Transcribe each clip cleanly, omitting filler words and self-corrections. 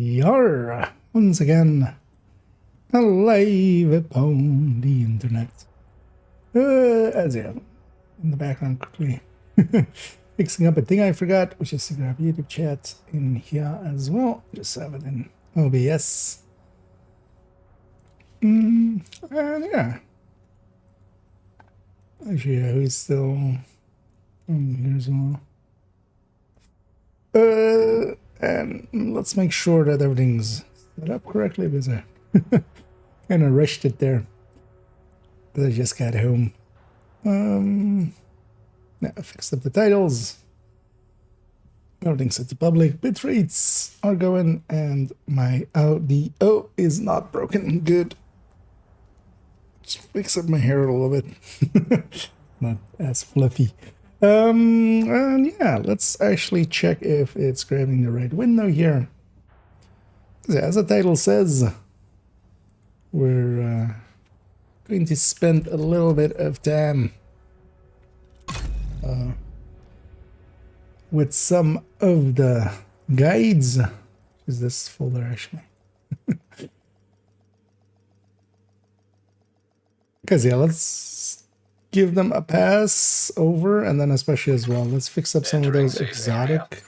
Yar! Once again, alive upon the internet. As you in the background quickly fixing up a thing I forgot, which is to grab YouTube chat in here as well. Just have it in OBS. And yeah. Actually, yeah, who's still here as well? And let's make sure that everything's set up correctly because I kind of rushed it there. But I just got home. Yeah, I fixed up the titles. Everything's set to public. Bit rates are going, and my audio is not broken. Good. Just fix up my hair a little bit. Not as fluffy. And yeah, let's actually check if it's grabbing the right window here. As the title says, we're going to spend a little bit of time with some of the guides. Is this folder actually? Because yeah, let's give them a pass over, and then especially as well, let's fix up some of those exotic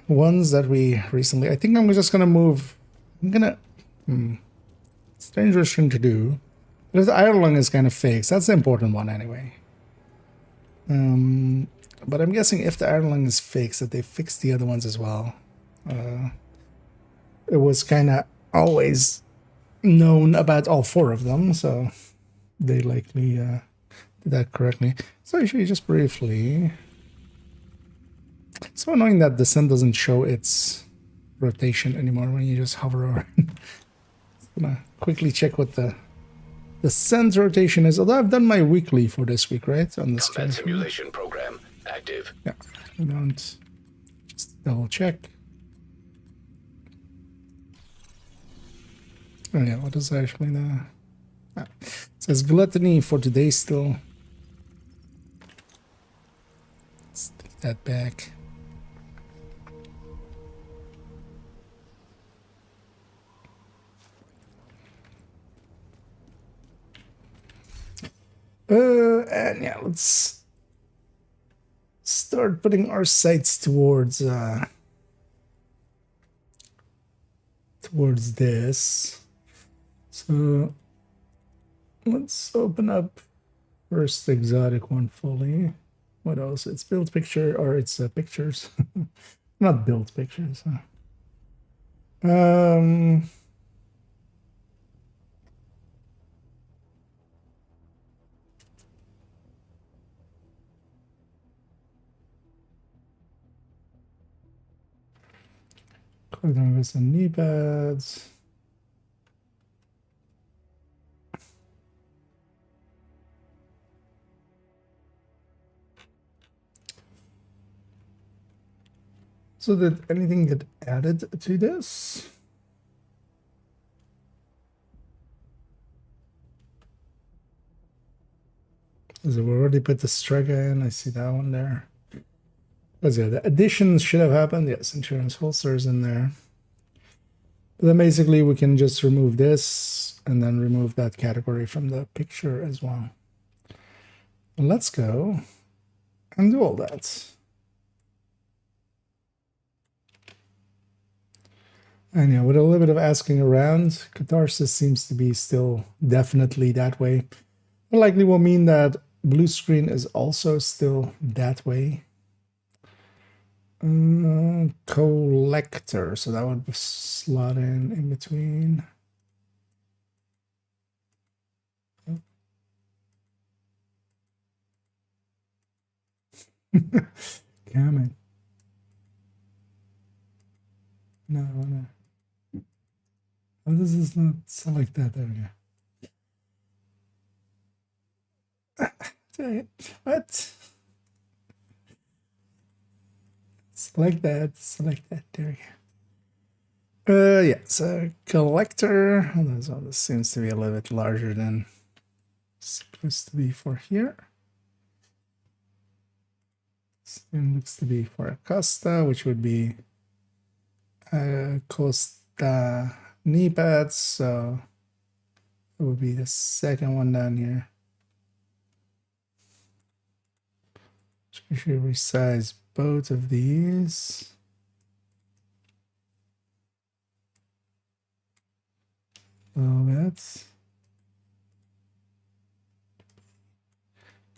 ones that we recently. I think I'm just gonna move. I'm gonna. It's a dangerous thing to do. Because the iron lung is kind of fake, so that's the important one anyway. But I'm guessing if the iron lung is fake, that they fixed the other ones as well. It was kind of always known about all four of them, so they likely did that correctly. So actually, just briefly, it's so annoying that the sun doesn't show its rotation anymore when you just hover over. I'm gonna quickly check what the sun's rotation is. Although I've done my weekly for this week, right? On this combat simulation program active. Yeah, I don't just double check. Oh yeah, what is actually the... it says gluttony for today still. Let's take that back. And yeah, let's start putting our sights towards this. So let's open up first the exotic one fully. What else? It's build picture, or it's pictures. Not build pictures. Clothing with some knee pads. So did anything get added to this? So we already put the Strega in. I see that one there. But yeah, the additions should have happened. Yes, insurance holsters in there. But then basically we can just remove this and then remove that category from the picture as well. Let's go and do all that. And yeah, with a little bit of asking around, Catharsis seems to be still definitely that way. It likely will mean that blue screen is also still that way. Collector, so that would slot in between. Damn it. No. Oh, this is not select that. There we go. What? Select that. There we go. Yeah, so collector. Oh, this seems to be a little bit larger than it's supposed to be for here. This looks to be for Acosta, which would be Costa knee pads, so it would be the second one down here. So we should resize both of these. A little bit.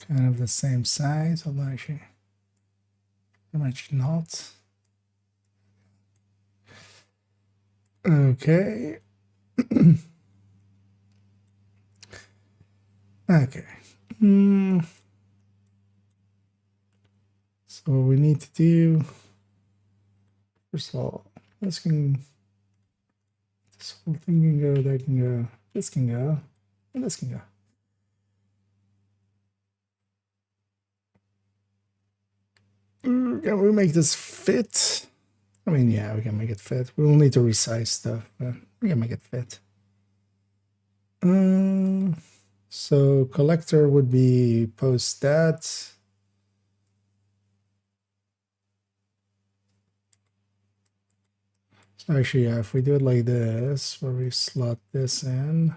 Kind of the same size, although actually pretty much not. Okay. Okay. So what we need to do, first of all, this whole thing can go, that can go, this can go, and this can go. Can we make this fit? I mean, yeah, we can make it fit. We will need to resize stuff, but we can make it fit. So collector would be post that. So actually, yeah, if we do it like this, where we slot this in.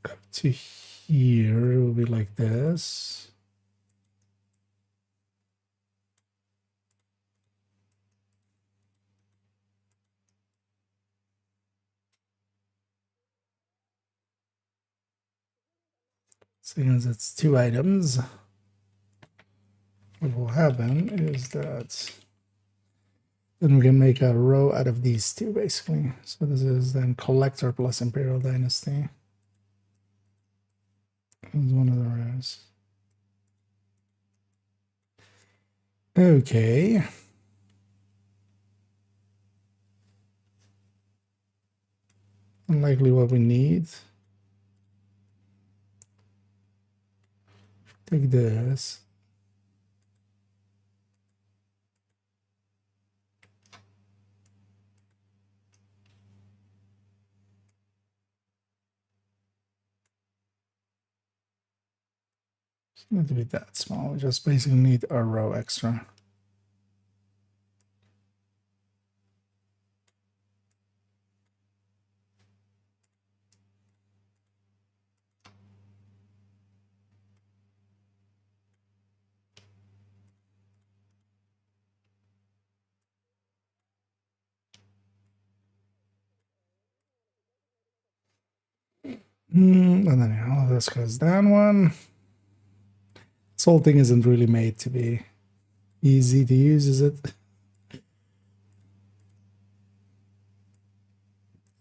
Up to here, it will be like this. Since it's 2 items, what will happen is that then we can make a row out of these two, basically. So this is then collector plus Imperial Dynasty. This is one of the rows. Okay. Unlikely what we need. Take this. It's not to be that small. We just basically need a row extra. And then all of this goes down one. This whole thing isn't really made to be easy to use, is it?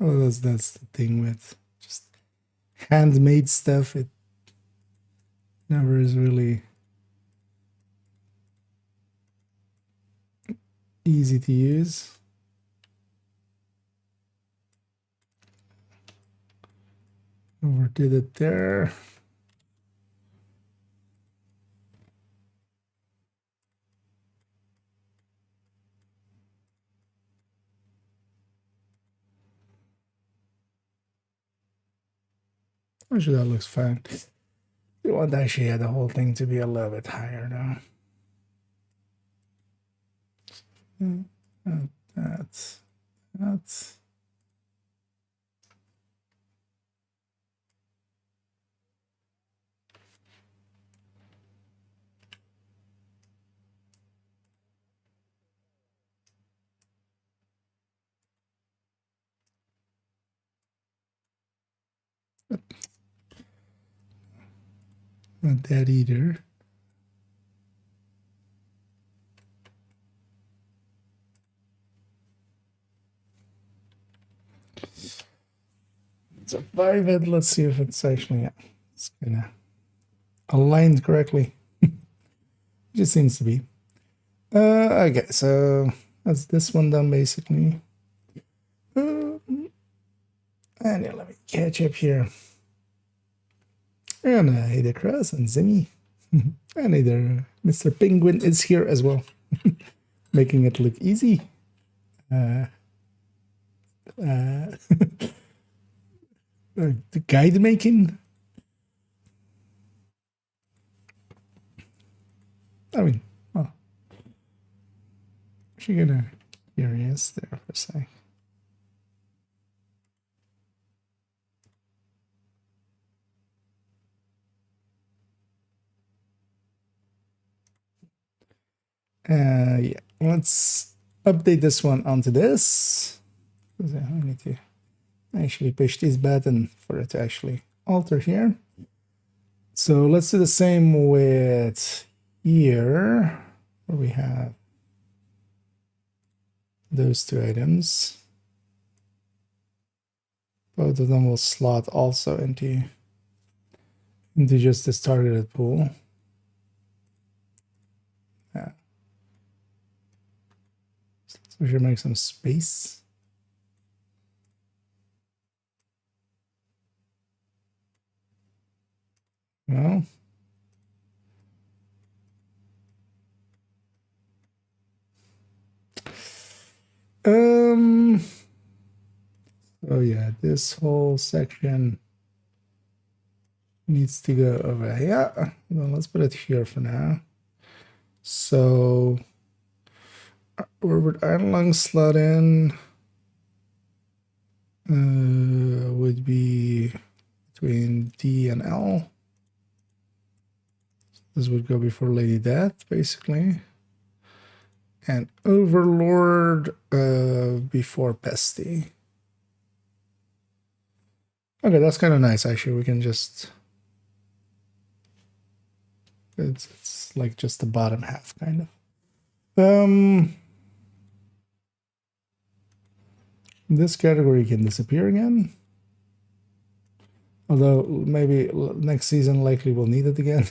Oh, that's the thing with just handmade stuff. It never is really easy to use. Overdid it there. Actually, that looks fine. We want actually the whole thing to be a little bit higher now. That's. Not that either. It's a 5-head. Let's see if it's actually, yeah, it's kind of aligned correctly. It just seems to be. Okay, so that's this one done basically. And yeah, let me catch up here. And either Cross and Zimmy. And either Mr. Penguin is here as well. Making it look easy. The guide making. I mean, well, actually gonna curious there for a sec. Yeah, let's update this one onto this. I need to actually push this button for it to actually alter here. So let's do the same with here, where we have those two items. Both of them will slot also into just this targeted pool. Yeah. So we should make some space. Well. Oh yeah, this whole section needs to go over here. Well, let's put it here for now. So where would Einlang slot in? Would be between D and L. This would go before Lady Death, basically. And Overlord before Pesty. Okay, that's kind of nice, actually. We can just... It's like just the bottom half, kind of. This category can disappear again. Although maybe next season likely we'll need it again.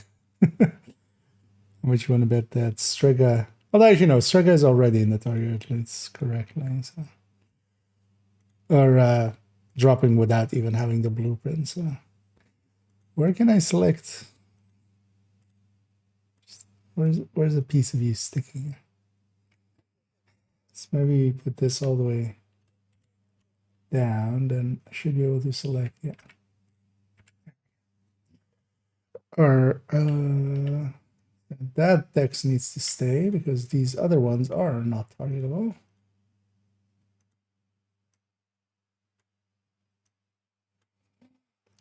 Which you want to bet that Strega... Although actually no, Strega is already in the target list correctly. So. Or dropping without even having the blueprint. So where can I select? Where's the piece of you sticking here? Let's maybe put this all the way down, then I should be able to select, yeah. Or that text needs to stay because these other ones are not targetable.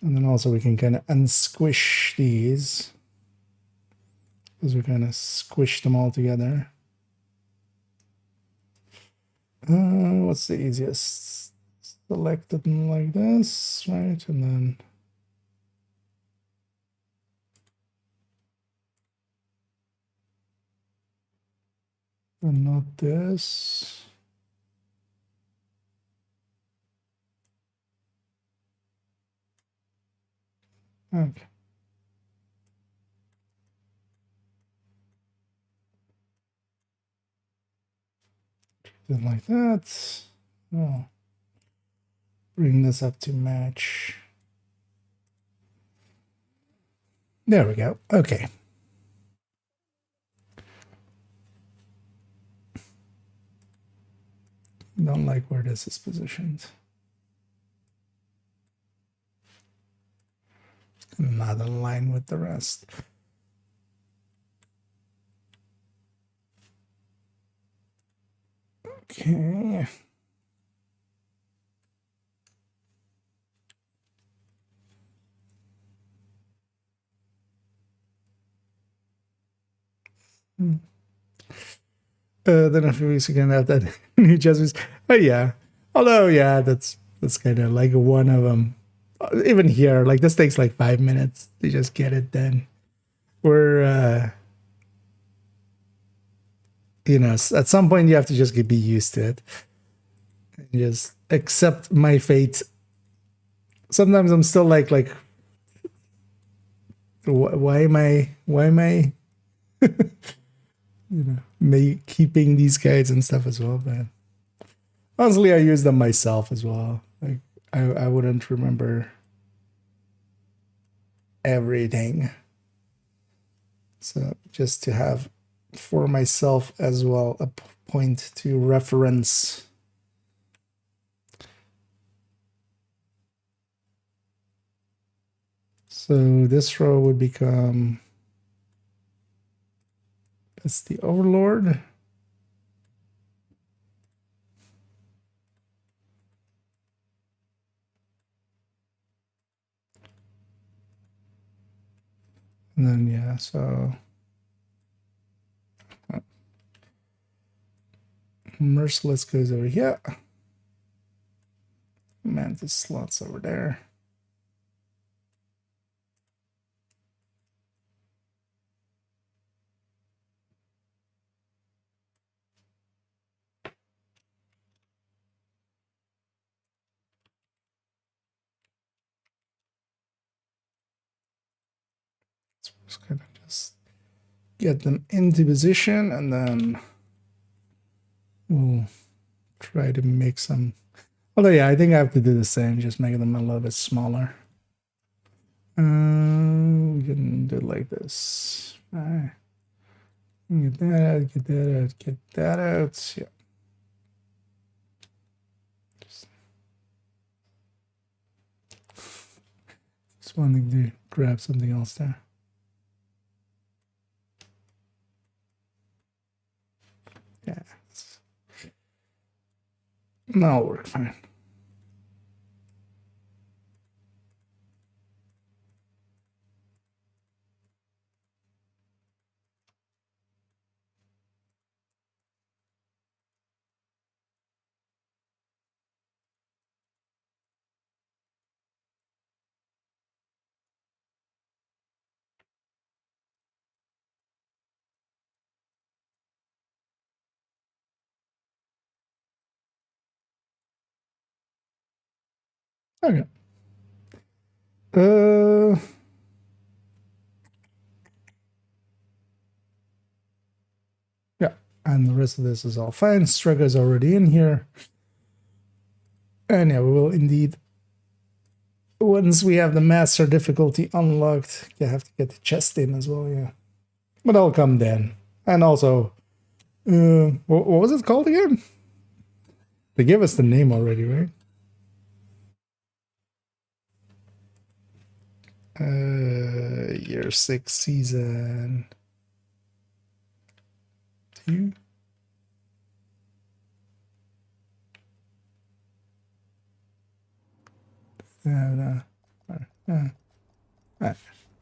And then also we can kind of unsquish these because we kind of squish them all together. What's the easiest? Select it like this, right? And then not this. Okay. Then like that. Oh. Bring this up to match. There we go. Okay. Don't like where this is positioned. Not in line with the rest. Okay. Then a few weeks ago, have that new Jesuits. Oh yeah. Although yeah, that's kind of like one of them. Even here, like this takes like 5 minutes to just get it done. We're you know, at some point you have to just be used to it and just accept my fate. Sometimes I'm still like why am I you know, me keeping these guides and stuff as well, but honestly I use them myself as well. Like I wouldn't remember everything, so just to have for myself as well a point to reference. So this row would become That's the overlord. And then, yeah, so Merciless goes over here. Mantis slots over there. So we're just gonna just get them into position, and then we'll try to make some. Although, yeah, I think I have to do the same, just make them a little bit smaller. We can do it like this. Get that out, get that out, get that out. Yeah. Just wanting to grab something else there. Yeah. That'll work fine. Okay. Yeah, and the rest of this is all fine. Strugger's already in here. And yeah, we will indeed, once we have the master difficulty unlocked, you have to get the chest in as well, yeah. But I'll come then. And also, what was it called again? They gave us the name already, right? Year 6, season 2.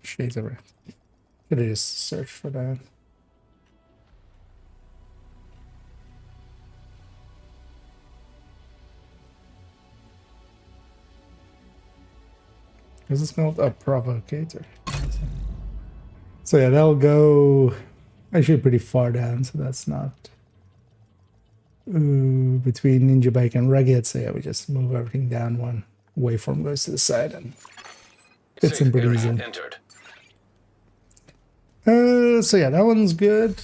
Shades of red. Could have just searched for that. This is called a provocator. So yeah, that'll go actually pretty far down, so that's not between Ninja Bike and Rugged. So yeah, we just move everything down one. Waveform goes to the side and fits in pretty easily. So yeah, that one's good.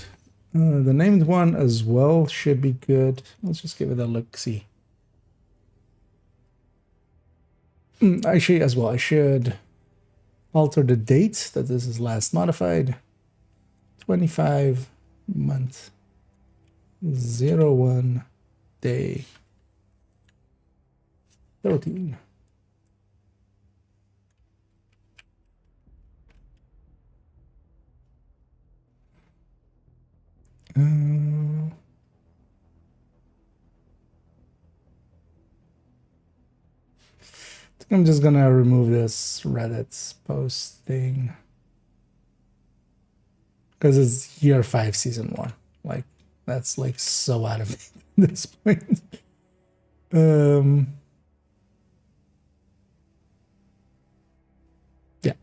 The named one as well should be good. Let's just give it a look-see. Actually, as well, I should alter the date that this is last modified. 25 month 01 day 13. I'm just gonna remove this Reddit post thing because it's year 5, season 1. Like, that's like so out of date at this point. Yeah.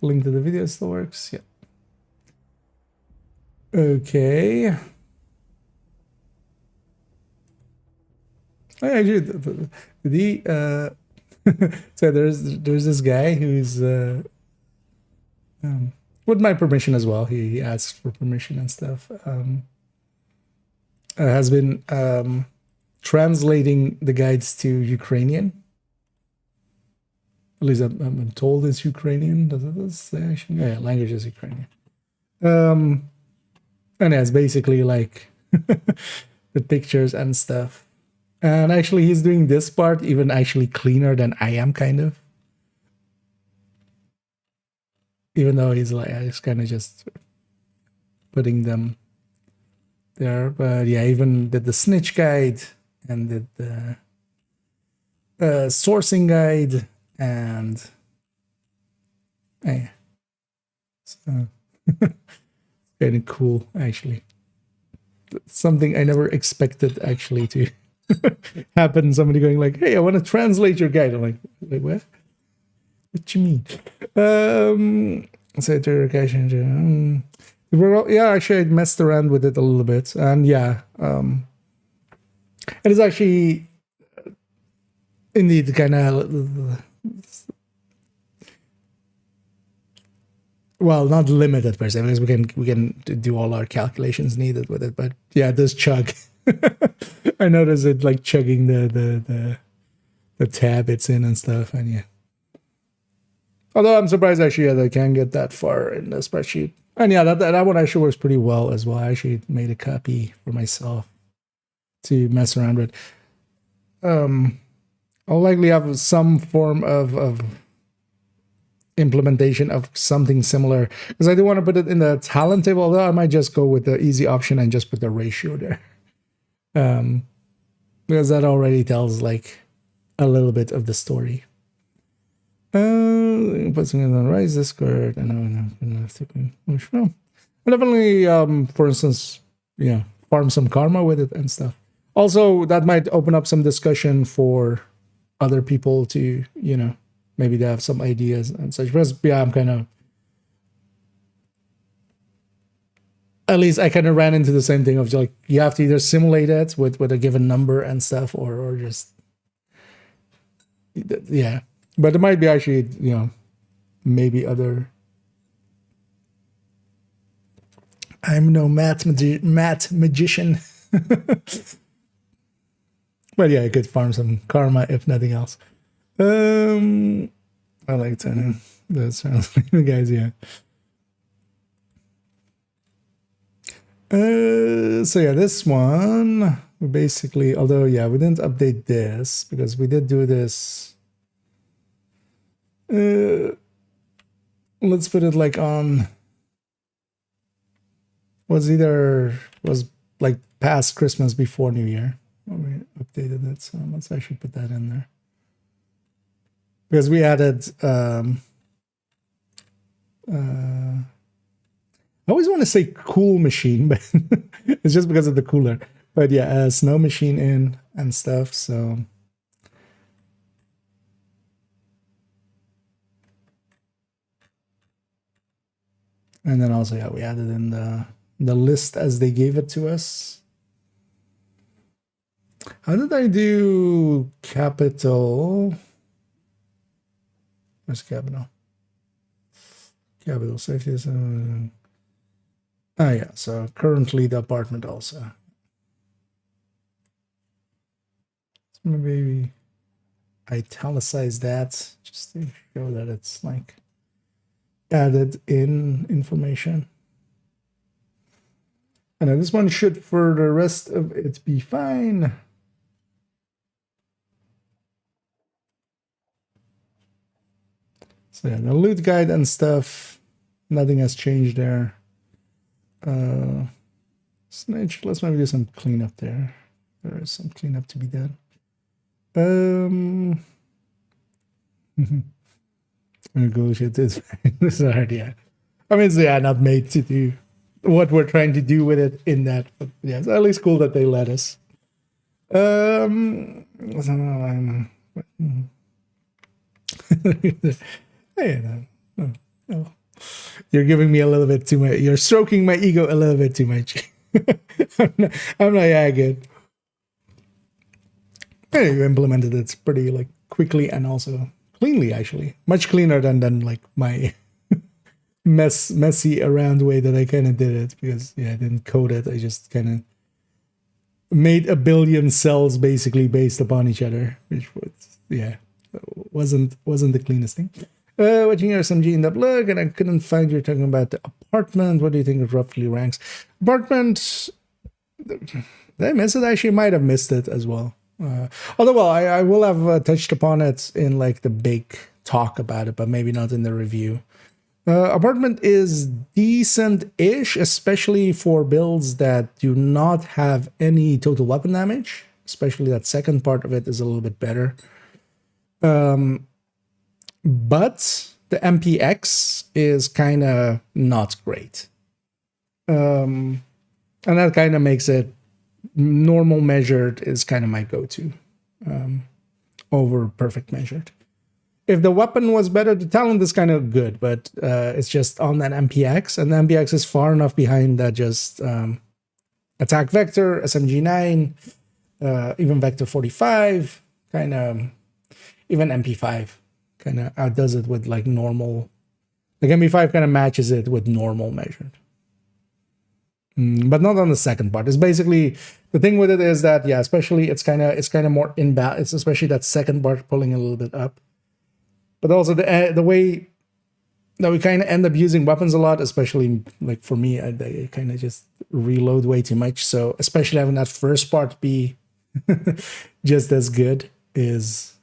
Link to the video still works. Yeah. Okay. Actually, so there's this guy who's with my permission as well. He asked for permission and stuff. Has been translating the guides to Ukrainian. At least I'm told it's Ukrainian. Does it say actually? Yeah, language is Ukrainian. And yeah, it's basically like the pictures and stuff. And actually, he's doing this part even actually cleaner than I am, kind of. Even though he's like, it's kind of just putting them there. But yeah, even did the snitch guide and did the sourcing guide and yeah. So kind of cool, actually. Something I never expected actually to happen. Somebody going like, "Hey, I want to translate your guide." I'm like what? What you mean? So yeah, actually I messed around with it a little bit, and yeah, it is actually indeed kind of well, not limited per se, because we can do all our calculations needed with it. But yeah, it does chug. I noticed it like chugging the tab it's in and stuff, and yeah. Although I'm surprised actually that I can get that far in the spreadsheet. And yeah, that one actually works pretty well as well. I actually made a copy for myself to mess around with. I'll likely have some form of implementation of something similar, because I do want to put it in the talent table, although I might just go with the easy option and just put the ratio there. Because that already tells like a little bit of the story. Put something on the rise Discord, and I'm gonna have to push. No, I'll definitely, for instance, yeah, farm some karma with it and stuff. Also, that might open up some discussion for other people to, you know, maybe they have some ideas and such. Because yeah, I'm kind of, at least I kind of ran into the same thing of like, you have to either simulate it with a given number and stuff, or just, yeah. But there might be actually, you know, maybe other. I'm no math magician. But yeah, I could farm some karma if nothing else. I like to that's the guys, yeah. So yeah, this one we basically, although yeah, we didn't update this because we did do this. Let's put it like on. Was like past Christmas before New Year when we updated it. So let's actually put that in there. Because we added, I always want to say cool machine, but it's just because of the cooler. But yeah, snow machine in and stuff. So and then also, yeah, we added in the list as they gave it to us. How did I do capital? Where's capital? Capital safety is. Yeah, so currently the apartment also. So maybe italicize that just to show that it's like added in information. And this one should, for the rest of it, be fine. So yeah, the loot guide and stuff, nothing has changed there. Snitch, let's maybe do some cleanup there. There is some cleanup to be done. Negotiate this. This is hard, yeah. I mean, it's not made to do what we're trying to do with it in that, but yeah, it's at least cool that they let us. Hey, no. You're giving me a little bit too much. You're stroking my ego a little bit too much. I'm not yeah, good. Anyway, you implemented it pretty like quickly and also cleanly, actually. Much cleaner than like my messy around way that I kind of did it, because yeah, I didn't code it. I just kind of made a billion cells basically based upon each other, which was wasn't the cleanest thing. Watching your SMG in the blog, and I couldn't find you talking about the apartment. What do you think it roughly ranks? Apartment, did I miss it? Actually, might have missed it as well. Although, well, I will have touched upon it in like the big talk about it, but maybe not in the review. Apartment is decent-ish, especially for builds that do not have any total weapon damage. Especially that second part of it is a little bit better. But the MPX is kind of not great. And that kind of makes it normal measured is kind of my go-to over perfect measured. If the weapon was better, the talent is kind of good, but it's just on that MPX, and the MPX is far enough behind that just attack vector, SMG9, even vector 45, kind of, even MP5 kind of outdoes it with like normal. Like MP5 kind of matches it with normal measured. But not on the second part. It's basically the thing with it is that, yeah, especially it's kind of more inbound. It's especially that second part pulling a little bit up. But also the way that we kind of end up using weapons a lot, especially like for me, I kind of just reload way too much. So especially having that first part be just as good is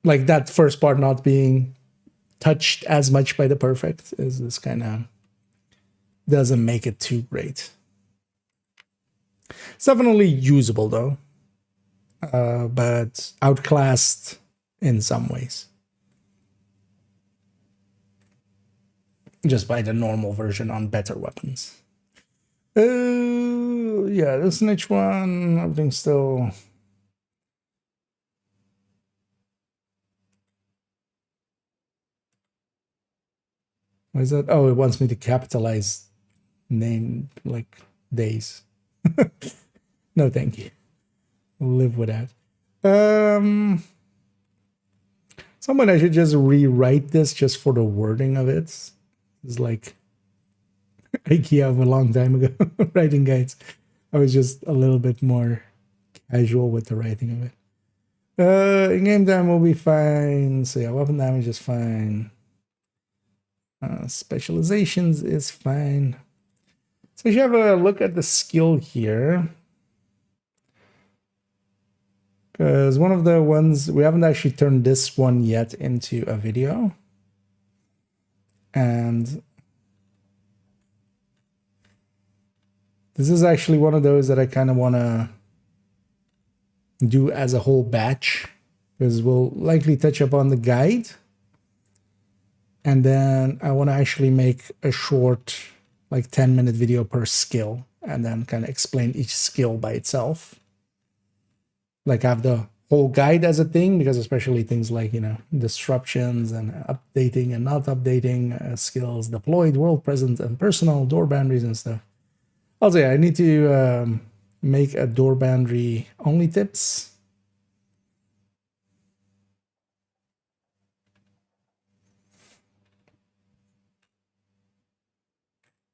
like that first part not being touched as much by the perfect is this kind of doesn't make it too great. It's definitely usable though. But outclassed in some ways. Just by the normal version on better weapons. Yeah, the snitch one, everything's still... What is that? Oh, it wants me to capitalize name, like, days. No, thank you. Live with that. Someone I should just rewrite this just for the wording of it. It's like IKEA of a long time ago writing guides. I was just a little bit more casual with the writing of it. In game time will be fine. So yeah, weapon damage is fine. Specializations is fine. So if you have a look at the skill here. Because one of the ones, we haven't actually turned this one yet into a video. And this is actually one of those that I kind of want to do as a whole batch. Because we'll likely touch upon the guide. And then I want to actually make a short, like 10-minute video per skill. And then kind of explain each skill by itself. Like have the whole guide as a thing, because especially things like, you know, disruptions and updating and not updating skills, deployed, world present, and personal, door boundaries and stuff. Also, yeah, I need to make a door boundary only tips.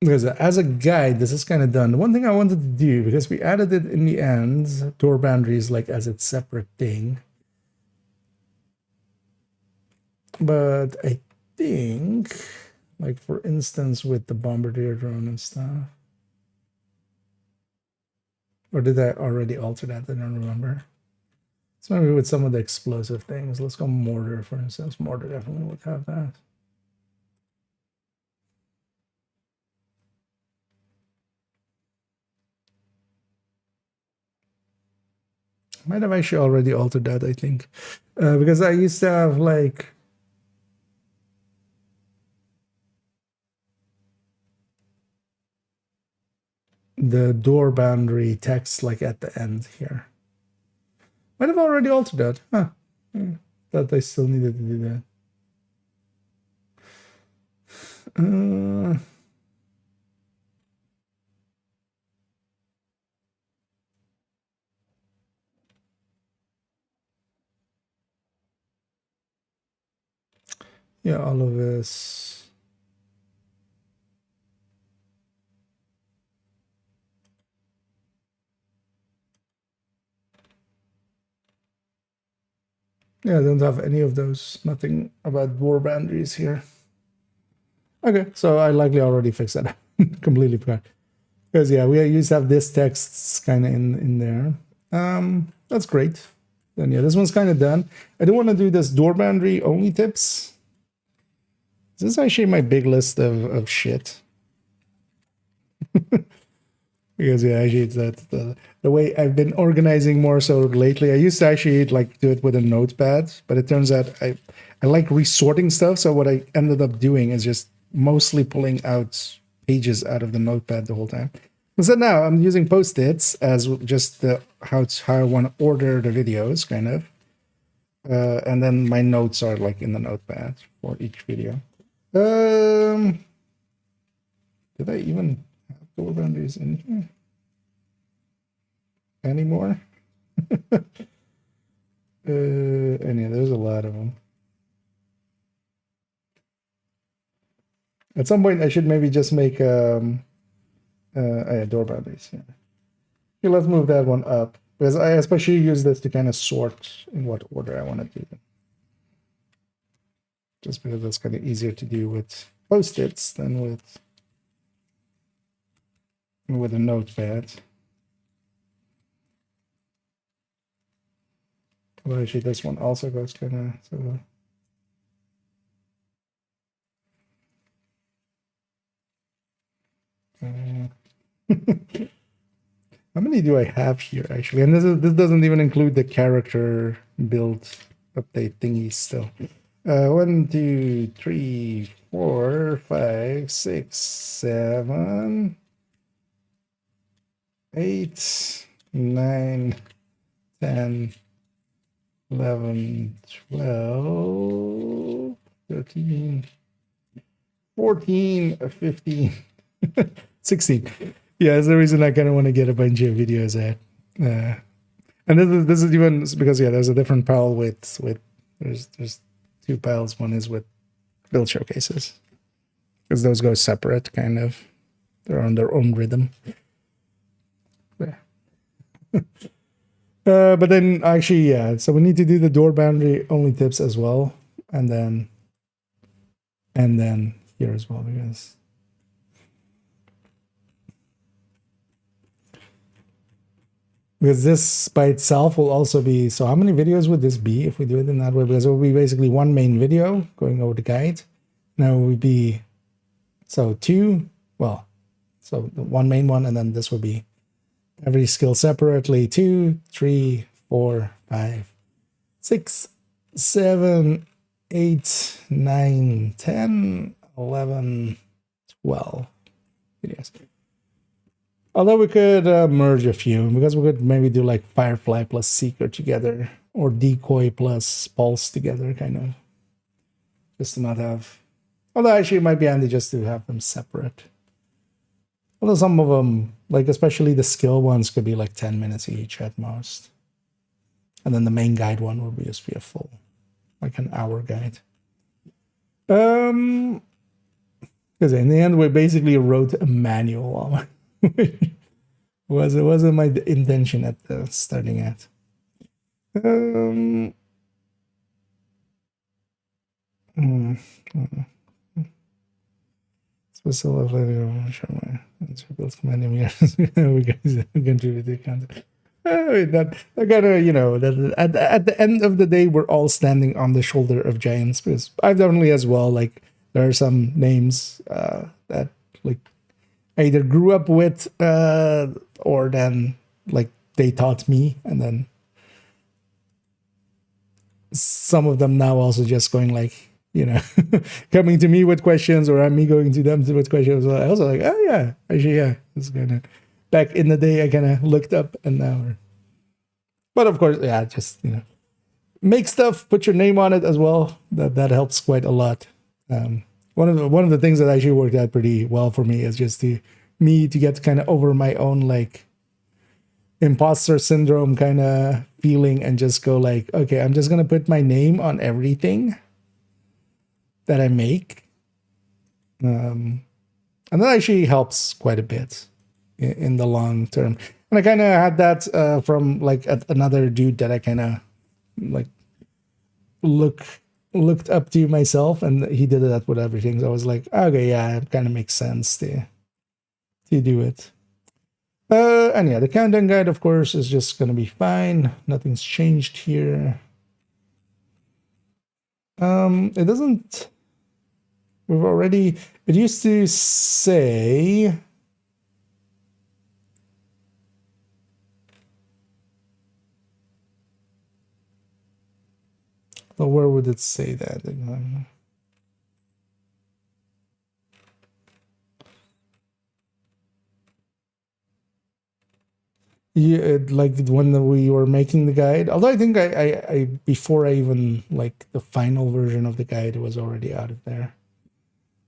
Because as a guide, this is kind of done. One thing I wanted to do, because we added it in the end, door boundaries like as its separate thing. But I think, like for instance, with the bombardier drone and stuff. Or did I already alter that? I don't remember. So maybe with some of the explosive things. Let's go mortar, for instance. Mortar definitely would have that. Might have actually already altered that, I think. Because I used to have like the door boundary text like at the end here. Might have already altered that. Huh. Thought I still needed to do that. Yeah, all of this. Yeah, I don't have any of those. Nothing about door boundaries here. Okay, so I likely already fixed that. Completely forgot. Because yeah, we used to have this text kind of in there. That's great. then yeah, this one's kind of done. I do want to do this door boundary only tips. This is actually my big list of shit. Because yeah, actually it's that the way I've been organizing more so lately. I used to actually like do it with a notepad, but it turns out I like resorting stuff. So what I ended up doing is just mostly pulling out pages out of the notepad the whole time. So now I'm using post-its as just how I want to order the videos, kind of. And then my notes are like in the notepad for each video. Did I even have door boundaries in here anymore? And yeah, there's a lot of them. At some point, I should maybe just make door boundaries. Yeah. Okay, let's move that one up because I especially use this to kind of sort in what order I want to do them. Just because it's kind of easier to do with post-its than with a notepad. Well, actually, this one also goes kind of so. How many do I have here actually? And this doesn't even include the character build update thingies still. 1, 2, 3, 4, 5, 6, 7, 8, 9, 10, 11, 12, 13, 14, 15, 16. Yeah, that's the reason I kind of want to get a bunch of videos out. And this is even because yeah, there's a different pile with there's 2 piles. One is with build showcases because those go separate, kind of. They're on their own rhythm. Yeah. But then actually, yeah. So we need to do the door boundary only tips as well, and then here as well because this by itself will also be, so how many videos would this be if we do it in that way? Because it will be basically one main video going over the guide. Now it would be, so 2, well, so the one main one, and then this would be every skill separately, 2, 3, 4, 5, 6, 7, 8, 9, 10, 11, 12 videos. Although we could merge a few, because we could maybe do like Firefly plus Seeker together, or Decoy plus Pulse together, kind of. Just to not have... Although actually it might be handy just to have them separate. Although some of them, like especially the skill ones, could be like 10 minutes each at most. And then the main guide one would just be a full, like an hour guide. Because in the end, we basically wrote a manual. It wasn't my intention at the starting at. Special level, show my build command years. We guys contributed content. That kind of, you know, that at the end of the day, we're all standing on the shoulder of giants. Because I've definitely as well, like, there are some names that like I either grew up with or then like they taught me, and then some of them now also just going like, you know, coming to me with questions, or I'm me going to them with questions. I also like, oh yeah, actually yeah, it's kind of back in the day I kind of looked up, and now but of course, yeah, just, you know, make stuff, put your name on it as well. That helps quite a lot. One of the things that actually worked out pretty well for me is just to get kind of over my own like imposter syndrome kind of feeling, and just go like, okay, I'm just gonna put my name on everything that I make, and that actually helps quite a bit in the long term. And I kind of had that from like another dude that I kind of like looked up to myself, and he did that with everything. So I was like, okay, yeah, it kind of makes sense to do it. And yeah, the countdown guide, of course, is just going to be fine. Nothing's changed here. It doesn't... We've already... It used to say... Well, where would it say that? Yeah, like when we were making the guide. Although I think I before I even like the final version of the guide, it was already out of there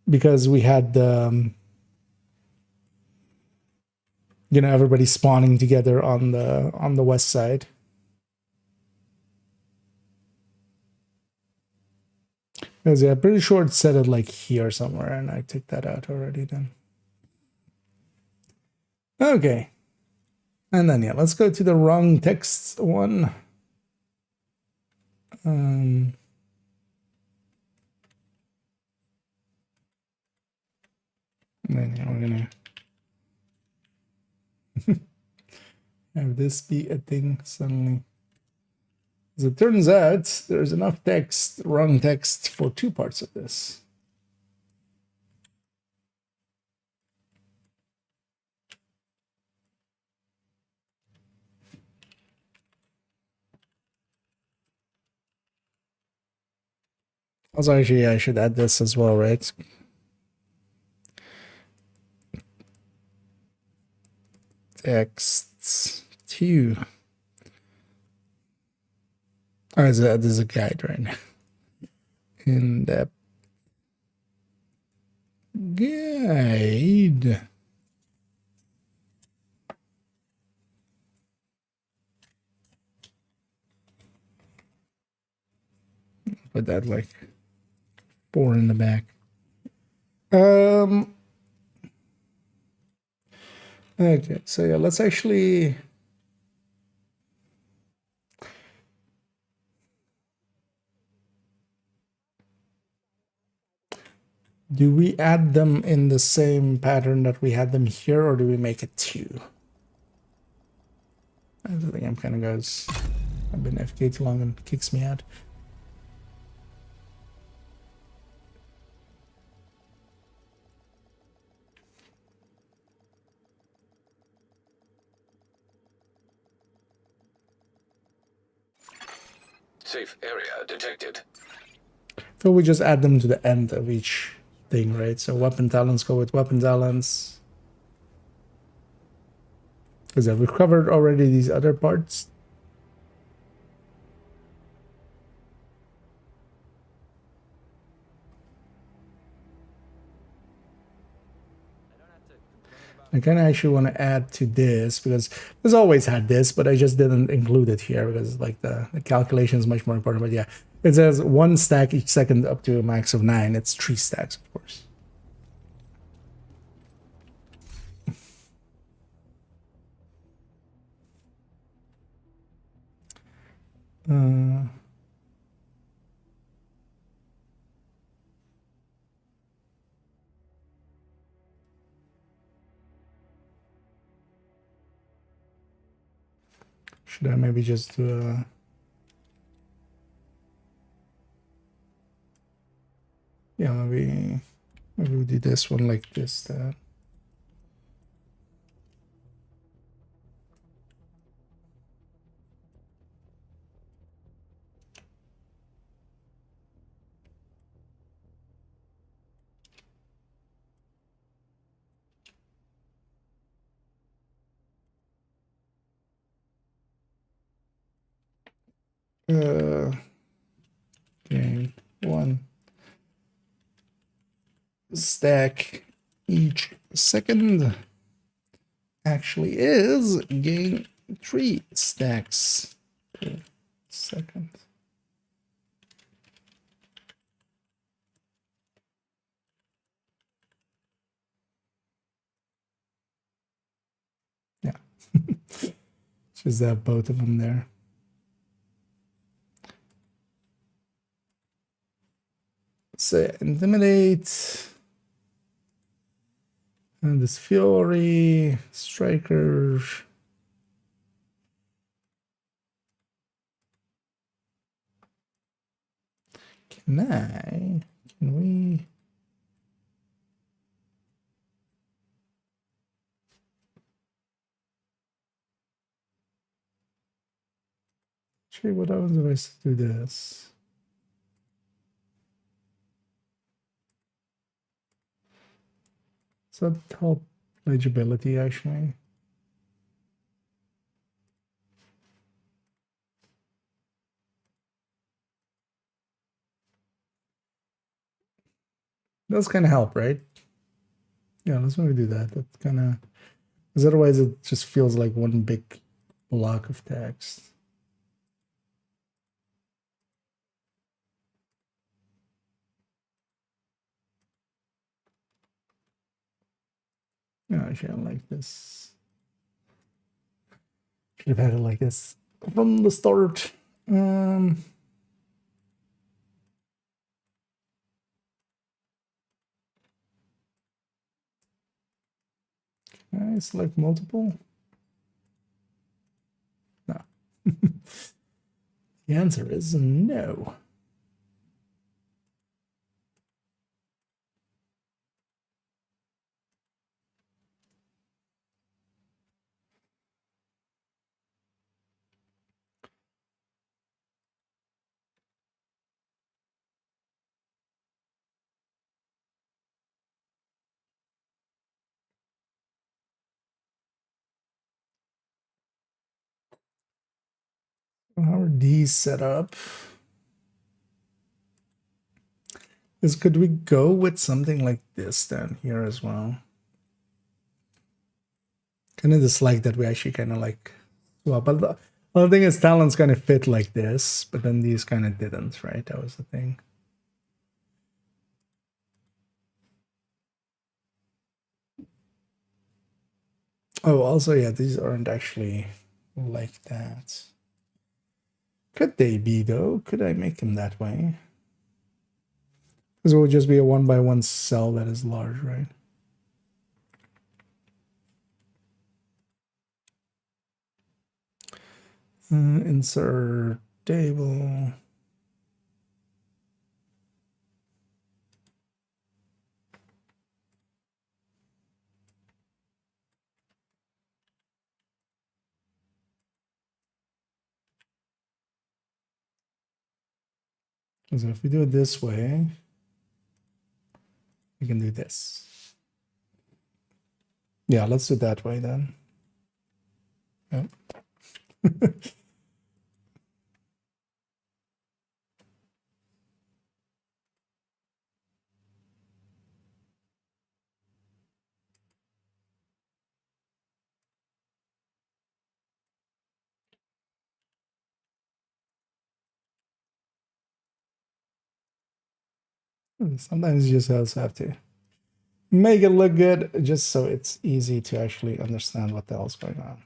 because we had you know, everybody spawning together on the west side. Because yeah, pretty sure it said it like here somewhere, and I took that out already. Then okay, and then yeah, let's go to the wrong text one. Then yeah, we're gonna have this be a thing suddenly. As it turns out, there's enough text, wrong text, for two parts of this. Also, actually, I should add this as well, right? Texts 2. Oh, this is a guide right now. In-depth guide. Put that like 4 in the back. Okay, so yeah, let's actually... Do we add them in the same pattern that we had them here, or do we make it 2? I think I'm kind of goes... I've been FK too long and it kicks me out. Safe area detected. So we just add them to the end of each thing, right? So weapon talents go with weapon talents. Because we've covered already these other parts. I kind of actually want to add to this because this always had this, but I just didn't include it here because like the calculation is much more important. But yeah, it says 1 stack each second up to a max of 9. It's 3 stacks, of course. Should I maybe just do a... Yeah, maybe we do this one like this. Okay, 1 stack each second actually is gain 3 stacks per second. Yeah. Just have both of them there. So intimidate. And this Fury, Striker. Can we? Actually, what happens if I do this? Does that help legibility actually? Does kind of help, right? Yeah, let's maybe do that. That kind of, because otherwise it just feels like one big block of text. Yeah, actually, I like this. Should have had it like this from the start. Can I select multiple? No. The answer is no. How are these set up? Could we go with something like this down here as well? Kind of dislike that we actually kind of like swap. But the thing is, talents kind of fit like this, but then these kind of didn't, right? That was the thing. Oh, also, yeah, these aren't actually like that. Could they be, though? Could I make them that way? Because it would just be a 1x1 cell that is large, right? Insert table. So if we do it this way, we can do this. Yeah, let's do it that way then. Yep. Sometimes you just also have to make it look good just so it's easy to actually understand what the hell's going on.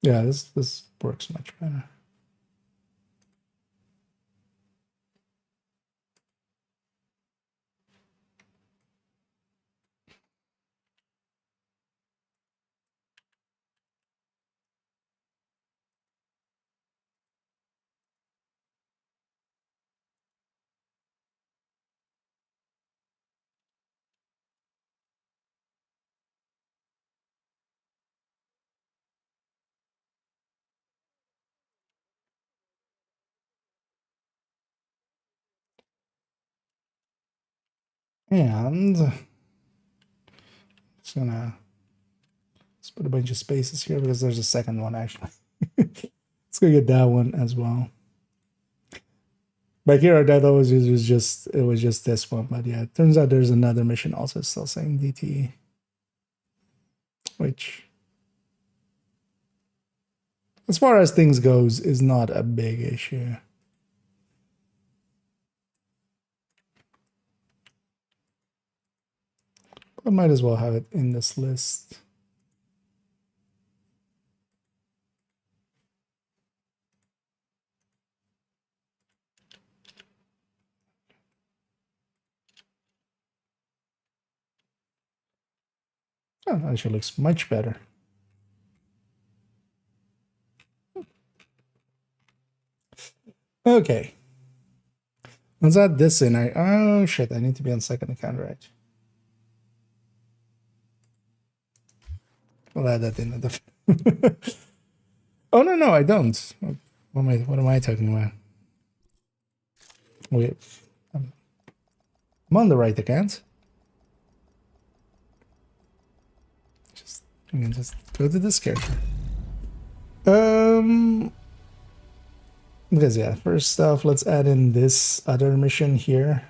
Yeah, this works much better. And let's put a bunch of spaces here because there's a second one actually. Let's go get that one as well. But here I thought it was just this one, but yeah, it turns out there's another mission also still saying DT, which as far as things goes is not a big issue. I might as well have it in this list. Oh, actually looks much better. Okay. Let's add this in. Oh shit, I need to be on second account, right? We'll add that in. Oh no, I don't. What am I talking about? Wait. I'm on the right account. I can just go to this character. Because yeah, first off, let's add in this other mission here.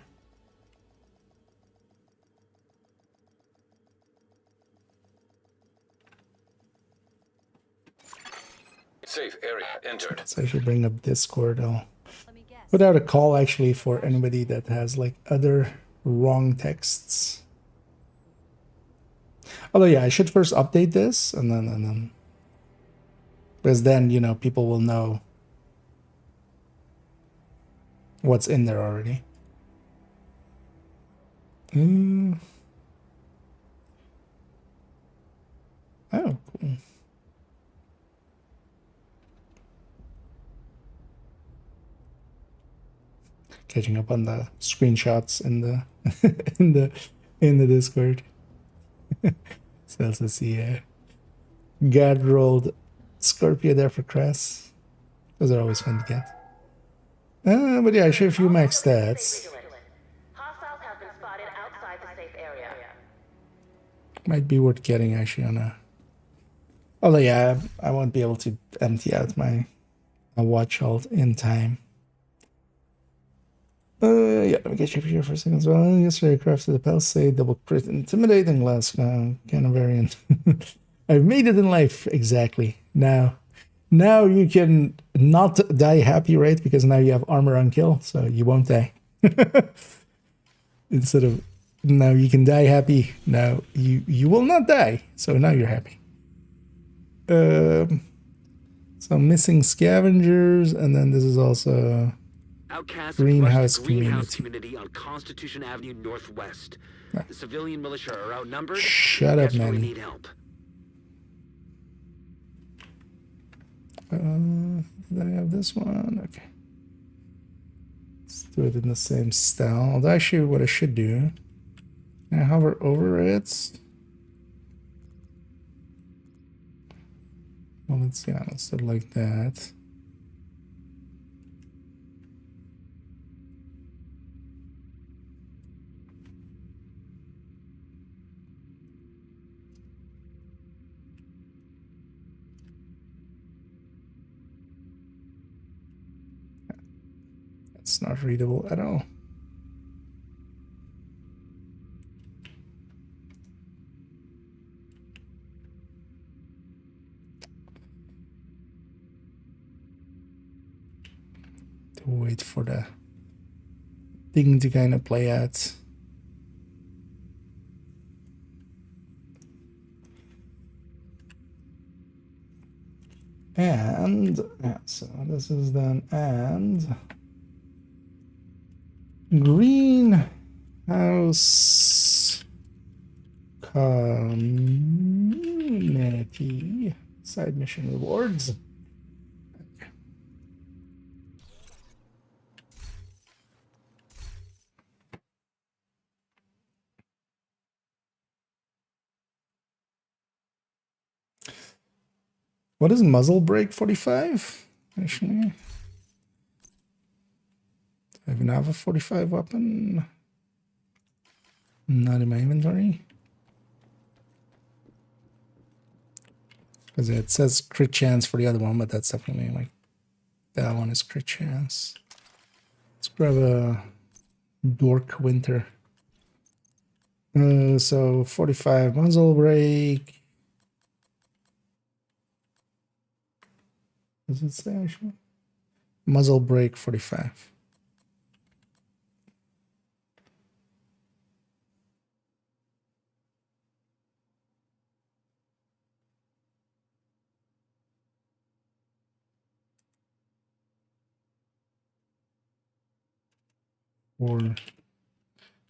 Safe area entered. Let's actually bring up Discord. I'll put out a call actually for anybody that has like other wrong texts. Although yeah, I should first update this and then because then, you know, people will know what's in there already. Oh, cool. Catching up on the screenshots in the in the Discord. So also see God rolled Scorpio there for Cress. Those are always fun to get. But yeah, I show a few max stats. Hostiles have been spotted outside the safe area. Might be worth getting actually on a. Although yeah, I won't be able to empty out my watch alt in time. Yeah, let me get you here for a second as well. Yesterday I crafted the Palisade double crit intimidating last kind of variant. I've made it in life, exactly. Now you can not die happy, right? Because now you have armor on kill, so you won't die. Instead of now you can die happy. Now you will not die, so now you're happy. So missing scavengers, and then this is also greenhouse community on Constitution Avenue Northwest. The civilian militia are outnumbered. Shut up, man. Need help. Did I have this one? Okay. Let's do it in the same style. Although actually what I should do, I hover over it. Well, let's do it like that. It's not readable at all. To wait for the thing to kind of play out. And yeah, so this is then and greenhouse community side mission rewards. Okay. What is muzzle brake 45? Actually, do I even have a 45 weapon? Not in my inventory. Because it says crit chance for the other one, but that's definitely like that one is crit chance. Let's grab a Dork Winter. So 45 muzzle brake. Does it say actually? Muzzle brake 45. Or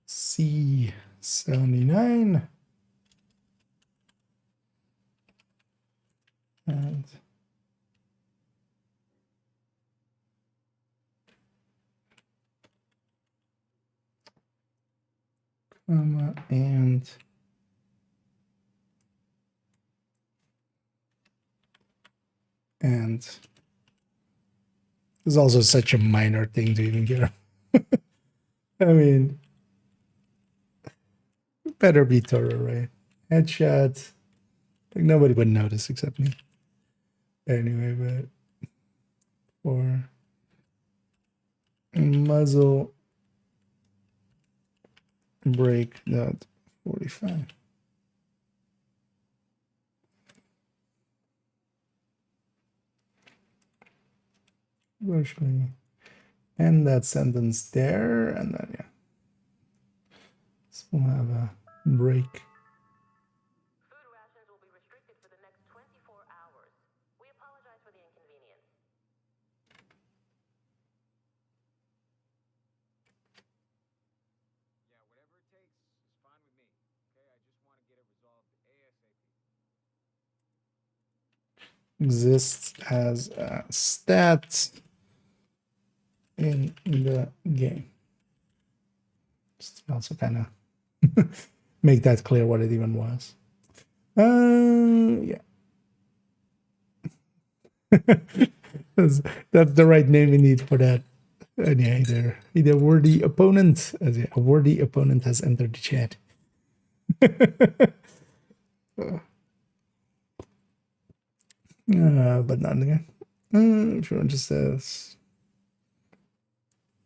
C79. and comma and it's also such a minor thing to even get. I mean, better be thorough, right? Headshot. Like nobody would notice except me. Anyway, but for muzzle break dot 45. Actually end that sentence there, and then yeah. So we'll have a break. Food rations will be restricted for the next 24 hours. We apologize for the inconvenience. Yeah, whatever it takes is fine with me. Okay, I just want to get it resolved ASAP. Exists as a stat in the game. Just also kind of make that clear what it even was. Yeah. that's the right name we need for that. And yeah, either worthy opponent, as a worthy opponent has entered the chat. But not again. If you want just says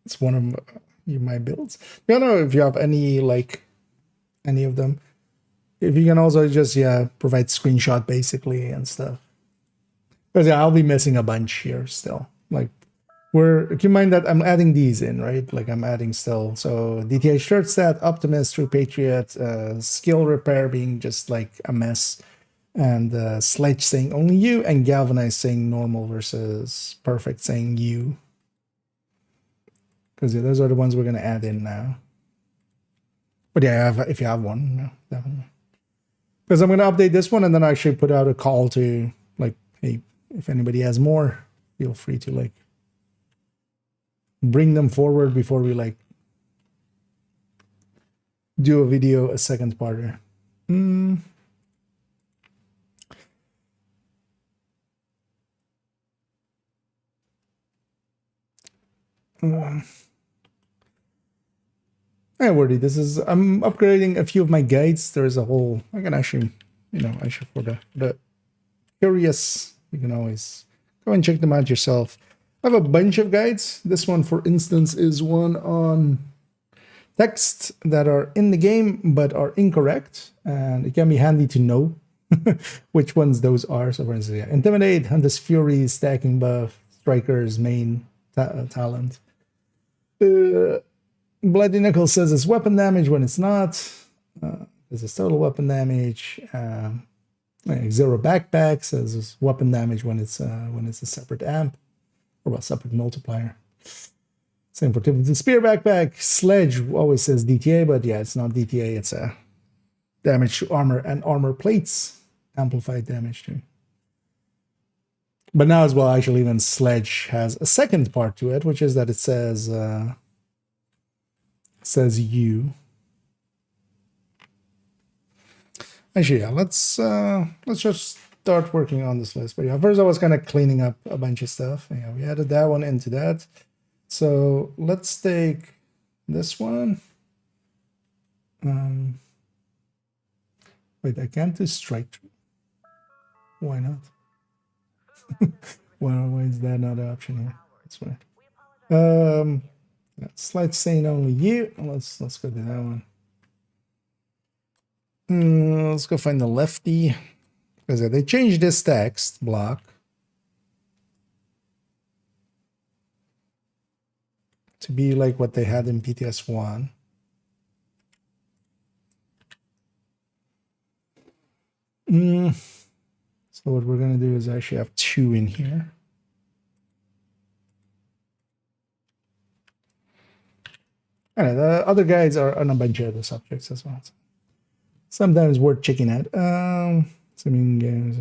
it's one of my builds. I don't know if you have any any of them. If you can also just provide screenshot basically and stuff. Because I'll be missing a bunch here still. Like keep in mind that I'm adding these in, right? Like I'm adding still. So DTH shirt stat, Optimist, True Patriot, skill repair being just like a mess. And Sledge saying only you, and Galvanize saying normal versus perfect saying you. Because those are the ones we're going to add in now. But yeah, if you have one, no, definitely. Because I'm going to update this one and then actually put out a call to, like, hey, if anybody has more, feel free to, like, bring them forward before we, like, do a video, a second parter. Hey, Wordy, I'm upgrading a few of my guides. There's a whole, I can actually, actually for the curious, you can always go and check them out yourself. I have a bunch of guides. This one, for instance, is one on texts that are in the game but are incorrect. And it can be handy to know which ones those are. So for instance, Intimidate, Hunter's Fury, Stacking Buff, Striker's main talent. Bloody Knuckle says it's weapon damage when it's not. This is total weapon damage. Zero Backpack says it's weapon damage when it's a separate amp or a separate multiplier. Same for Tiffany Spear Backpack. Sledge always says DTA, but yeah, it's not DTA. It's a damage to armor and armor plates, amplified damage too. But now as well, actually, even Sledge has a second part to it, which is that it says you. Actually, yeah, let's just start working on this list. But yeah, first I was kind of cleaning up a bunch of stuff. Yeah, we added that one into that. So let's take this one. Wait, I can't do strike. Why not? Why is that not an option here? That's why. Sledge saying only you. Let's go do that one. Let's go find the lefty, because they changed this text block to be like what they had in PTS1. So what we're going to do is actually have two in here. Alright, the other guides are on a bunch of other subjects as well. Sometimes worth checking out. Assuming games.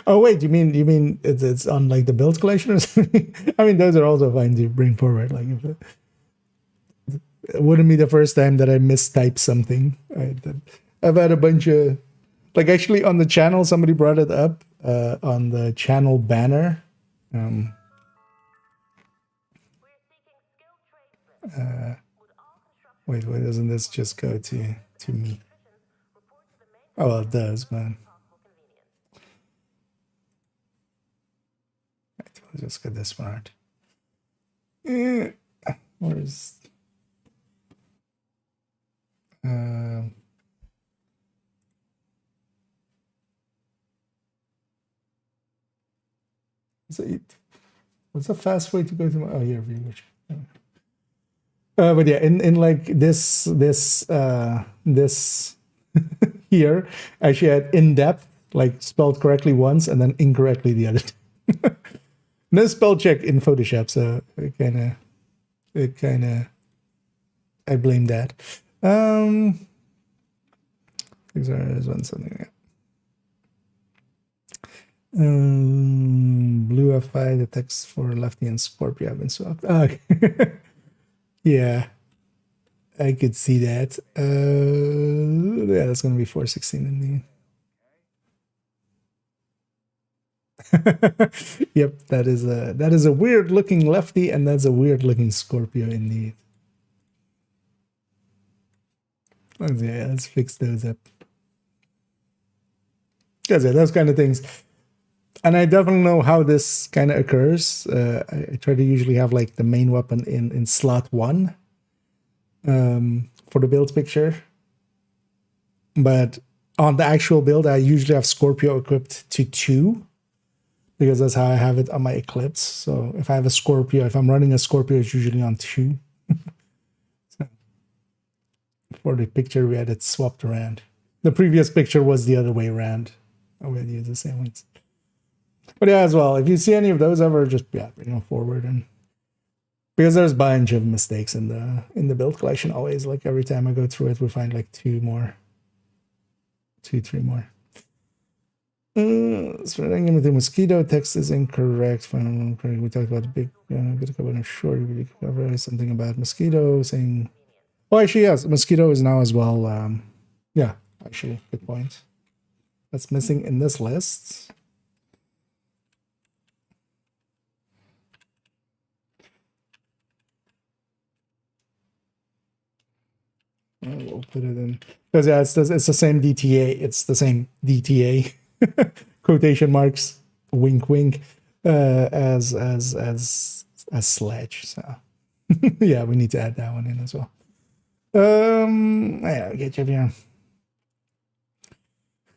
Oh wait, you mean it's on like the build collection or something? I mean, those are also fine to bring forward. Like, if it wouldn't be the first time that I mistyped something. I've had a bunch of, like, actually on the channel, somebody brought it up on the channel banner. We're seeking skilled tradesmen. Would all construction Wait, why doesn't this just go to me? positions report to the main Oh, well, it does, man. possible convenience? Right, we'll just get this part. Where's what's a fast way to go to my, oh, here, viewers. But yeah, in like this here, actually had in depth, like spelled correctly once and then incorrectly the other time. No spell check in Photoshop, so it kind of, I blame that. There's one something. Blue FI, the text for Lefty and Scorpio have been swapped. Oh, yeah, I could see that. Yeah, that's gonna be 416 indeed. Yep, that is a weird looking Lefty, and that's a weird looking Scorpio indeed. Yeah, let's fix those up. Because yeah, those kind of things. And I definitely know how this kind of occurs. I try to usually have like the main weapon in slot 1 for the build picture. But on the actual build, I usually have Scorpio equipped to 2. Because that's how I have it on my Eclipse. So if I have a Scorpio, if I'm running a Scorpio, it's usually on 2. So for the picture, we had it swapped around. The previous picture was the other way around. I would use the same ones. But yeah, as well, if you see any of those ever, just bring them forward, and because there's a bunch of mistakes in the build collection always. Like every time I go through it, we find like 2, 3 more. Spreading into mosquito text is incorrect. We talked about the big good cover and short. We cover something about mosquito saying. Oh, actually, yes, mosquito is now as well. Yeah, actually, good point. That's missing in this list. We'll put it in because yeah, it's the same DTA. It's the same DTA quotation marks, wink, wink, as Sledge. So yeah, we need to add that one in as well. Yeah, get you here.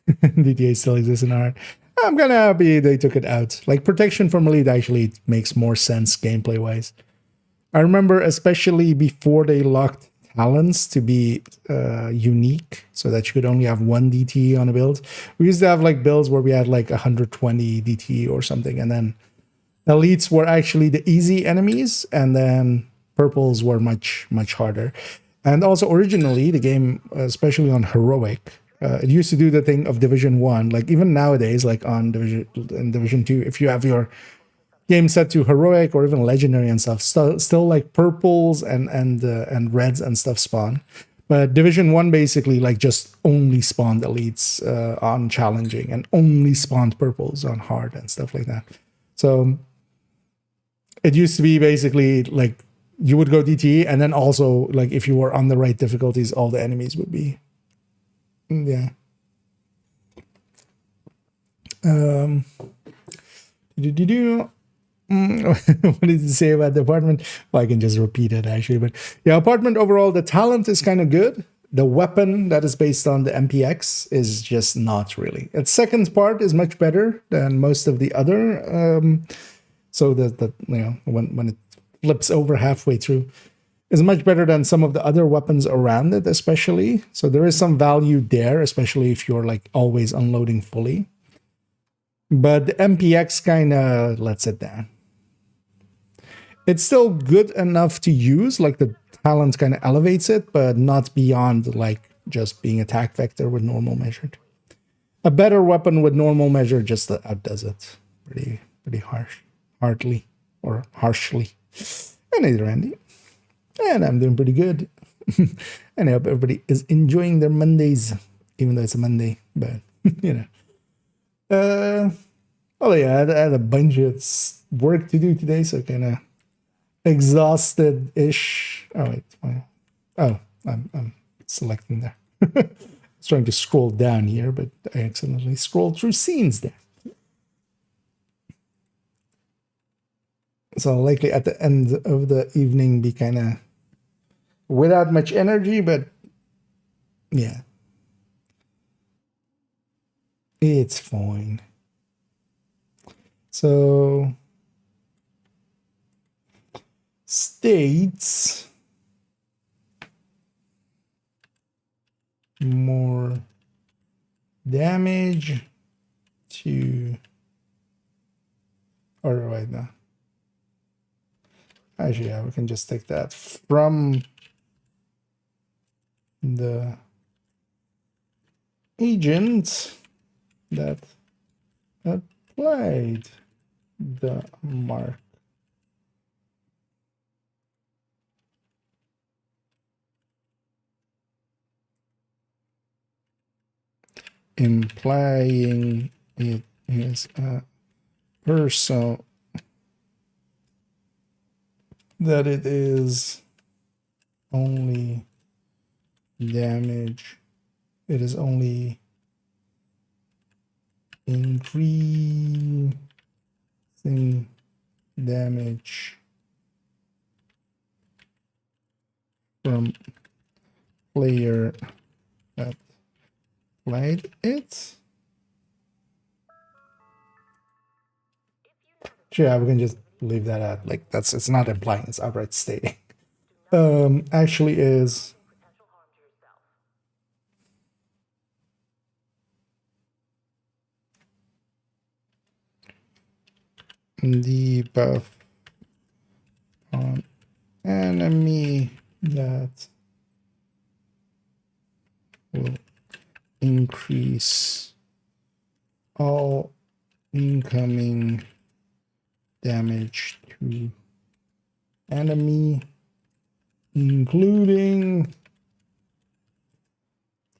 DTA still exists in art. I'm gonna happy they took it out. Like protection from elite actually makes more sense gameplay wise. I remember especially before they locked talents to be unique, so that you could only have 1 DT on a build. We used to have like builds where we had like 120 DT or something, and then elites were actually the easy enemies, and then purples were much harder. And also originally the game, especially on heroic, it used to do the thing of Division 1. Like even nowadays, like on Division 2, if you have your game set to heroic or even legendary and stuff, still like purples and reds and stuff spawn. But Division 1 basically like just only spawned elites on challenging, and only spawned purples on hard and stuff like that. So it used to be basically like you would go DT, and then also like if you were on the right difficulties, all the enemies would be. Yeah. What did you say about the apartment? Well, I can just repeat it actually, but yeah, apartment overall, the talent is kind of good. The weapon that is based on the MPX is just not really. Its second part is much better than most of the other. So that you know, when it flips over halfway through, is much better than some of the other weapons around it, especially. So there is some value there, especially if you're like always unloading fully. But the MPX kind of lets it down. It's still good enough to use, like the talent kind of elevates it, but not beyond like just being attack vector with normal measured. a better weapon with normal measure just outdoes it pretty harshly. And either Andy, and I'm doing pretty good. And I hope everybody is enjoying their Mondays, even though it's a Monday. But you know, oh yeah, I had a bunch of work to do today, so kind of exhausted-ish. Oh wait, oh, I'm selecting there. I was trying to scroll down here, but I accidentally scrolled through scenes there. So I'll likely at the end of the evening be kind of without much energy, but yeah, it's fine. So states more damage to, or right now. Actually, yeah, we can just take that from the agent that applied the mark. Implying it is a person, that it is only damage, it is only increasing damage from player that played it. Yeah, we can just leave that out. Like it's not implying, it's outright stating. Actually is the buff on enemy that will increase all incoming damage to enemy, including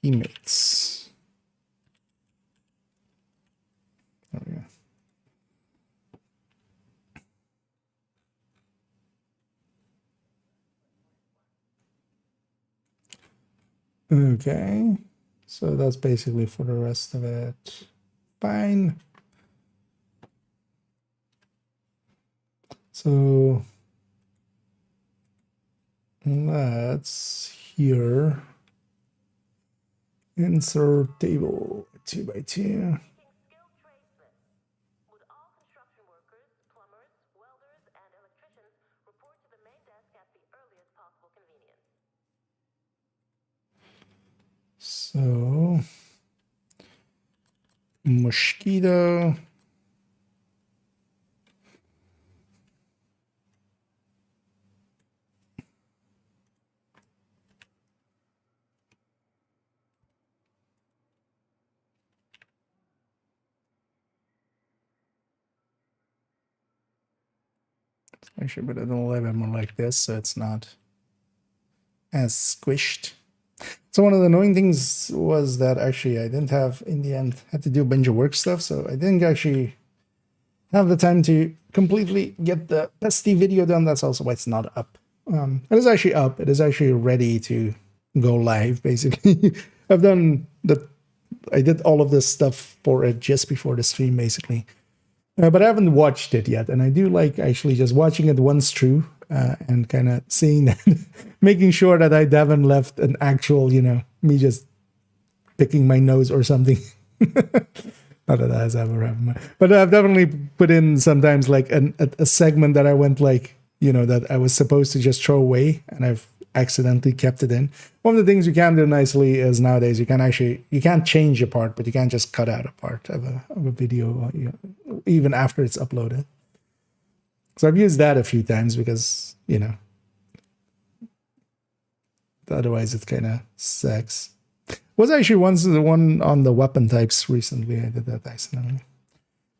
teammates. There we go. Okay, so that's basically for the rest of it. Fine. So let's here insert table 2x2. Skilled tradesmen. Would all construction workers, plumbers, welders, and electricians report to the main desk at the earliest possible convenience? So mosquito. I should put it a little bit more like this so it's not as squished. So one of the annoying things was that actually I didn't have, in the end, had to do a bunch of work stuff, so I didn't actually have the time to completely get the pesty video done. That's also why it's not up. It is actually up. It is actually ready to go live, basically. I've done that. I did all of this stuff for it just before the stream, basically. But I haven't watched it yet, and I do like actually just watching it once through and kind of seeing that, making sure that I haven't left an actual, me just picking my nose or something. Not that has ever happened, but I've definitely put in sometimes like a segment that I went like, that I was supposed to just throw away, and I've accidentally kept it in. One of the things you can do nicely is nowadays you can't change a part, but you can just cut out a part of a video, even after it's uploaded. So I've used that a few times because, otherwise it kind of sucks. Was actually once the one on the weapon types recently. I did that accidentally.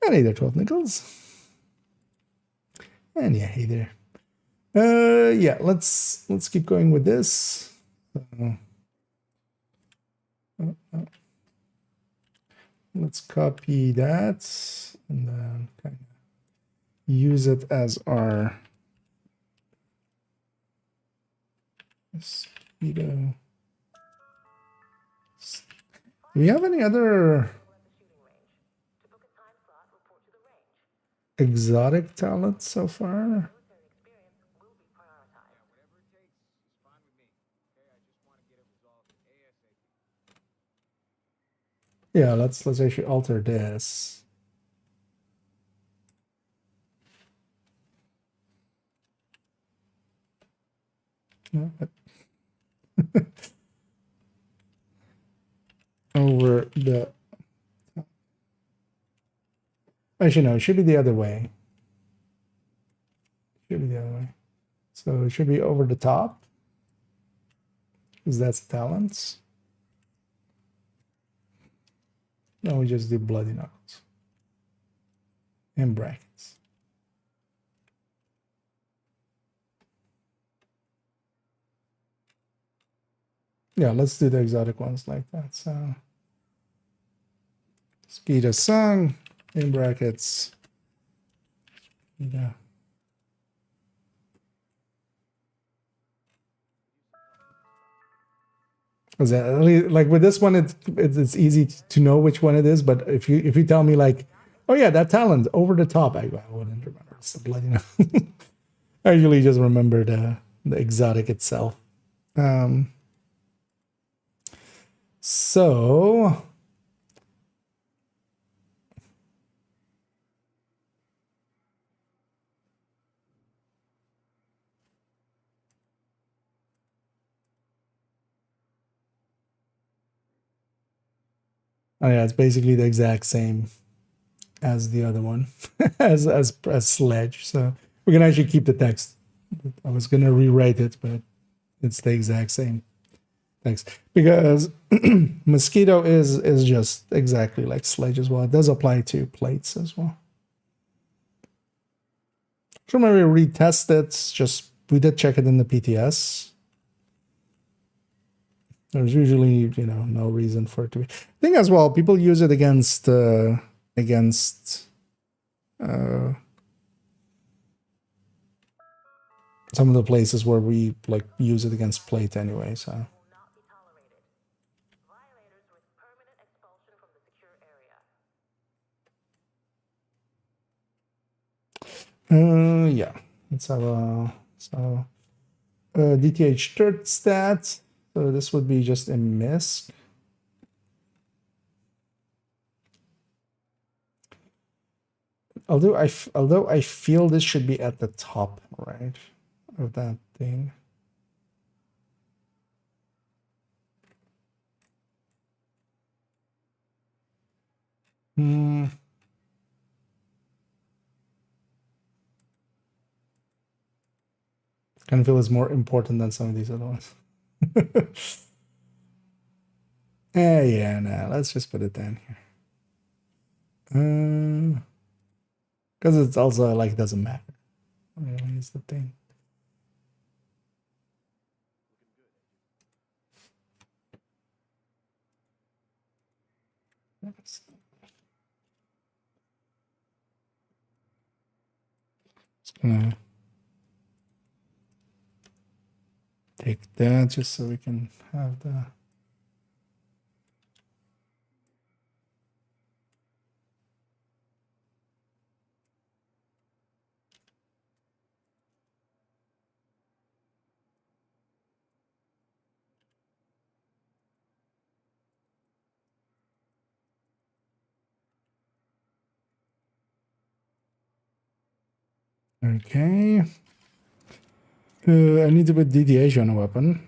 And hey there, 12 nickels. And yeah, hey there. Yeah, let's keep going with this. Let's copy that and then kind of use it as our mosquito. Do we have any other exotic talents so far? Yeah, let's actually alter this. No, over the actually no, it should be the other way. Should be the other way. So it should be over the top, because that's talents. No, we just do bloody knuckles in brackets. Yeah, let's do the exotic ones like that. So Skeeta song in brackets. Yeah. Like with this one, it's easy to know which one it is. But if you tell me like, oh yeah, that talent over the top, I wouldn't remember. It's the bloody knuckles. I usually just remember the exotic itself. So oh yeah, it's basically the exact same as the other one, as sledge. So we can actually keep the text. I was gonna rewrite it, but it's the exact same text because mosquito is just exactly like sledge as well. It does apply to plates as well. So maybe retest it. Just we did check it in the PTS. There's usually, no reason for it to be. I think as well, people use it against some of the places where we like use it against plate anyway. So. Yeah. Let's have a DTH third stat. So this would be just a misc. Although I feel this should be at the top, right, of that thing. Kind of feel is more important than some of these other ones. Yeah, no, let's just put it down here. Because it's also like it doesn't matter. Really is the thing. Just gonna take that just so we can have the. Okay. I need to put DDH on a weapon.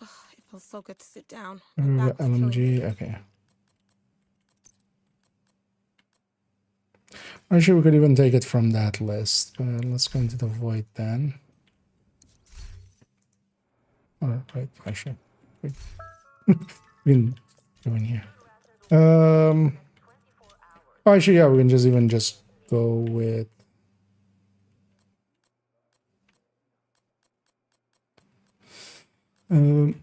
Ugh, it feels so good to sit down. LMG, okay. Actually, we could even take it from that list, but let's go into the void then. Right, actually, we can go in here. Oh, actually, yeah, we can just go with. No,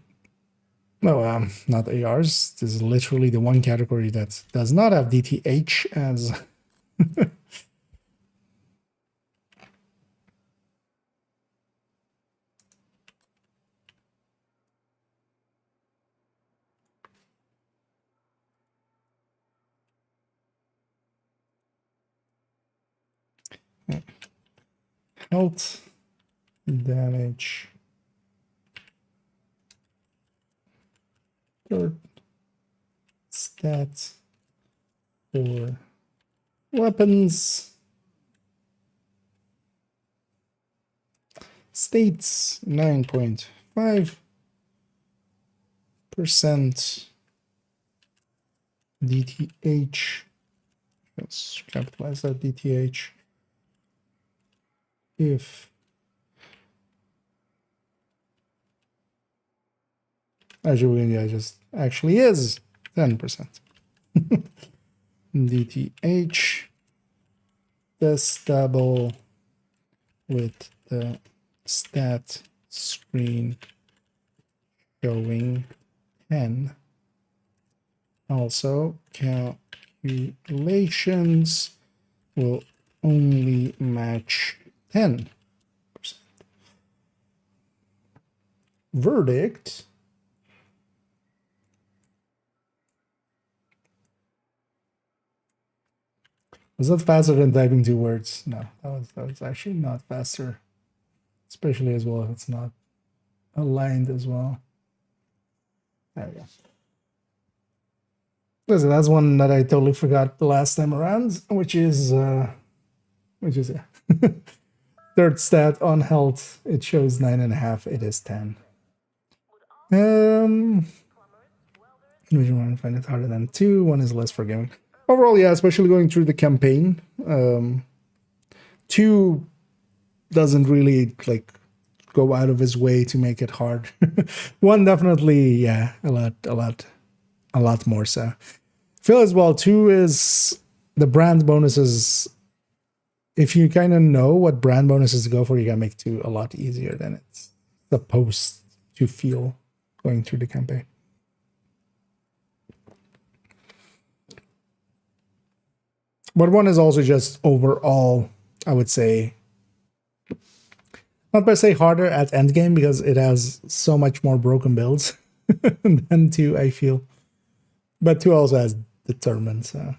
not ARs. This is literally the one category that does not have DTH as. Health, damage, third stats for weapons, states 9.5%, DTH. Let's capitalize that DTH. If actually, yeah, just actually is 10%. DTH testable with the stat screen showing 10. Also, calculations will only match 10%. Verdict. Was that faster than typing 2 words? No, that was actually not faster. Especially as well if it's not aligned as well. There we go. Listen, that's one that I totally forgot the last time around, which is yeah. Third stat on health, it shows 9.5, it is 10. Which one? I find it harder than 2. One is less forgiving. Overall, yeah, especially going through the campaign. 2 doesn't really like go out of his way to make it hard. 1 definitely, yeah, a lot more so. Feel as well, 2 is the brand bonuses. If you kind of know what brand bonuses to go for, you gotta make 2 a lot easier than it's supposed to feel going through the campaign. But 1 is also just overall, I would say, not per se harder at endgame because it has so much more broken builds than 2, I feel. But 2 also has determined, so.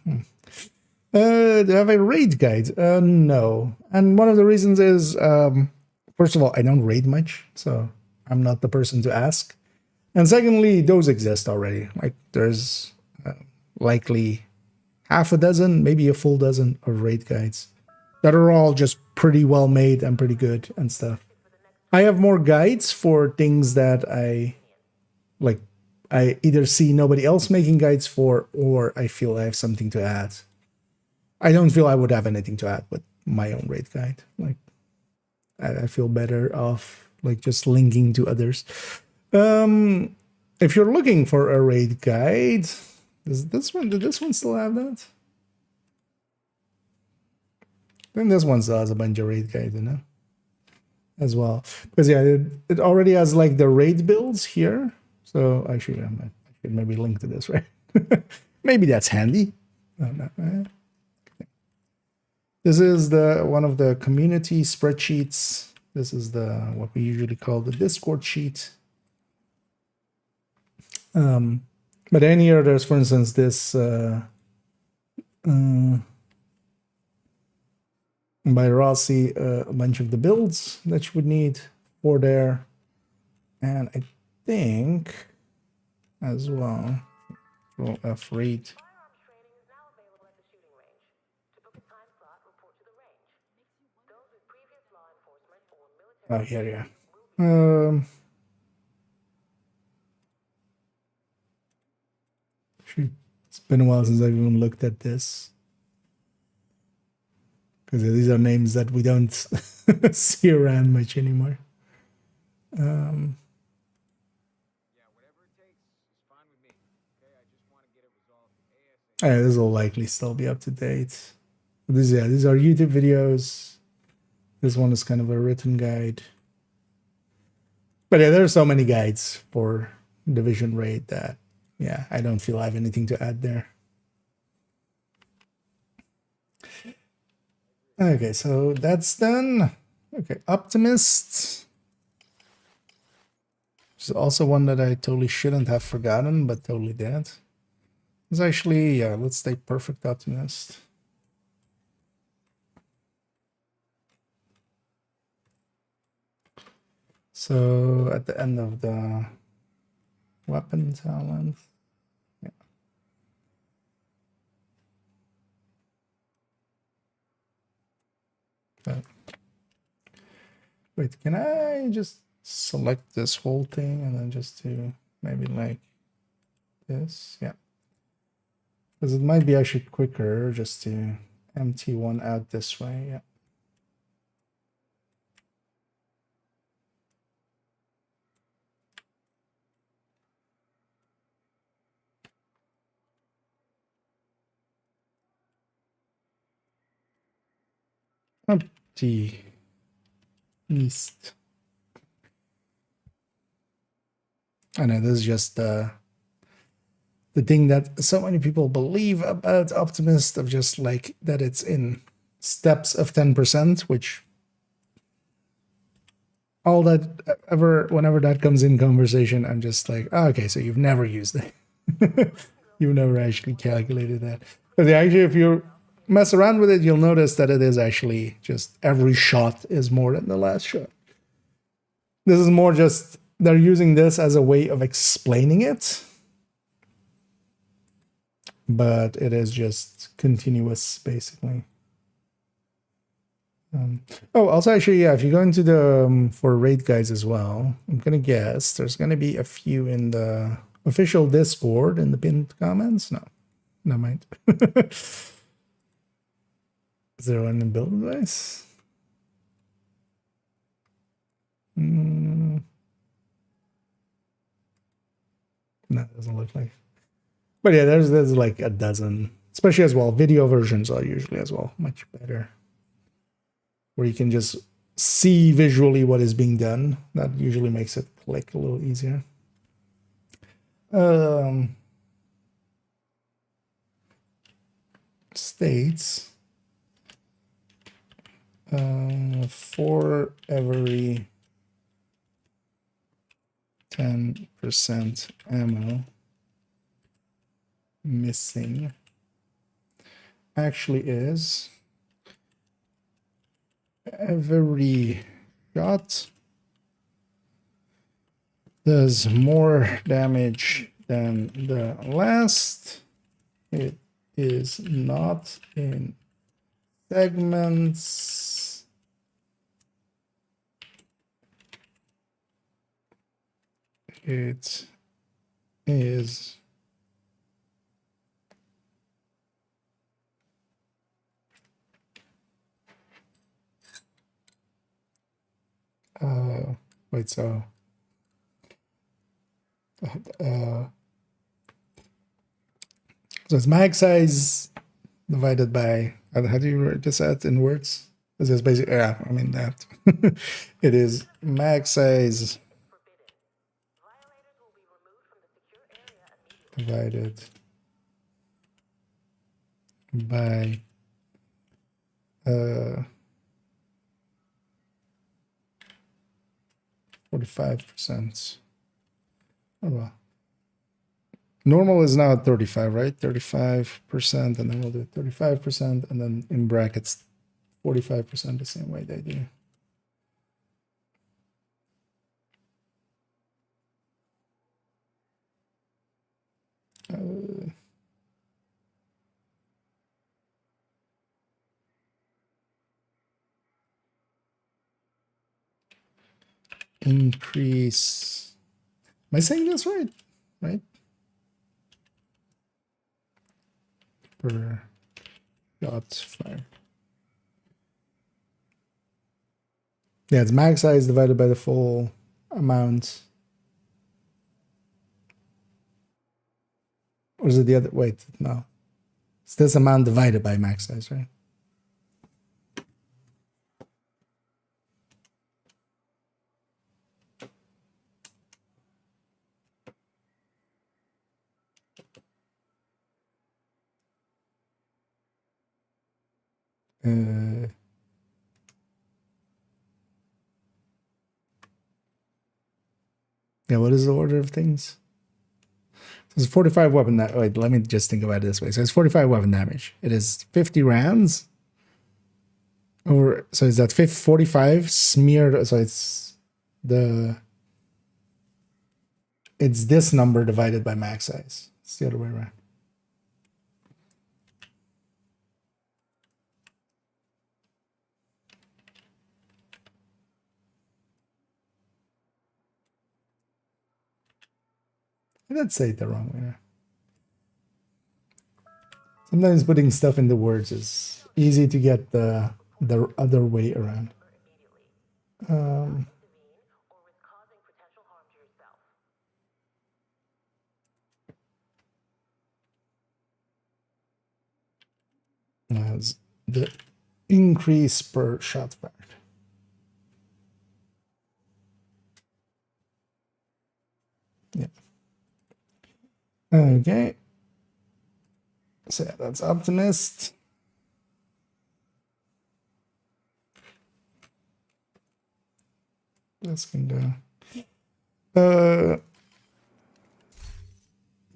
Do I have a raid guide? No. And one of the reasons is, first of all, I don't raid much, so I'm not the person to ask. And secondly, those exist already. Like, there's likely half a dozen, maybe a full dozen of raid guides that are all just pretty well made and pretty good and stuff. I have more guides for things that I either see nobody else making guides for, or I feel I have something to add. I don't feel I would have anything to add with my own raid guide. Like, I feel better off like just linking to others. If you're looking for a raid guide, did this one still have that? Then this one still has a bunch of raid guides, you know, as well. Because yeah, it already has like the raid builds here. So I should maybe link to this, right? Maybe that's handy. No. This is one of the community spreadsheets. This is what we usually call the Discord sheet. But in here, there's, for instance, this by Rossi, a bunch of the builds that you would need for there. And I think as well, we'll have raid. Firearms training is now available at the shooting range. To book a time slot, report to the range. Those with previous law enforcement or military Oh, here, yeah. Shoot, it's been a while since I've even looked at this. Because these are names that we don't see around much anymore. This will likely still be up to date. These are YouTube videos. This one is kind of a written guide. But yeah, there are so many guides for division rate that, yeah, I don't feel I have anything to add there. Okay, so that's done. Okay, Optimist. This is also one that I totally shouldn't have forgotten, but totally did. It's actually, yeah, let's say perfect Optimist. So at the end of the weapon talent, yeah. But, wait, can I just select this whole thing and then just do maybe like this? Yeah. Because it might be actually quicker just to empty one out this way. Yeah. Empty east. I know this is just the thing that so many people believe about Optimist, of just like that it's in steps of 10%, which all that whenever that comes in conversation, I'm just like, oh, okay, so you've never used it. You've never actually calculated that. But actually, if you mess around with it, you'll notice that it is actually just every shot is more than the last shot. This is more just, they're using this as a way of explaining it, but it is just continuous, basically. Oh, also, actually, yeah, if you go into the for raid guides as well, I'm gonna guess there's gonna be a few in the official Discord in the pinned comments. No, never mind. Is there one in build advice? No, it doesn't look like. But yeah, there's like a dozen, especially as well. Video versions are usually as well much better, where you can just see visually what is being done. That usually makes it click a little easier. States for every 10% ammo missing actually is every shot does more damage than the last. It is not in segments. It is wait, so so it's mag size divided by, how do you write this out in words? This is basically, yeah, I mean that. It is mag size divided by 45%. Oh well. Normal is now at 35, right? 35%, and then we'll do 35%, and then in brackets 45% the same way they do. Increase. Am I saying this right? Right? Per shots fired. Yeah, it's mag size divided by the full amount. Or is it the other? Wait, no. It's this amount divided by max size, right? Yeah, what is the order of things? It's 45 weapon damage. Wait, let me just think about it this way. So it's 45 weapon damage. It is 50 rounds. Over, so is that 45 smeared? So it's this number divided by max size. It's the other way around. Let's say it the wrong way. Sometimes putting stuff into words is easy to get the other way around. As the increase per shot fired. Yeah. Okay. So yeah, that's Optimist. This can go.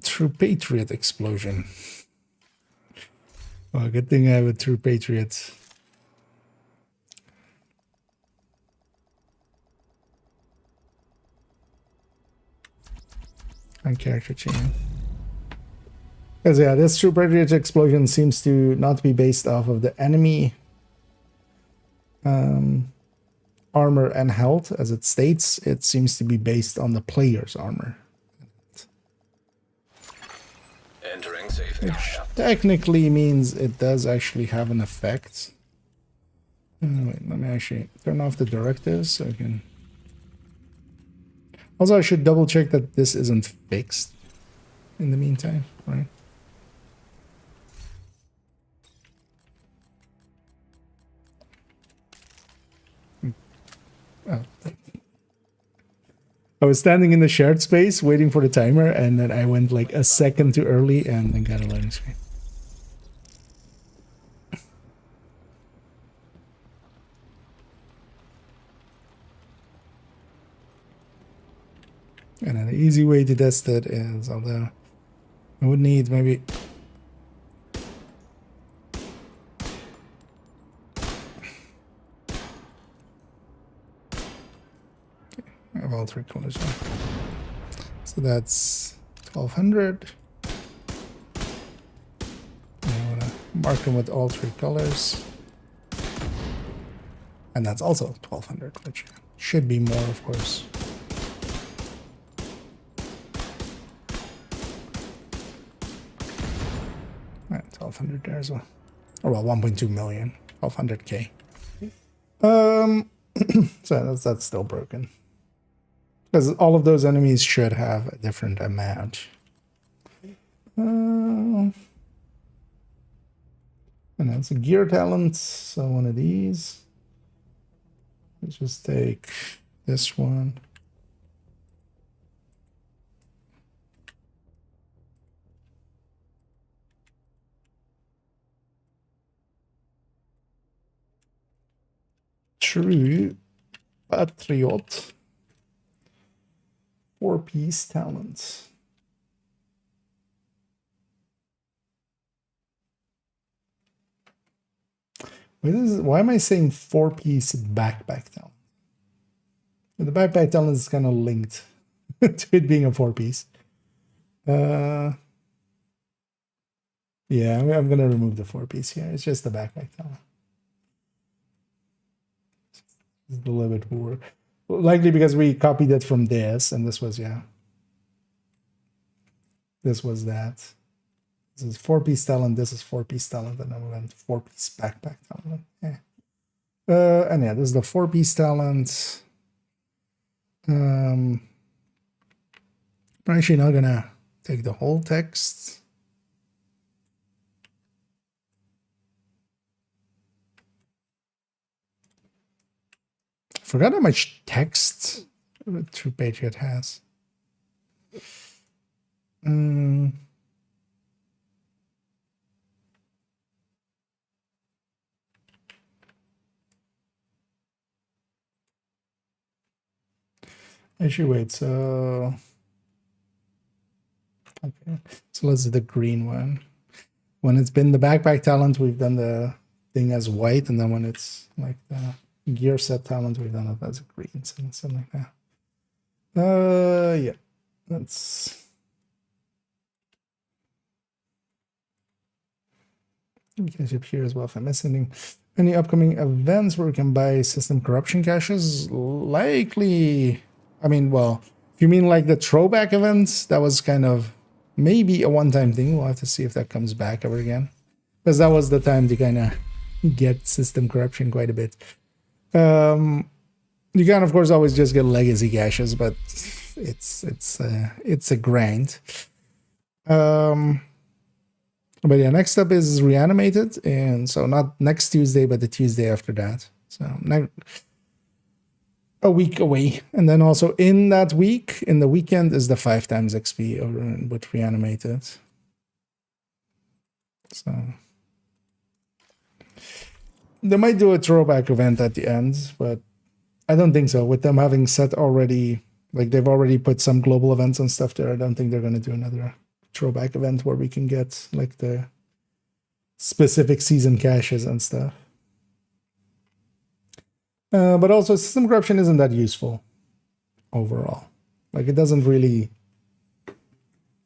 True Patriot explosion. Oh, good thing I have a True Patriot. And character chain. Because yeah, this True Patriot explosion seems to not be based off of the enemy armor and health, as it states. It seems to be based on the player's armor. Entering safe Which area. technically means it does actually have an effect. Wait, let me actually turn off the directives so I can... Also, I should double check that this isn't fixed in the meantime, right? Oh, I was standing in the shared space waiting for the timer, and then I went like a second too early and then got a loading screen. And an easy way to test it is, although I would need maybe... I have all three colors now. So that's 1200. I want to mark them with all three colors. And that's also 1200, which should be more, of course. Right, 1200 there as well. Or well, 1.2 million, 1200K. So that's still broken. Because all of those enemies should have a different amount. And that's a gear talent, so one of these. Let's just take this one. True Patriot. 4-piece talent. Why am I saying 4-piece backpack talent? The backpack talent is kind of linked to it being a 4-piece. Yeah, I'm gonna remove the 4-piece here. It's just the backpack talent. It's a little bit poor. Likely because we copied it from this, and this was, yeah. This was that. This is 4-piece talent, this is 4-piece talent, and then we went 4-piece backpack talent. Yeah. And yeah, this is the 4-piece talent. I'm actually not gonna take the whole text. Forgot how much text True Patriot has. Actually, wait, so... Okay, so let's do the green one. When it's been the backpack talent, we've done the thing as white, and then when it's like the gear set talent, we've done it as green, something like that. Yeah, that's... You can ship here as well if I'm missing any upcoming events where we can buy system corruption caches. Likely, I mean, well, if you mean like the throwback events, that was kind of maybe a one-time thing. We'll have to see if that comes back ever again, because that was the time to kind of get system corruption quite a bit. You can of course always just get legacy caches, but it's a grind. But yeah, next up is Reanimated, and so not next Tuesday, but the Tuesday after that. So a week away. And then also in that week, in the weekend, is the 5 times XP over with Reanimated. So they might do a throwback event at the end, but I don't think so. With them having set already, like they've already put some global events and stuff there, I don't think they're going to do another throwback event where we can get like the specific season caches and stuff. But also system corruption isn't that useful overall. Like it doesn't really,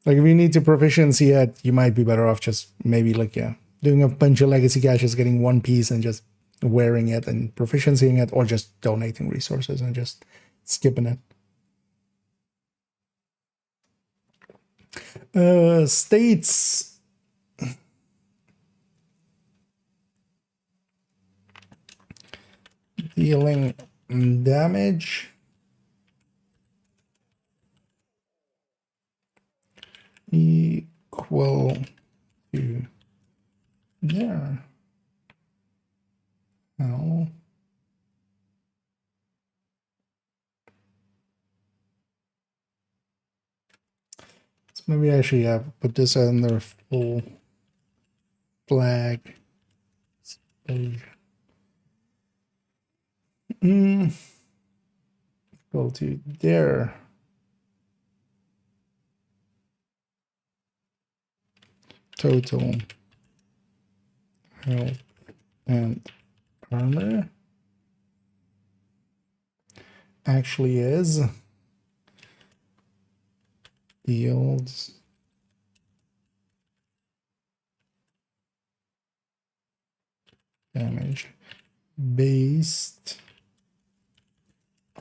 like if you need to proficiency it, you might be better off just maybe like, yeah, doing a bunch of legacy caches, getting one piece and just wearing it and proficiencying it, or just donating resources and just skipping it. States dealing damage equal to their health maybe I should have put this under full flag. Go to there. Total health and armor actually is yields damage based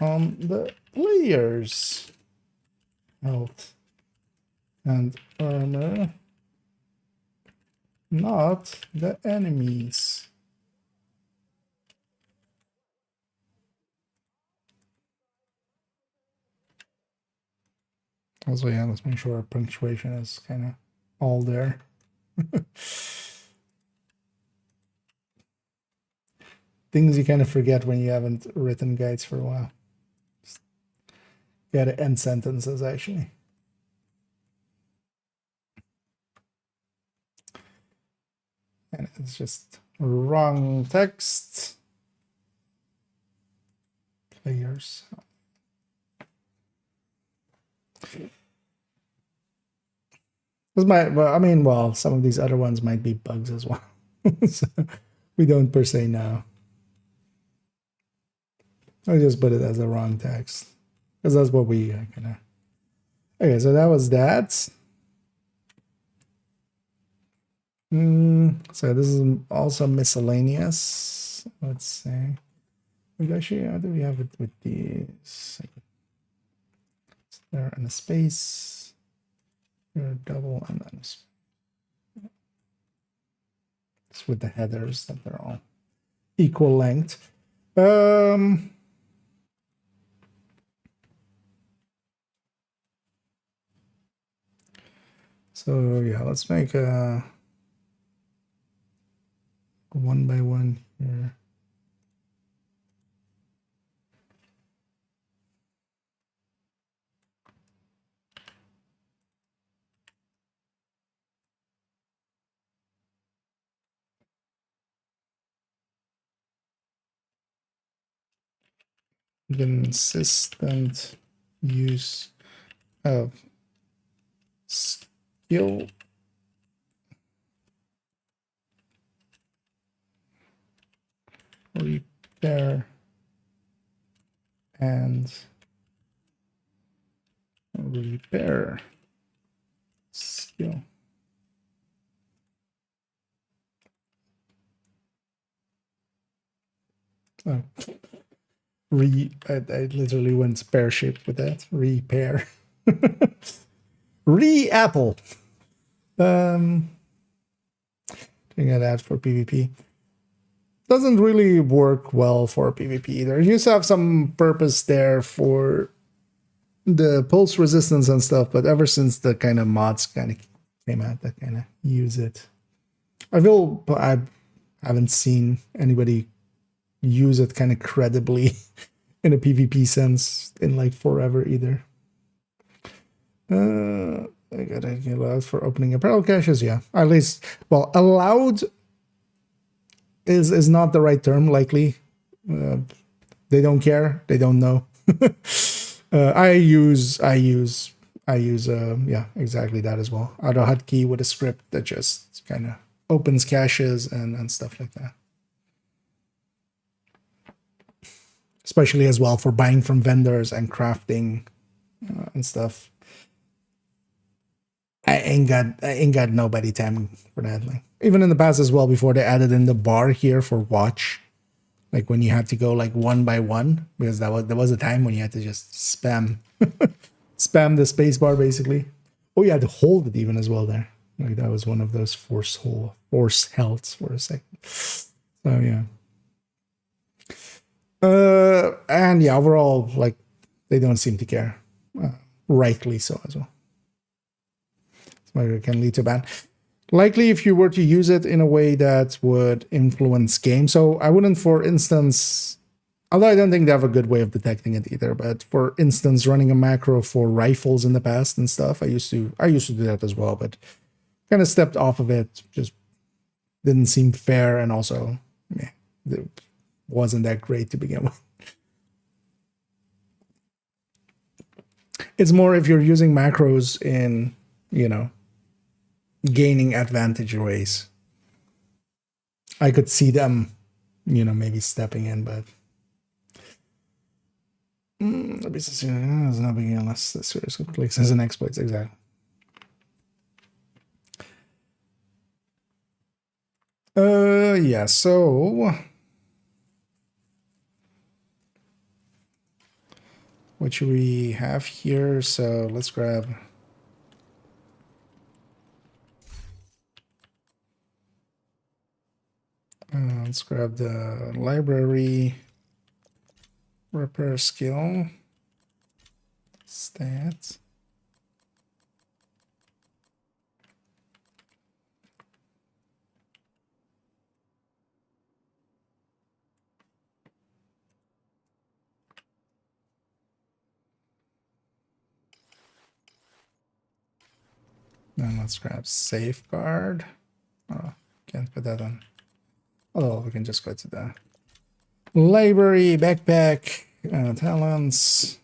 on the player's health and armor, not the enemies. Also, yeah, let's make sure our punctuation is kind of all there. Things you kind of forget when you haven't written guides for a while. You gotta end sentences, actually. And it's just wrong text. Players. This might, well, I mean, well, some of these other ones might be bugs as well. So we don't per se know. I'll just put it as a wrong text, because that's what we kind of... Okay, so that was that. So this is also miscellaneous. Let's say, actually, how do we have it with these? There and a space, here double, and then it's with the headers that they're all equal length. So yeah, let's make a 1 by 1 here. consistent use of skill repair and repair skill. Oh. I literally went pear-shaped with that. Repair. Re-apple. Doing that for PvP. Doesn't really work well for PvP either. You used to have some purpose there for the pulse resistance and stuff, but ever since the kind of mods kind of came out that kind of use it, I haven't seen anybody use it kind of credibly in a PvP sense in like forever either. I gotta get allowed for opening apparel caches, yeah. At least, well, allowed is not the right term, likely. They don't care, they don't know. I use yeah, exactly that as well. Auto hotkey with a script that just kind of opens caches and stuff like that. Especially as well for buying from vendors and crafting and stuff. I ain't got nobody time for that. Like even in the past as well, before they added in the bar here for watch, like when you had to go like one by one, because there was a time when you had to just spam spam the space bar basically. Oh, you had to hold it even as well there. Like that was one of those force healths for a second. So yeah. And yeah, overall, like they don't seem to care. Rightly so as well. So it can lead to ban. Likely if you were to use it in a way that would influence game. So I wouldn't, for instance, although I don't think they have a good way of detecting it either, but for instance, running a macro for rifles in the past and stuff, I used to do that as well, but kind of stepped off of it. Just didn't seem fair, and also it wasn't that great to begin with. It's more if you're using macros in, gaining advantage ways. I could see them, maybe stepping in, but it's not big unless the series of clicks as an exploits, exactly. Yeah, so what should we have here? So let's grab the library repair skill stats. Then let's grab safeguard. Oh, can't put that on. Oh, we can just go to the library, backpack, talents.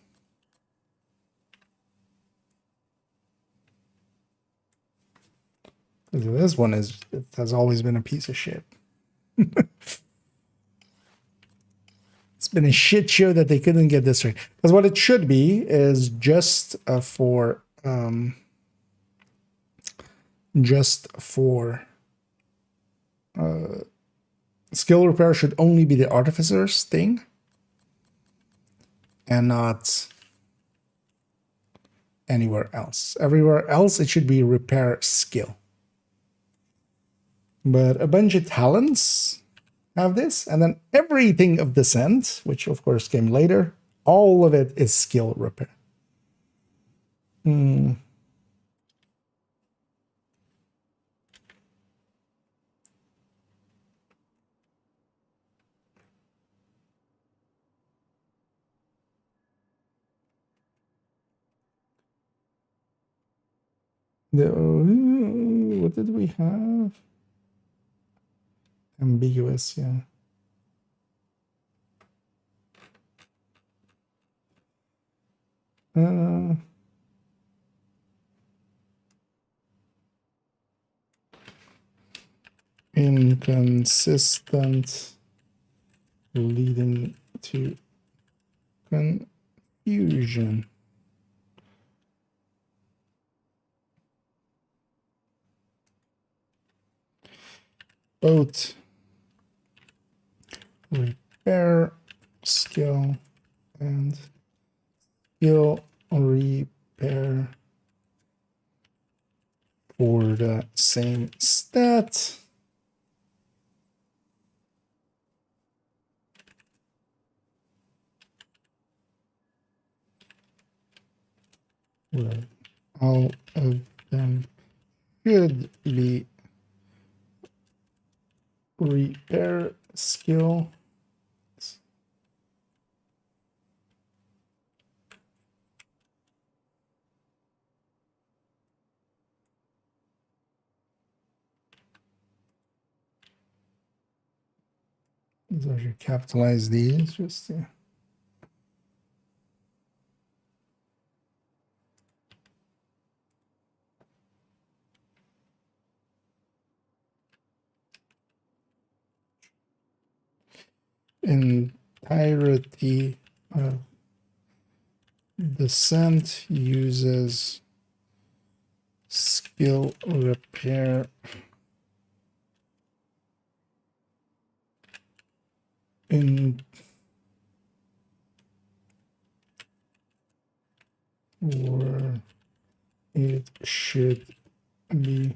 This one it has always been a piece of shit. It's been a shit show that they couldn't get this right. Because what it should be is just for skill repair should only be the artificer's thing and not anywhere else. Everywhere else it should be repair skill. But a bunch of talents have this, and then everything of descent, which of course came later, all of it is skill repair. What did we have? Ambiguous, yeah. Uh, inconsistent, leading to confusion. Both repair skill and skill repair for the same stat. Well, all of them should be repair skill. So I should capitalize these just to. Entirety of descent uses skill repair in or it should be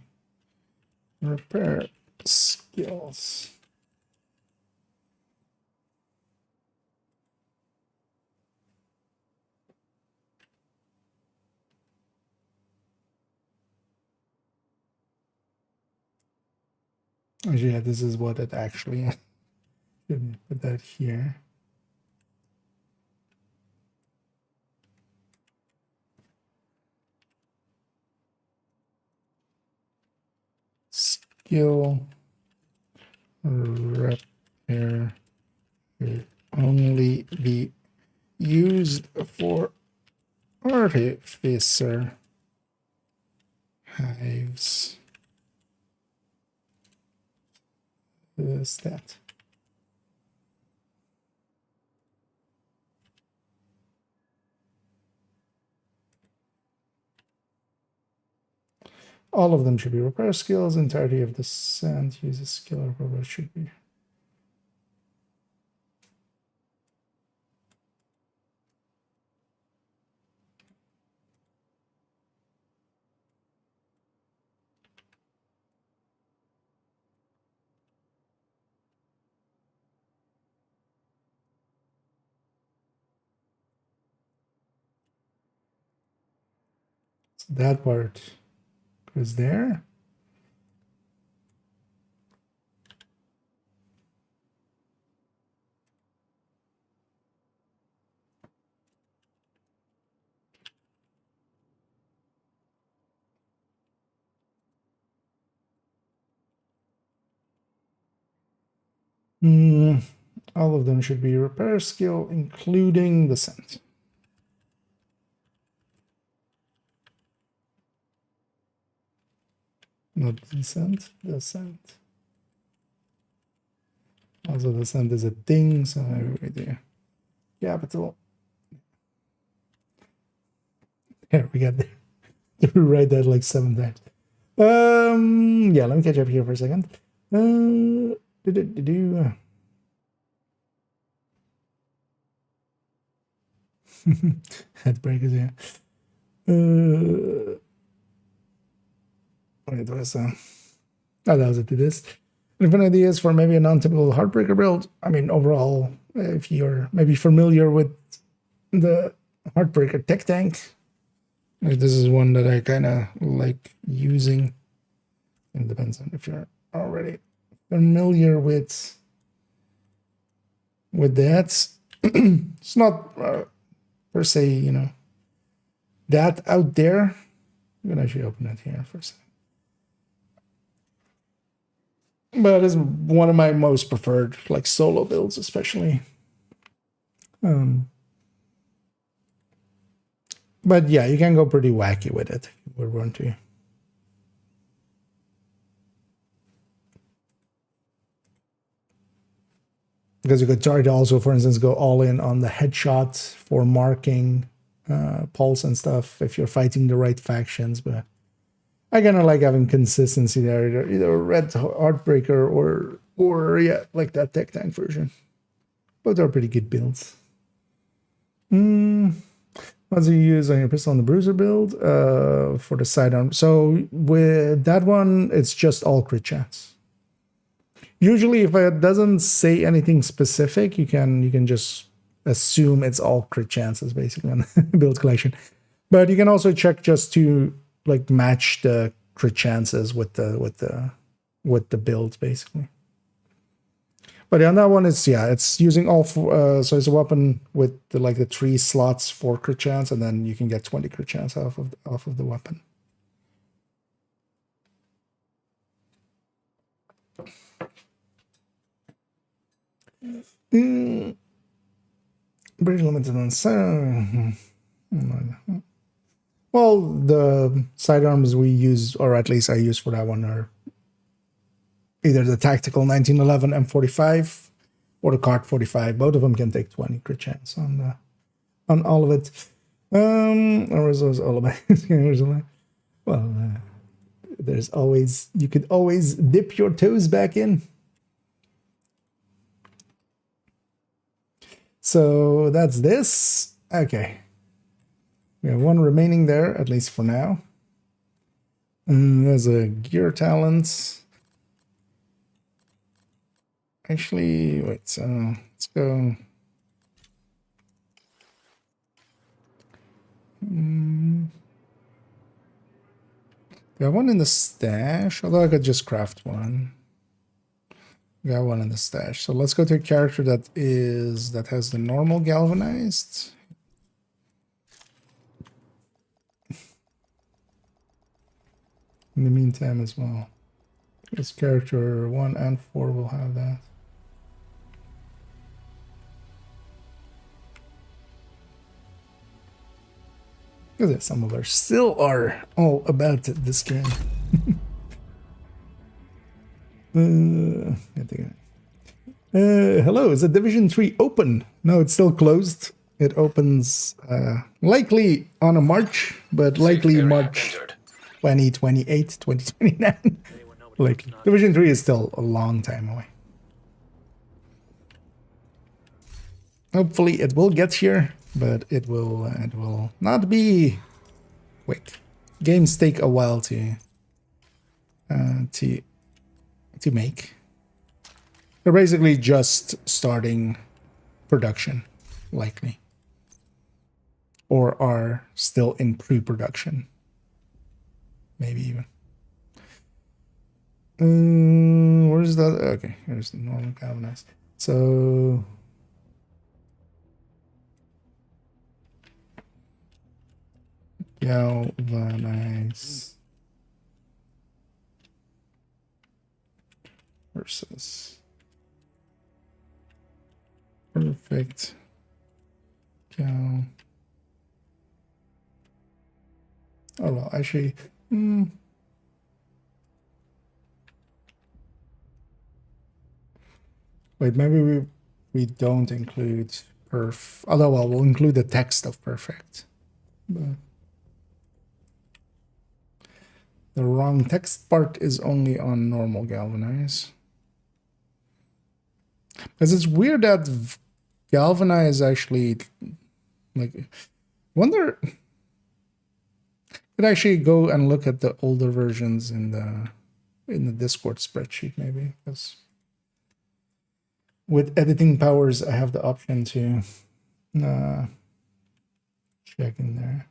repair skills. Oh, yeah, this is what it actually is. Put that here. Skill repair should only be used for artificer hives. Stat. All of them should be repair skills. Entirety of descent uses skill or whatever should be. So that part goes there. All of them should be repair skill, including descent. Not descent, descent. Also, descent is a thing, so I do capital. There, we got there. Did we write that like 7 times? Yeah, let me catch up here for a second. Headbreakers, yeah. Wait, was oh, that was it to this. Different ideas for maybe a non-typical Heartbreaker build. I mean, overall, if you're maybe familiar with the Heartbreaker tech tank, this is one that I kind of like using. It depends on if you're already familiar with that. It's not per se, you know, that out there. I'm gonna actually open it here for a second. But it's one of my most preferred, like, solo builds, especially. But yeah, you can go pretty wacky with it if you want to. Because you could try to also, for instance, go all in on the headshot for marking pulse and stuff if you're fighting the right factions. But I kind of like having consistency there, either Red Heartbreaker or yeah, like that Tech Tank version. Both are pretty good builds. What do you use on your pistol on the Bruiser build for the sidearm? So with that one, it's just all crit chance. Usually, if it doesn't say anything specific, you can just assume it's all crit chances basically on the build collection. But you can also check just to like match the crit chances with the build basically. But on that one, it's using all four, so it's a weapon with the 3 slots for crit chance, and then you can get 20 crit chance off of the weapon. Pretty limited on sound. Well, the sidearms we use, or at least I use for that one, are either the tactical 1911 M45 or the Cart 45. Both of them can take 20 crit chance on all of it. Or is those all about? Well, there's always, you could always dip your toes back in. So that's this. Okay, we have one remaining there, at least for now. And there's a gear talent. Actually, wait, so let's go. Got one in the stash, although I could just craft one. Got one in the stash. So let's go to a character that has the normal galvanized. In the meantime as well. This character 1 and 4 will have that. Because some of us still are all about this game. Hello, is the Division 3 open? No, it's still closed. It opens likely on a March, but likely March 2028, 2029. Likely. Division 3 is still a long time away. Hopefully it will get here, but it will not be. Wait, games take a while to make. They're basically just starting production, likely, or are still in pre-production, maybe even. Where's that? Okay, here's the normal Galvanize. So Galvanize versus perfect Gal. Oh well, actually. Wait, maybe we don't include perf. Although, well, we'll include the text of perfect. But the wrong text part is only on normal Galvanize. Because it's weird that Galvanize actually, like, wonder. Could actually go and look at the older versions in the Discord spreadsheet, maybe, because with editing powers, I have the option to check in there.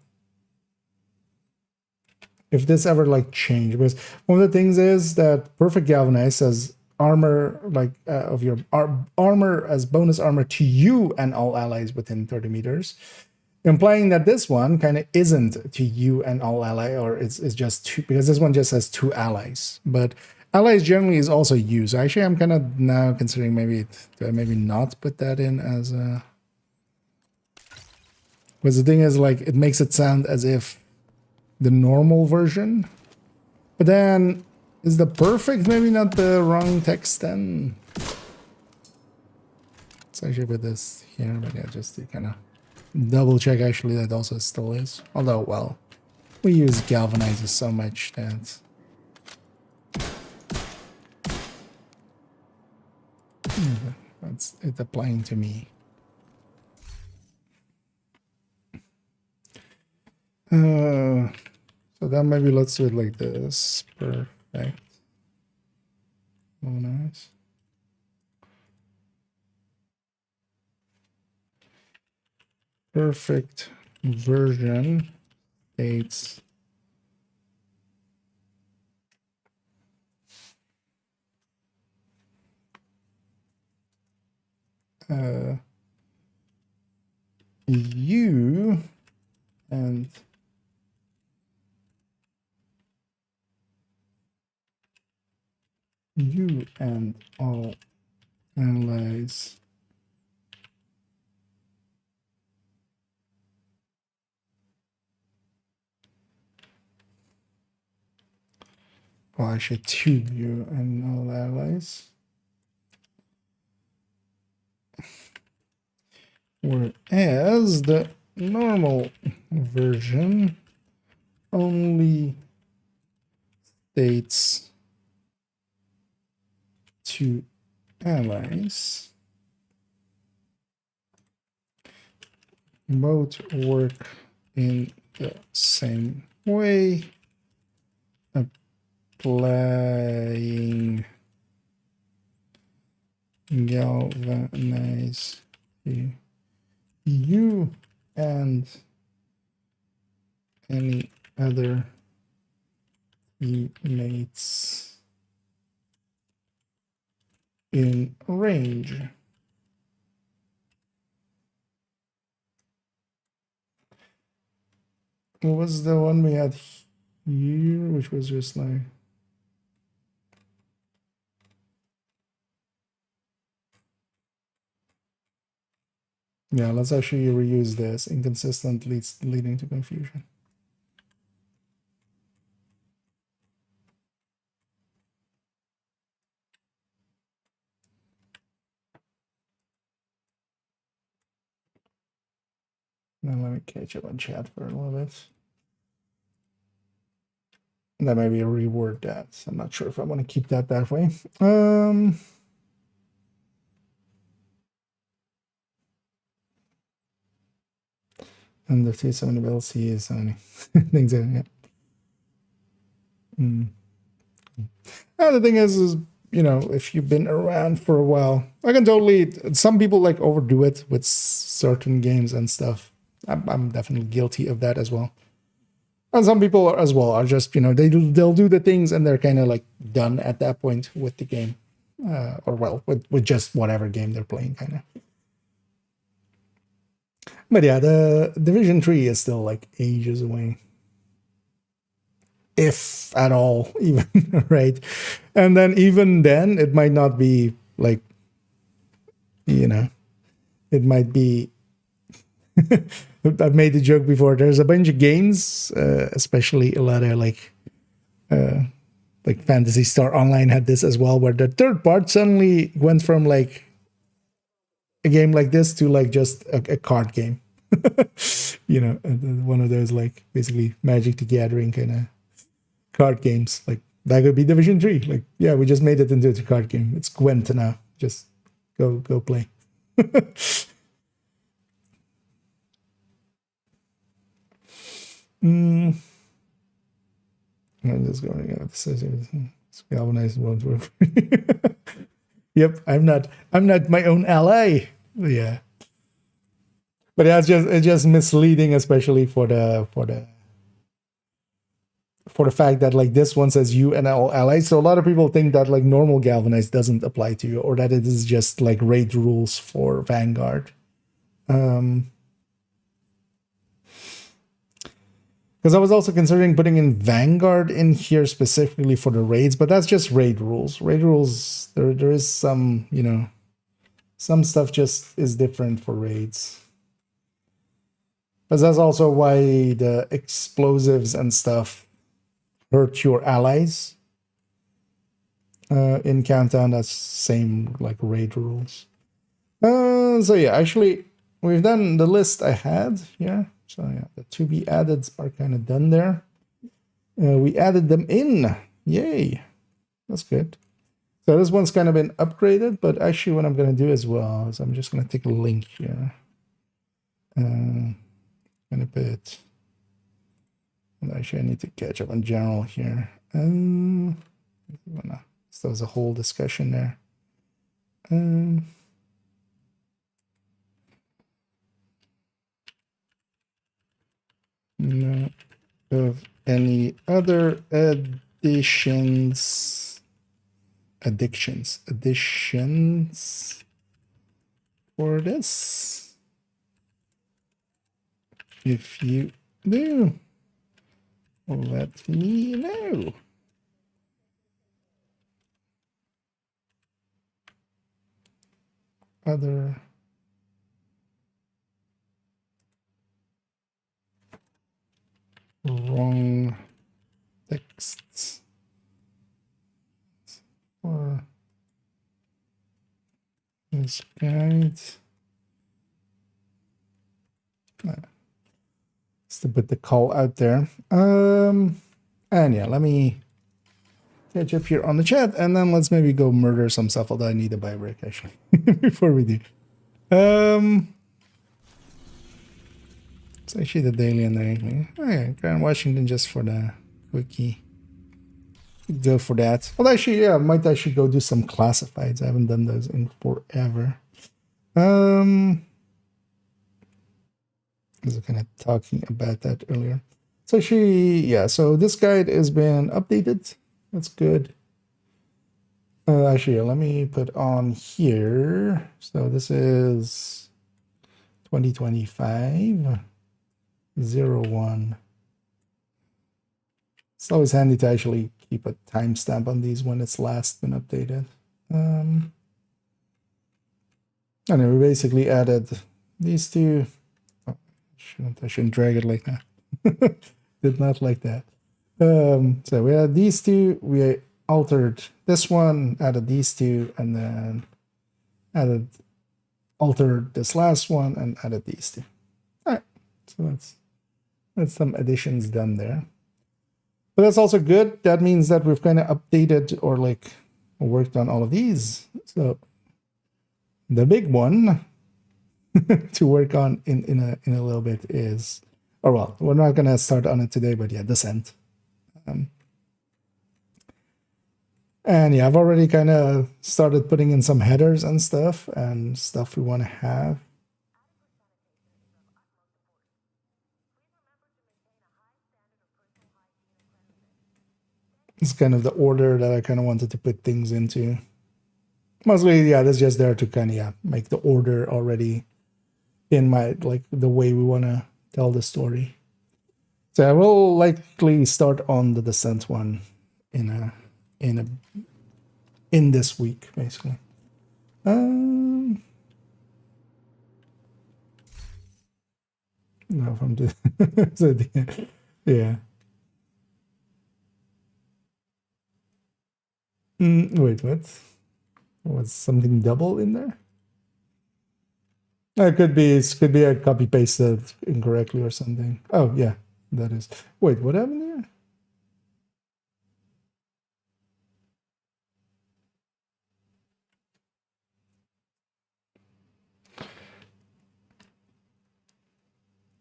If this ever like changed, because one of the things is that Perfect Galvanize says armor like of your armor as bonus armor to you and all allies within 30 meters, implying that this one kind of isn't to you and all ally, or it's just two, because this one just says 2 allies, but allies generally is also you. So actually, I'm kind of now considering maybe not put that in as a Because the thing is, like, it makes it sound as if the normal version. But then, is the perfect maybe not the wrong text then? Let's actually put this here, but yeah, just to kind of double check actually that also still is. Although, well, we use Galvanize so much that... that's it applying to me. So then maybe let's do it like this. Perfect. Oh, nice. Perfect version states you and all allies well, actually to you and all allies, whereas the normal version only states to allies. Both work in the same way, applying Galvanize to you and any other teammates in range. What was the one we had here, which was just like... yeah, let's actually reuse this. Inconsistent leading to confusion. Now let me catch up on chat for a little bit. That maybe reword that. I'm not sure if I want to keep that way. And the 270 LC is only things like that. The thing is, you know, if you've been around for a while, I can totally. Some people like overdo it with certain games and stuff. I'm definitely guilty of that as well. And some people as well are just, you know, they'll do the things and they're kind of like done at that point with the game, or well, with just whatever game they're playing, kind of. But yeah, the Division 3 is still like ages away, if at all, even, right? And then even then, it might not be like, you know, it might be. I've made the joke before. There's a bunch of games, especially a lot of like Phantasy Star Online had this as well, where the third part suddenly went from like a game like this to like just a card game. You know, one of those like basically Magic the Gathering kind of card games. Like that could be Division 3. Like, yeah, we just made it into a card game. It's Gwent now. Just go play. I'm just going to get this Galvanize won't work. Yep, I'm not my own ally. Yeah. But yeah, it's just misleading, especially for the fact that like this one says you and all allies. So a lot of people think that like normal Galvanize doesn't apply to you, or that it is just like raid rules for Vanguard. Because I was also considering putting in Vanguard in here specifically for the raids, but that's just raid rules. Raid rules, there is some, you know, some stuff just is different for raids. But that's also why the explosives and stuff hurt your allies. In Countdown, that's same like raid rules. So yeah, actually, we've done the list I had here. So yeah, the to be added are kind of done there. We added them in. Yay. That's good. So this one's kind of been upgraded, but actually what I'm going to do as well is I'm just going to take a link here. Going to put... And actually I need to catch up on general here. So there's a whole discussion there. No, of any other additions for this? If you do, let me know. Other wrong texts for this guide. Just to put the call out there. And yeah, let me catch up here on the chat, and then let's maybe go murder some stuff. Although I need a buy break actually before we do. It's actually the daily and the weekly. Okay, Grand Washington just for the quickie. Go for that. Well, actually, yeah, I might actually go do some classifieds. I haven't done those in forever. I was kind of talking about that earlier. So actually, yeah, so this guide has been updated. That's good. Actually, let me put on here. So this is 2025 01. It's always handy to actually keep a timestamp on these when it's last been updated. And we basically added these two. Oh, I shouldn't drag it like that. Did not like that. So we had these two, we altered this one, added these two, and then altered this last one and added these two. All right, so that's some additions done there. But that's also good. That means that we've kind of updated or like worked on all of these. So the big one to work on in a little bit is, or well, we're not gonna start on it today, but yeah, Descent. And yeah, I've already kind of started putting in some headers and stuff we want to have. It's kind of the order that I kind of wanted to put things into. Mostly, yeah, that's just there to kind of make the order already in my, like, the way we want to tell the story. So I will likely start on the Descent one in this week, basically. No, from the so yeah. Wait, what? Was something double in there? It could be I copy pasted incorrectly or something. Oh yeah, that is. Wait, what happened there?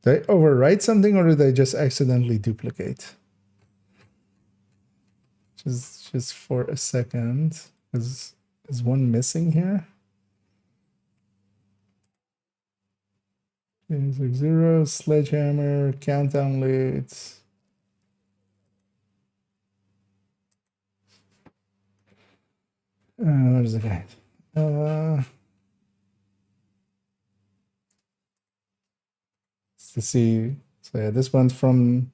Did I overwrite something or did I just accidentally duplicate? Just for a second. Is one missing here? It's like 0, sledgehammer, countdown loot. Where's the guide? To see. So yeah, this one's from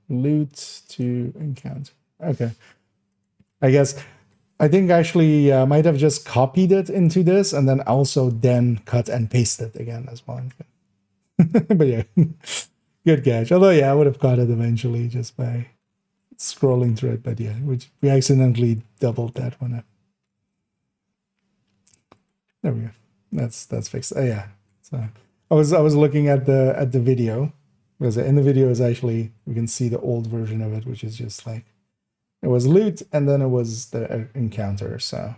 loot to encounter. Okay. I guess I think actually might have just copied it into this and then also cut and pasted again as well. But yeah, good catch. Although yeah, I would have caught it eventually just by scrolling through it. But yeah, we accidentally doubled that one up. There we go. That's fixed. Oh yeah. So I was looking at the video because in the video is actually we can see the old version of it, which is just like it was loot and then it was the encounter. So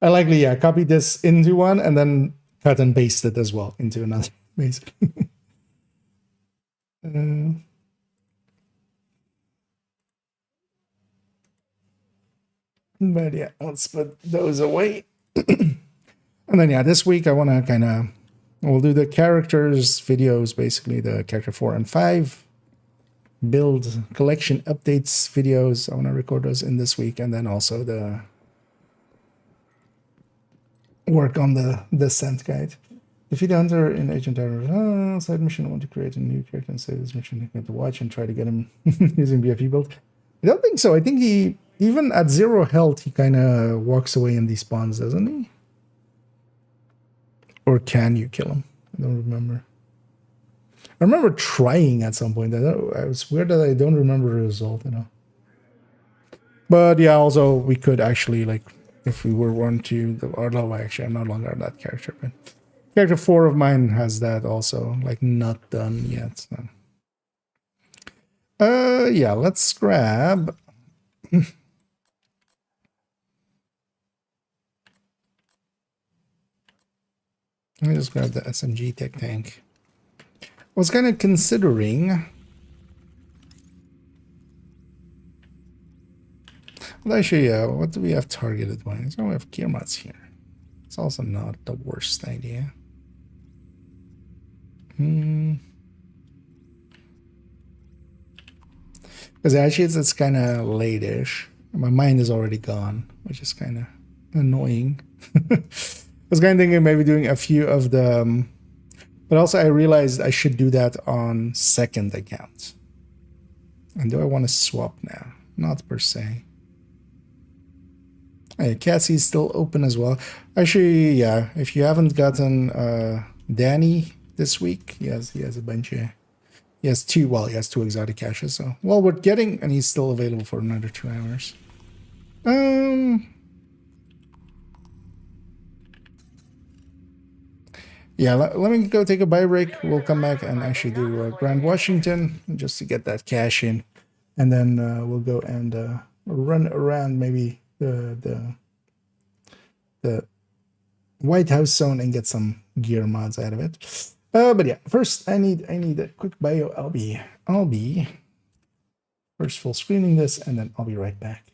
I likely copied this into one and then cut and pasted as well into another basically. But yeah, let's put those away. And then yeah, this week I want to we'll do the characters videos, basically the character 4 and 5 build collection updates videos. I want to record those in this week, and then also the work on the descent guide. Defeat the hunter in Agent Error. Side mission, I want to create a new character and save this mission. Get to watch and try to get him using BFE build. I don't think so. I think he, even at 0 health, he kind of walks away and despawns, doesn't he? Or can you kill him? I don't remember. I remember trying at some point. It's weird that I don't remember the result, But yeah, also we could actually, like, if we were one to actually I'm no longer that character, but character 4 of mine has that also, like, not done yet. So. Yeah, let's grab. Let me just grab the SMG tech tank. I was kind of considering. Well, actually, what do we have targeted wise? Oh, we have gear mods here. It's also not the worst idea. Because actually, it's kind of late-ish. My mind is already gone, which is kind of annoying. I was kind of thinking maybe doing a few of the, but also I realized I should do that on second account. And do I want to swap now? Not per se. Hey, Cassie is still open as well. Actually, yeah, if you haven't gotten Danny this week, he has a bunch of, he has two exotic caches. So, well, we're getting, and he's still available for another 2 hours. Yeah, let me go take a bio break. We'll come back and actually do Grand Washington just to get that cash in. And then we'll go and run around maybe the White House zone and get some gear mods out of it. But yeah, first I need a quick bio. I'll be first full screening this and then I'll be right back.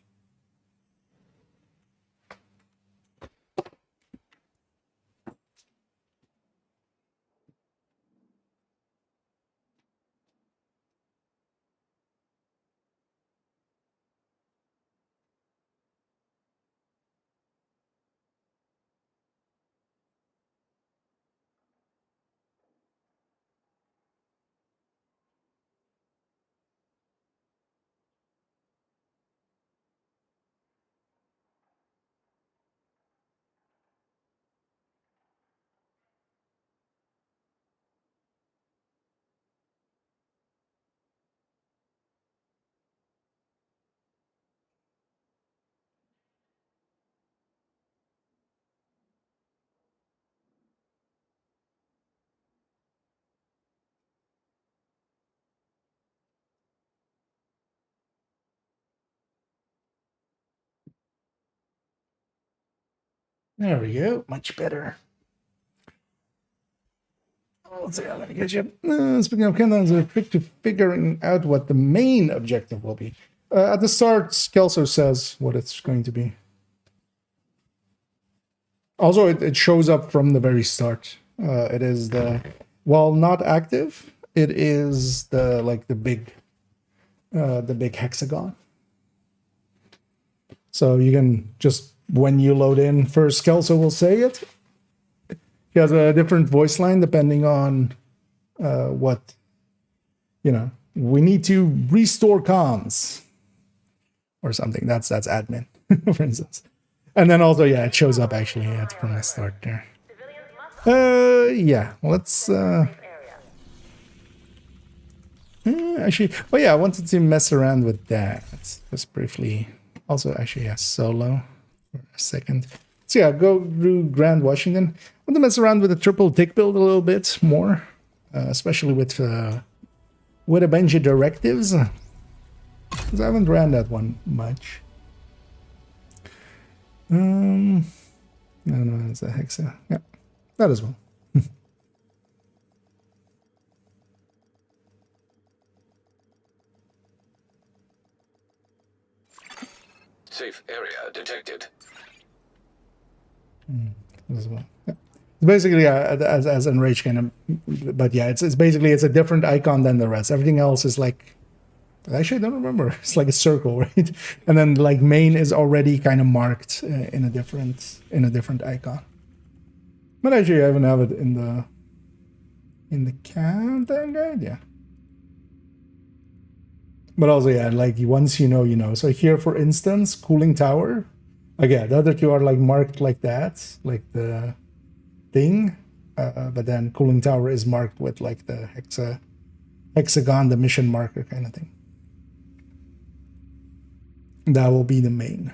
There we go, much better. Let's see how many get you. Speaking of countdowns, we're quick to figuring out what the main objective will be. At the start, Kelso says what it's going to be. Also, it shows up from the very start. It is while not active, it is the big hexagon. So you can just, when you load in, first Kelso will say it. He has a different voice line depending on what, we need to restore comms or something. That's admin. for instance. And then also, yeah, it shows up actually from the start there. Yeah, let's actually, oh yeah, I wanted to mess around with that. Just briefly. Also, actually, yeah, solo for a second. So yeah, go through Grand Washington. I want to mess around with the triple tick build a little bit more, especially with a bunch of directives. Because I haven't ran that one much. I don't know, it's a hexa. Yeah, that as well. Safe area detected. As well. Yeah. Basically, as Enraged kind of, but yeah, it's basically it's a different icon than the rest. Everything else is like, actually, I don't remember. It's like a circle, right? And then like main is already kind of marked in a different icon. But actually, I even have it in the countdown guide, yeah. But also, yeah, like once you know, you know. So here, for instance, cooling tower. Again, the other two are like marked like that, like the thing. But then cooling tower is marked with like the hexagon, the mission marker kind of thing. That will be the main.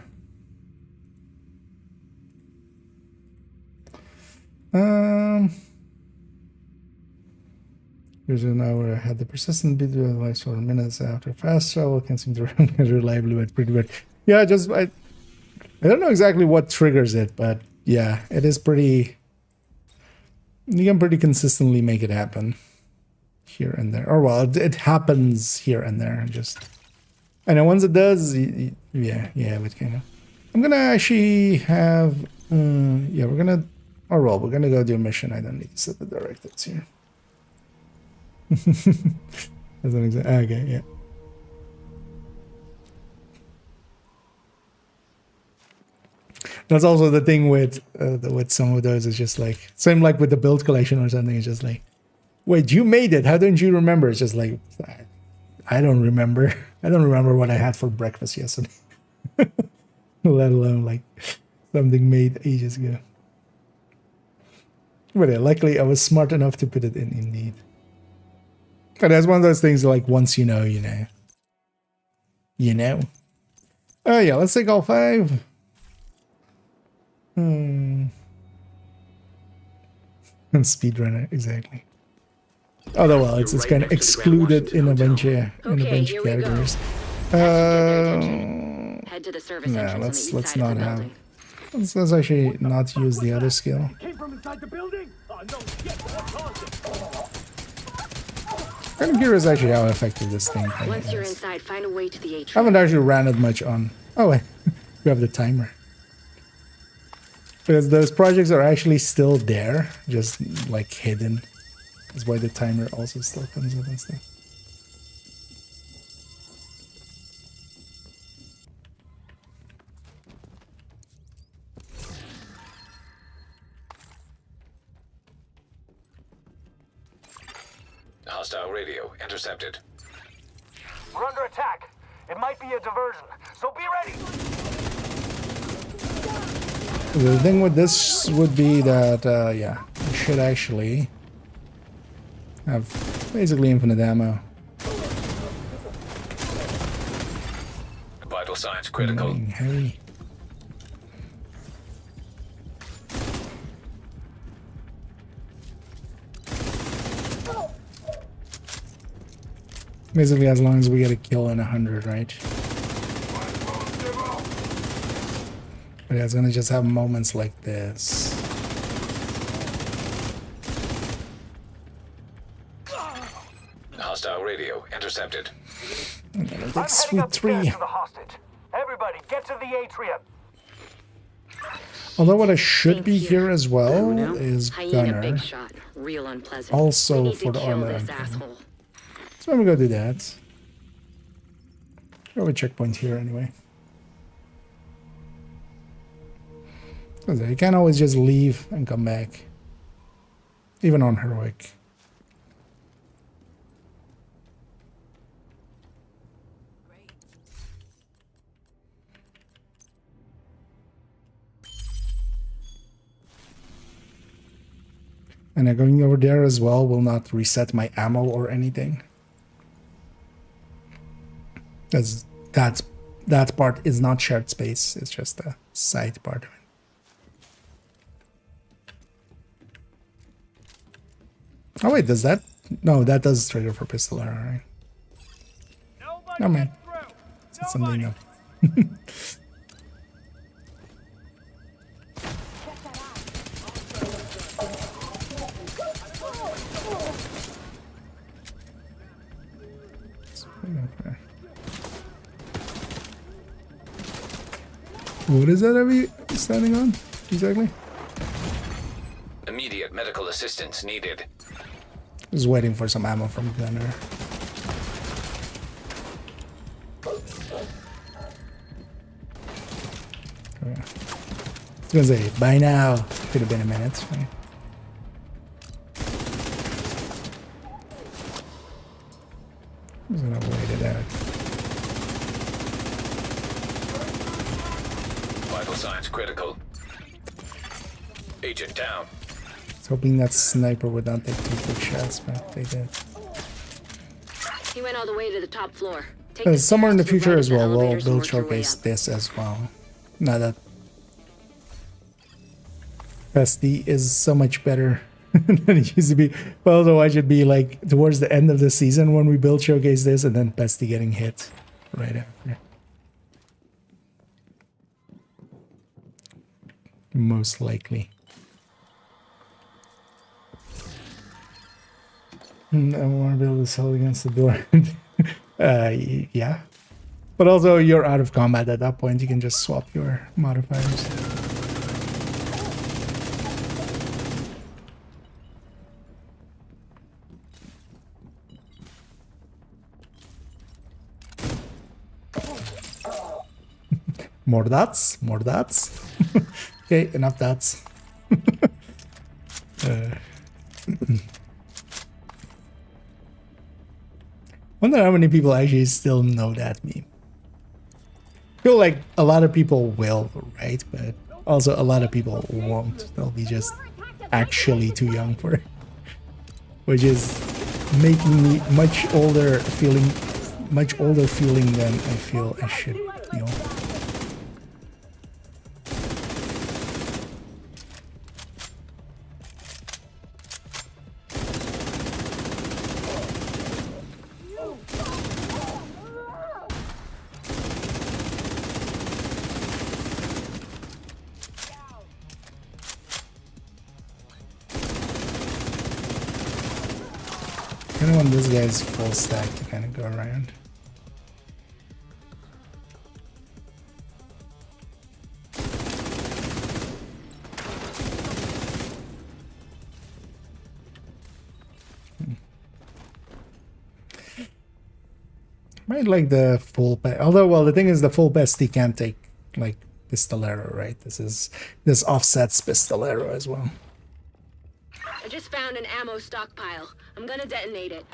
Here's an hour I had the persistent bit of like sort of minutes after fast travel can seem to run reliably but pretty weird. Yeah, I don't know exactly what triggers it, but yeah, it is pretty. You can pretty consistently make it happen here and there. Or well, it happens here and there. And then once it does, yeah, it kind of. I'm gonna actually have. Yeah, we're gonna. Or well, we're gonna go do a mission. I don't need to set the directives here. As an example. Okay, yeah. That's also the thing with some of those. It's just like same like with the build collection or something. It's just like, wait, you made it. How don't you remember? It's just like, I don't remember. I don't remember what I had for breakfast yesterday. Let alone like something made ages ago. But yeah, luckily I was smart enough to put it in indeed. But that's one of those things like once you know, you know. You know. Oh yeah, let's take all 5. And speedrunner, exactly. Although well, it's kind of excluded in a bunch of categories. Head to the service entrance on the let's east side not of the have. building. Let's actually not use the other skill. Came from inside the building? Oh, no shit. What caused it? I'm curious actually how effective this thing Once you're is. inside, find a way to the I atrium. haven't actually ran it much on. Oh wait, you have the timer. Because those projects are actually still there, just like hidden. That's why the timer also still comes up and stuff. Hostile radio intercepted. We're under attack. It might be a diversion, so be ready. The thing with this would be that, yeah, you should actually have basically infinite ammo. Vital signs critical. Heavy. Basically, as long as we get a kill in 100, right? But yeah, it's gonna just have moments like this. Hostile radio intercepted. I'm gonna take I'm heading Sweet upstairs 3. to the hostage. Everybody, get to the atrium. Although what I should Think be here. here as well Uno, is hyena Gunner. big shot, real unpleasant. Also We need for to the kill armor this and thing. asshole. So I'm gonna go do that. Go a checkpoint here anyway. You can't always just leave and come back. Even on heroic. And going over there as well will not reset my ammo or anything. Because that part is not shared space. It's just a side part of it. Oh wait, does that? No, that does trigger for pistol arrow, right? Oh man, that's something new. Okay. What is that Evie standing on exactly? Immediate medical assistance needed. Just waiting for some ammo from Gunner. I was gonna say, by now, could have been a minute. Right? I was gonna wait it out. Vital signs critical. Agent down. I was hoping that sniper would not take 2 quick shots, but they did. He went all the way to the top floor. Take the Somewhere in the stairs to future right as of the well, we'll elevators and build work your way showcase up. this as well. Now that SD is so much better than it used to be. Well, otherwise it should be like towards the end of the season when we build showcase this, and then Pesty getting hit right after. Most likely. I want to build this hole against the door. Yeah. But also, you're out of combat at that point. You can just swap your modifiers. More dots, more dots. Okay, enough dots. Wonder how many people actually still know that meme. I feel like a lot of people will, right? But also a lot of people won't. They'll be just actually too young for it. Which is making me much older feeling than I feel I should feel. I kind of want this guy's full stack to kind of go around. Might like the full pet. Although, well, the thing is, the full bestie can't take like pistolero, right? This offsets pistolero as well. I just found an ammo stockpile. I'm gonna detonate it.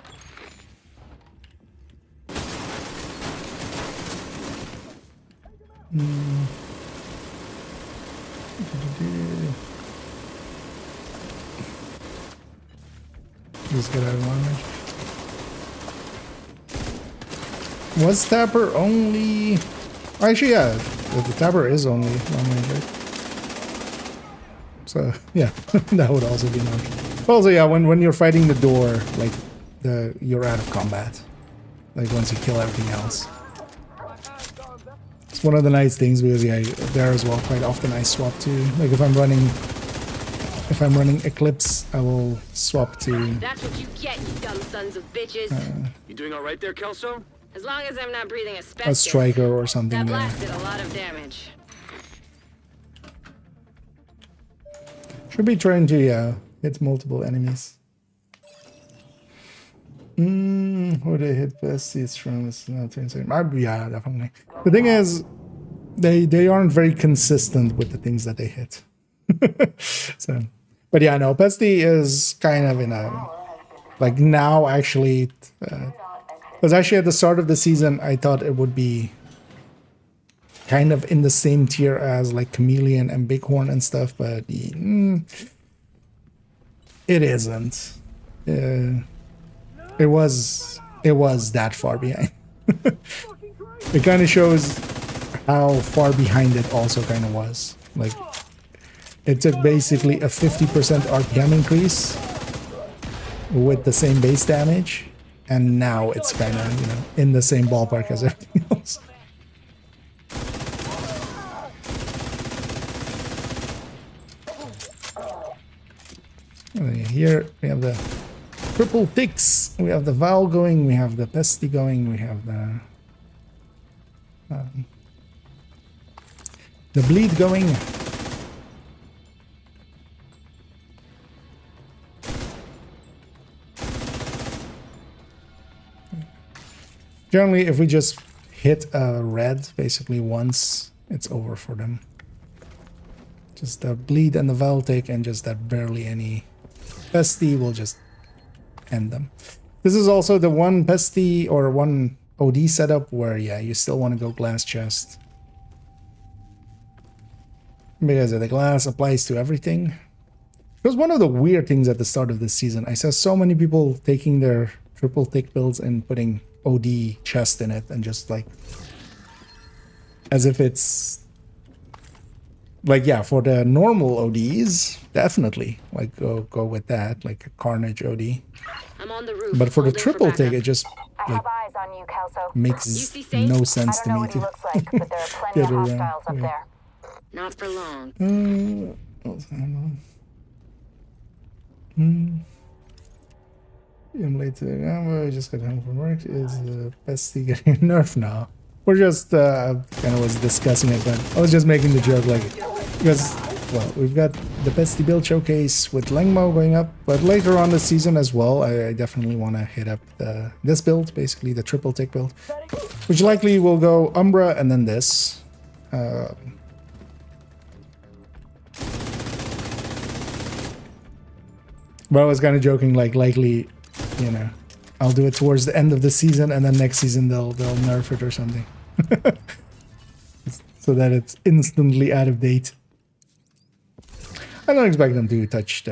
Just get out of long range. Was Tapper only... Actually, yeah. The Tapper is only long range, right? So, yeah. That would also be an option. Also, yeah, when you're fighting the door, like, you're out of combat. Like, once you kill everything else. It's one of the nice things because, yeah, there as well, quite often I swap to... Like, if I'm running Eclipse, I will swap to... That's what you get, you dumb sons of bitches. You doing all right there, Kelso? As long as I'm not breathing asbestos. a Striker or something That there. blasted a lot of damage. Should be trying to, yeah, hit multiple enemies. Would they hit best? It's from this. Yeah, definitely. The thing is, they aren't very consistent with the things that they hit. So, but yeah, no, Pesty is kind of in a, like now actually, because actually at the start of the season, I thought it would be kind of in the same tier as like Chameleon and Bighorn and stuff, but it it isn't. It was that far behind. It kind of shows how far behind it also kind of was. Like, it took basically a 50% RPM increase with the same base damage, and now it's kind of, you know, in the same ballpark as everything else. Here we have the triple ticks, we have the Val going, we have the Pesty going, we have the bleed going. Generally, if we just hit a red basically once, it's over for them. Just the bleed and the Val take, and just that barely any Pesty will just end them. This is also the one Pesty or one OD setup where, yeah, you still want to go glass chest. Because the glass applies to everything. It was one of the weird things at the start of this season. I saw so many people taking their triple tick builds and putting OD chest in it, and just like, as if it's like, yeah, for the normal ODs, definitely like go with that, like a Carnage OD. I'm on the roof. But for the Holding triple tick, backup. it just I like have eyes on you, Kelso. makes see safe? no I sense don't to know me what he to looks like, but there are plenty of get around. hostiles up Yeah. there. Not for long. What's going on? I'm late to I just got home from work. Is Pesty getting nerfed now? We're just kind of was discussing it, but I was just making the joke, like, because, well, we've got the Pesty build showcase with Lengmo going up, but later on this season as well, I definitely want to hit up this build, basically the triple tick build, which likely will go Umbra and then this. But I was kind of joking, like, likely, you know, I'll do it towards the end of the season, and then next season they'll nerf it or something. So that it's instantly out of date. I don't expect them to touch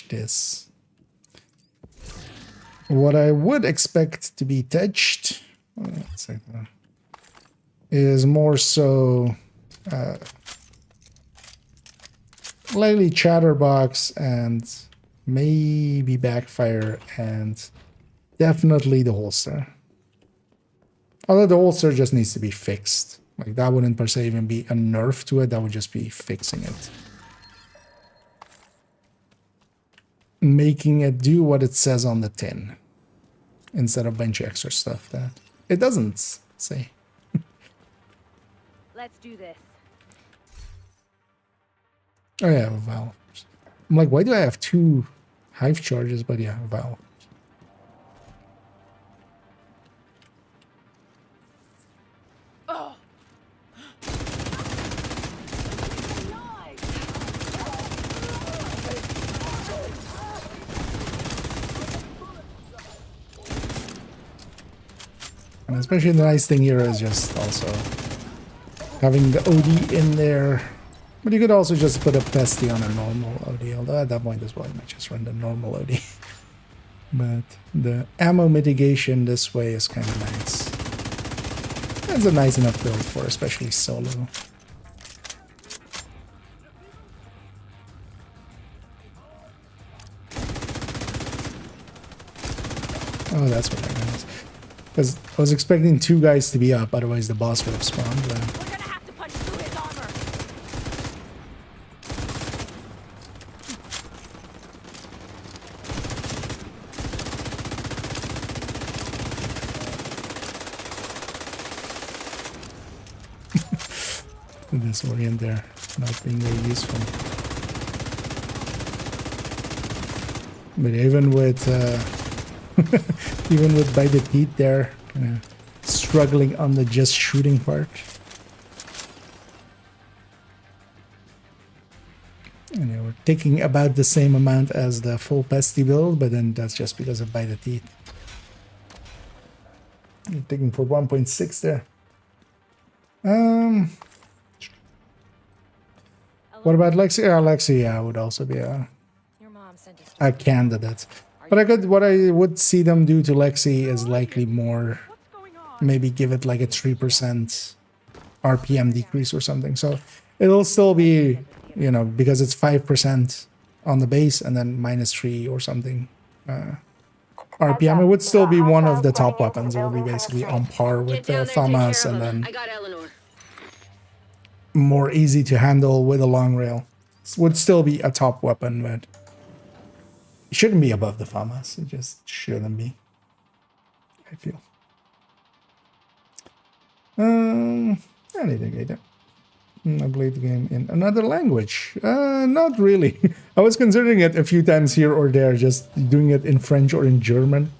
this. What I would expect to be touched is more so likely Chatterbox and maybe Backfire, and definitely the holster. Although the holster just needs to be fixed. Like, that wouldn't per se even be a nerf to it, that would just be fixing it. Making it do what it says on the tin, instead of a bunch of extra stuff that it doesn't say. Let's do this. Oh yeah, a valve. I'm like, why do I have two hive charges? But yeah, a valve. And especially the nice thing here is just also having the OD in there. But you could also just put a Pesty on a normal OD, although at that point as well, you might just run the normal OD. But the ammo mitigation this way is kind of nice. It's a nice enough build for especially solo. Oh, that's what that is. Because I was expecting two guys to be up, otherwise the boss would have spawned. We're gonna have to punch through his armor. This orient there not being very useful. But even with even with by the teeth there, struggling on the just shooting part. And we're taking about the same amount as the full Pesty build, but then that's just because of by the teeth. I'm taking for 1.6 there. What about Lexi? Lexi, yeah, would also be a Your mom sent us a candidate. But what I would see them do to Lexi is likely more, maybe give it like a 3% RPM decrease or something. So it'll still be, you know, because it's 5% on the base and then -3 or something RPM. It would still be one of the top weapons. It will be basically on par with Get down the there and take care FAMAS, of and him. then I got Eleanor. more easy to handle with a long rail. Would still be a top weapon, but it shouldn't be above the FAMAS. It just shouldn't be, I feel. Anything either. I played the game in another language. Not really. I was considering it a few times here or there, just doing it in French or in German.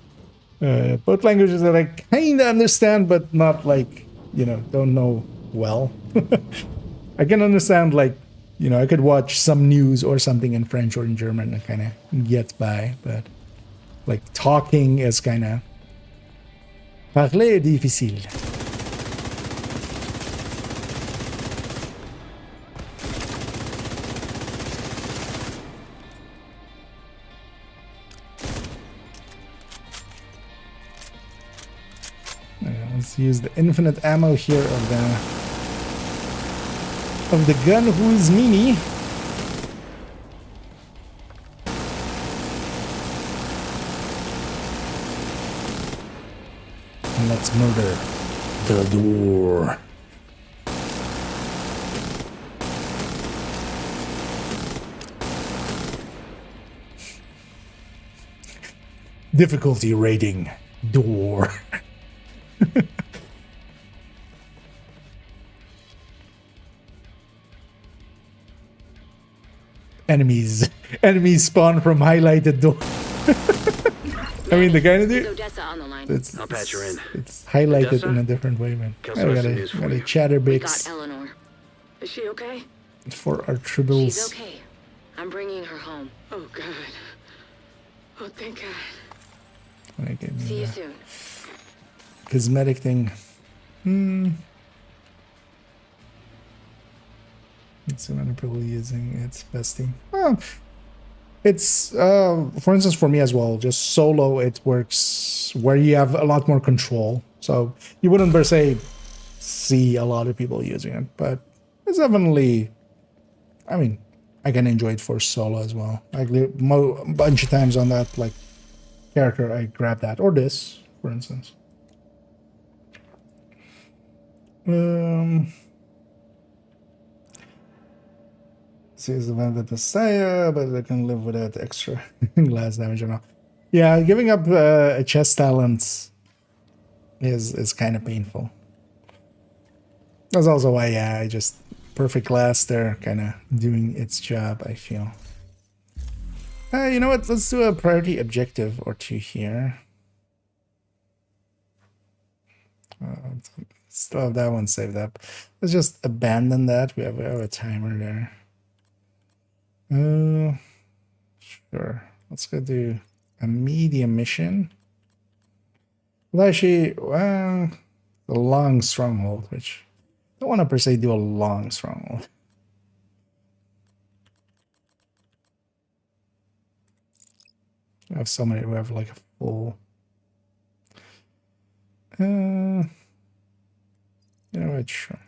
Both languages that I kind of understand, but not like, you know, don't know well. I can understand, like, you know, I could watch some news or something in French or in German and kind of get by, but like talking is kind of parler est difficile. Let's use the infinite ammo here of the gun who's Mimi. And let's murder the door. Difficulty rating door. Enemies spawn from highlighted door. I mean, the kind of Is do. Odessa on the line? I'll patch her in. It's highlighted Odessa? in a different way, man. I Kelso has got some news for a you. We got chatterbix Eleanor. Is she okay? for our She's tribbles. okay. I'm bringing her home. Oh, God. Oh, thank God. I give me See you the soon. cosmetic thing. Let's see what people using. It's bestie. Well, it's for instance for me as well. Just solo, it works where you have a lot more control. So you wouldn't per se see a lot of people using it, but it's definitely. I mean, I can enjoy it for solo as well. Like a bunch of times on that like character, I grab that or this, for instance. Sees the Velvet Messiah, but I can live without extra glass damage and all. Yeah, giving up a chest talent is kind of painful. That's also why, yeah, I just perfect glass there, kind of doing its job, I feel. You know what? Let's do a priority objective or two here. Still have that one saved up. Let's just abandon that. We have a timer there. Sure. Let's go do a medium mission. Well, actually, a long stronghold, which I don't want to per se do a long stronghold. I have so many. We have like a full. You know what? Sure.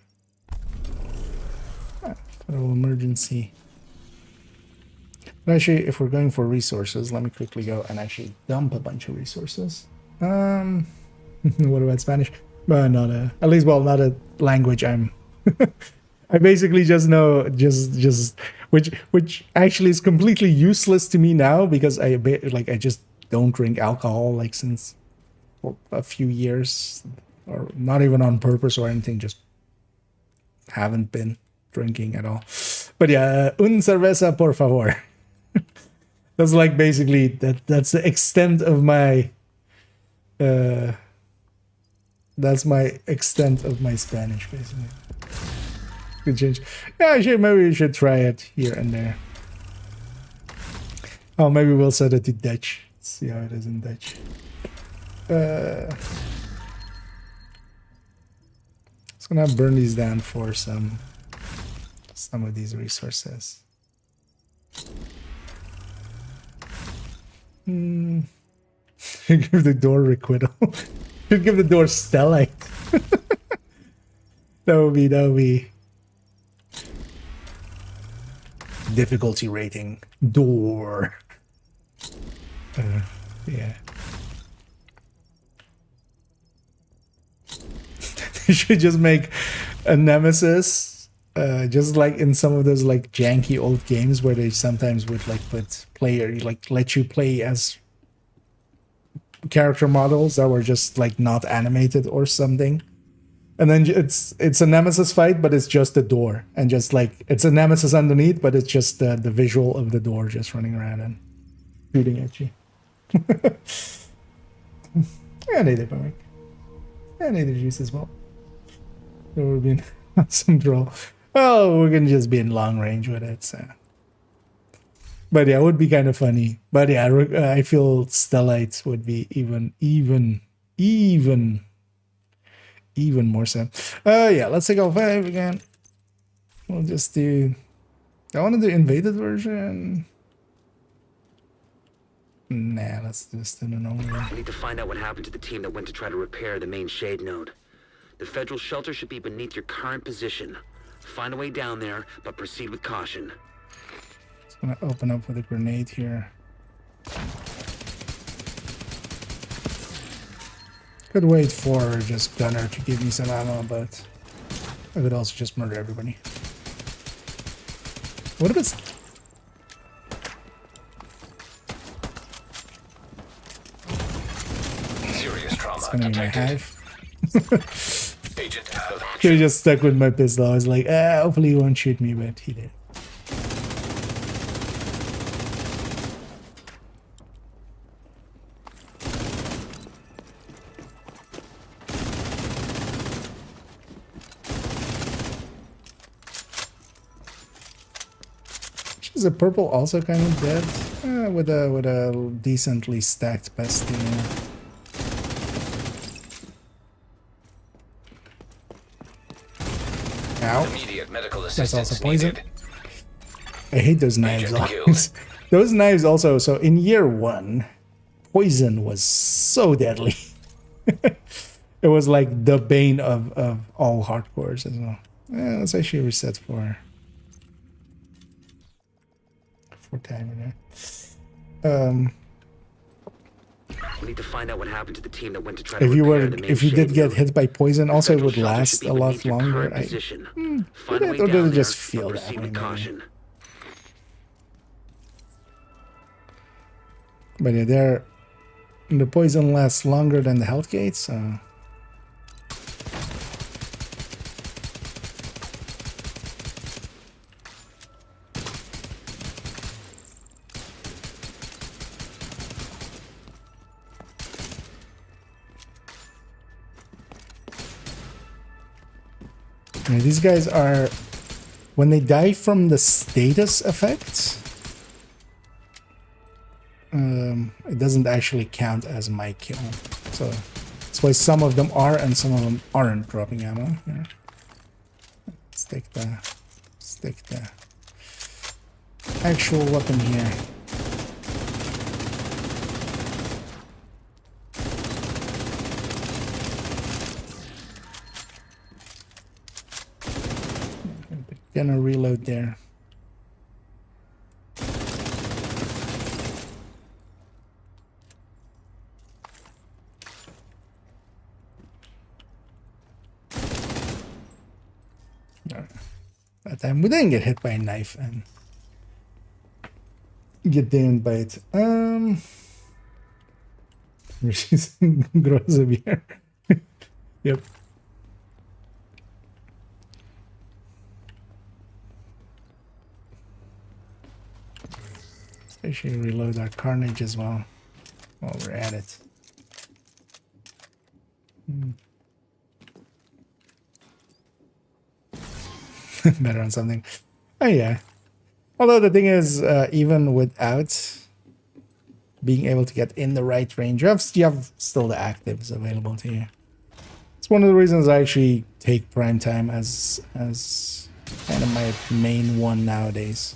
Federal emergency. But actually, if we're going for resources, let me quickly go and actually dump a bunch of resources. What about Spanish? Not a, at least, well, not a language I'm. I basically just know which actually is completely useless to me now because I just don't drink alcohol like since a few years, or not even on purpose or anything, just haven't been drinking at all. But yeah, un cerveza por favor. That's like basically that's the extent of my that's my extent of my Spanish basically. Good change. Yeah, maybe we should try it here and there. Oh, maybe we'll set it to Dutch. Let's see how it is in Dutch. Just gonna burn these down for some of these resources. Should give the door requital. Should give the door stellite. That would be difficulty rating door. Yeah. You should just make a nemesis, just like in some of those like janky old games where they sometimes would like put player, like let you play as character models that were just like not animated or something. And then it's a nemesis fight, but it's just the door, and just like it's a nemesis underneath, but it's just the visual of the door just running around and shooting at you. And they did Mike. And they did juice as well. It would have been some draw. Oh, we're gonna just be in long range with it. So. But yeah, it would be kind of funny. But yeah, I feel stellite would be even more so. Yeah, let's take out 5 again. We'll just do. I want to do invaded version. Nah, let's just do the normal one. We need to find out what happened to the team that went to try to repair the main shade node. The federal shelter should be beneath your current position. Find a way down there, but proceed with caution. Just gonna open up with a grenade here. Could wait for just Gunner to give me some ammo, but I could also just murder everybody. What if it's... Serious trauma It's gonna be my detected. hive. Agent out of Should action. have just stuck with my pistol. I was like, hopefully he won't shoot me, but he did. Is a purple also kind of dead? With a decently stacked bestie. Ow. Immediate medical That's assistance also poison. needed. I hate those knives. Agent killed. always. Those knives also. So in year 1, poison was so deadly. It was like the bane of all hardcores as well. Let's actually reset for time. We need to find out what happened to the team that went to try If to you repair were, the main if you did shade get node. hit by poison, The also it federal would shelter should last be a lot beneath your longer. current position. Or Find a way did down it there, just but feel that proceed way? with caution. But yeah, the poison lasts longer than the health gates, so... Yeah, these guys are... When they die from the status effect, it doesn't actually count as my kill. So that's why some of them are and some of them aren't dropping ammo. Yeah. Let's take the actual weapon here. Gonna reload there. That time we didn't get hit by a knife and get damned by it. She's gross over here. Yep. Actually reload our carnage as well while we're at it. Better on something. Oh yeah. Although the thing is, even without being able to get in the right range, you have still the actives available to you. It's one of the reasons I actually take prime time as kind of my main one nowadays.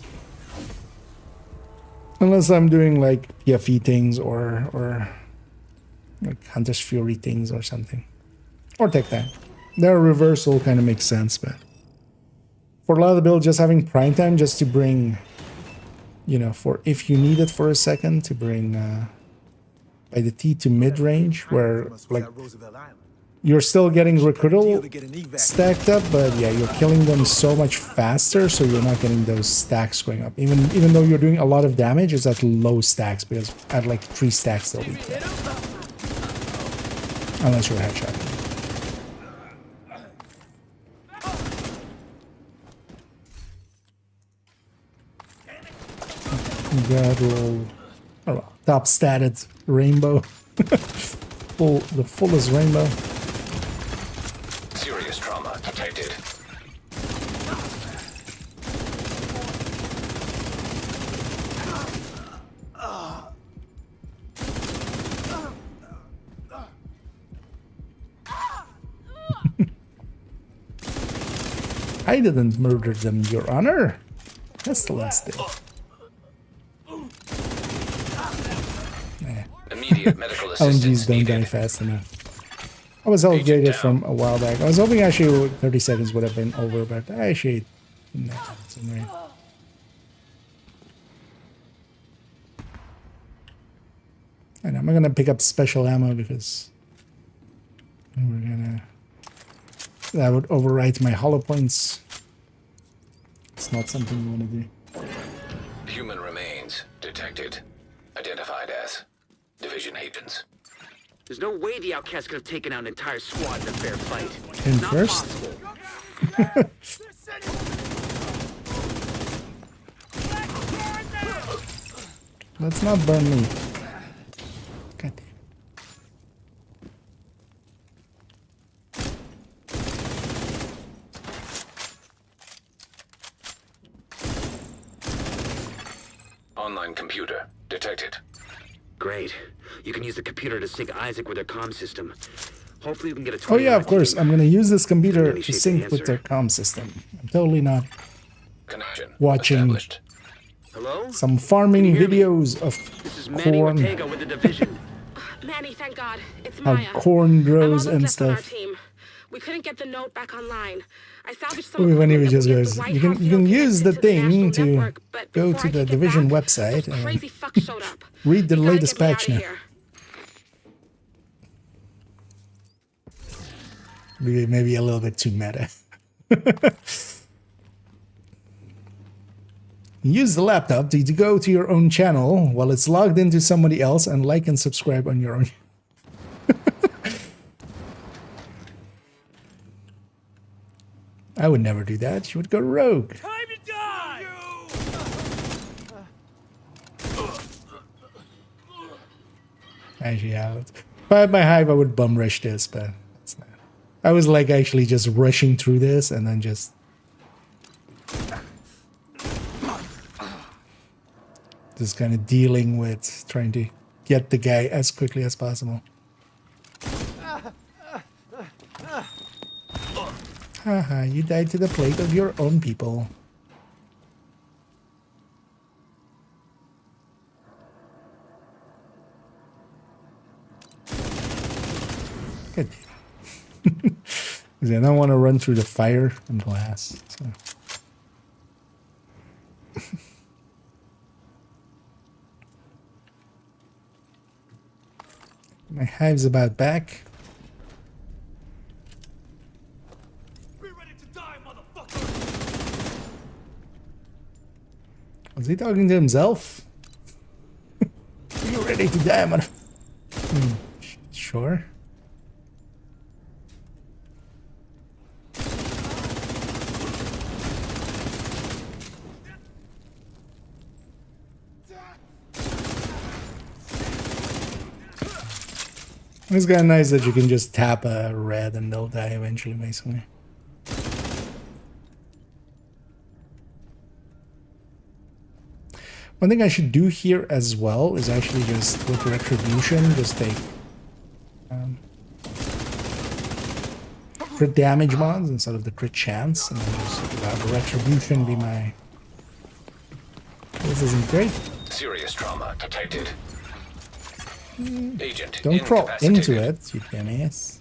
Unless I'm doing like PFE things or like Hunter's Fury things or something. Or Tech Time. Their reversal kind of makes sense, but for a lot of the build, just having prime time just to bring, you know, for if you need it for a second to bring by the T to mid range, where like you're still getting recruital stacked up, but yeah, you're killing them so much faster, so you're not getting those stacks going up. Even though you're doing a lot of damage, it's at low stacks, because at like 3 stacks they'll be dead. Unless you're headshot. Got a little, oh well, top statted rainbow. The fullest rainbow. Serious trauma detected. I didn't murder them, Your Honor. That's the last thing. Immediate medical LMGs assistance don't die needed. fast enough. I was outdated from a while back. I was hoping actually 30 seconds would have been over, but actually, no, it's annoying. And I'm gonna pick up special ammo because we're gonna. That would overwrite my hollow points. It's not something you want to do. Human remains detected. Identified as division agents. There's no way the outcast could have taken out an entire squad in a fair fight. In It's not first? possible. Let's not burn me. God damn. Online computer detected. Great. You can use the computer to sync Isaac with their comm system. Hopefully we can get a Oh yeah, of 20 course. team. I'm gonna use this computer Any to shape to sync with answer? their comm system. I'm totally not Connection Watching. established. Hello? some farming Can you hear me? videos of This is Manny corn, Ortega with the division. Manny, thank God. It's how Maya. corn I'm grows almost and left on our stuff. team. We couldn't get the note back online. I salvaged some When he equipment just that we goes, at the White you can House you can know use the connected to thing national to network, but go before to I the could get division back, website those and crazy fucks showed up. read the You gotta latest get me patch outta now. here. Maybe a little bit too meta. Use the laptop to go to your own channel while it's logged into somebody else and like and subscribe on your own. I would never do that. You would go rogue. Time to die! Actually, yeah. If I had my hive, I would bum rush this, but it's not. I was like actually just rushing through this and then just. Just kind of dealing with trying to get the guy as quickly as possible. Haha, you died to the plate of your own people. Good. Because I don't want to run through the fire and glass. So. My hive's about back. Be ready to die, motherfucker! Was he talking to himself? Are you ready to die, mother? Sure. It's kind of nice that you can just tap a red and they'll die eventually, basically. One thing I should do here as well is actually just with Retribution, just take crit damage mods instead of the crit chance, and then just have Retribution be my... This isn't great. Serious trauma detected. Agent Don't crawl into incapacitated. it, you dumbass.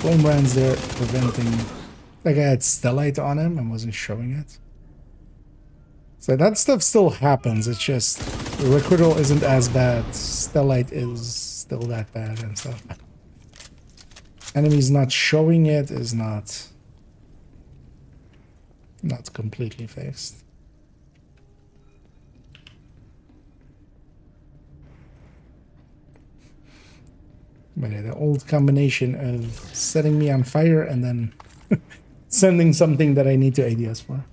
Flame brands there preventing. Like I had stellite on him and wasn't showing it. So that stuff still happens. It's just recruital isn't as bad. Stellite is still that bad and stuff. Enemies not showing it is not completely fixed. But yeah, the old combination of setting me on fire and then sending something that I need to ADS for.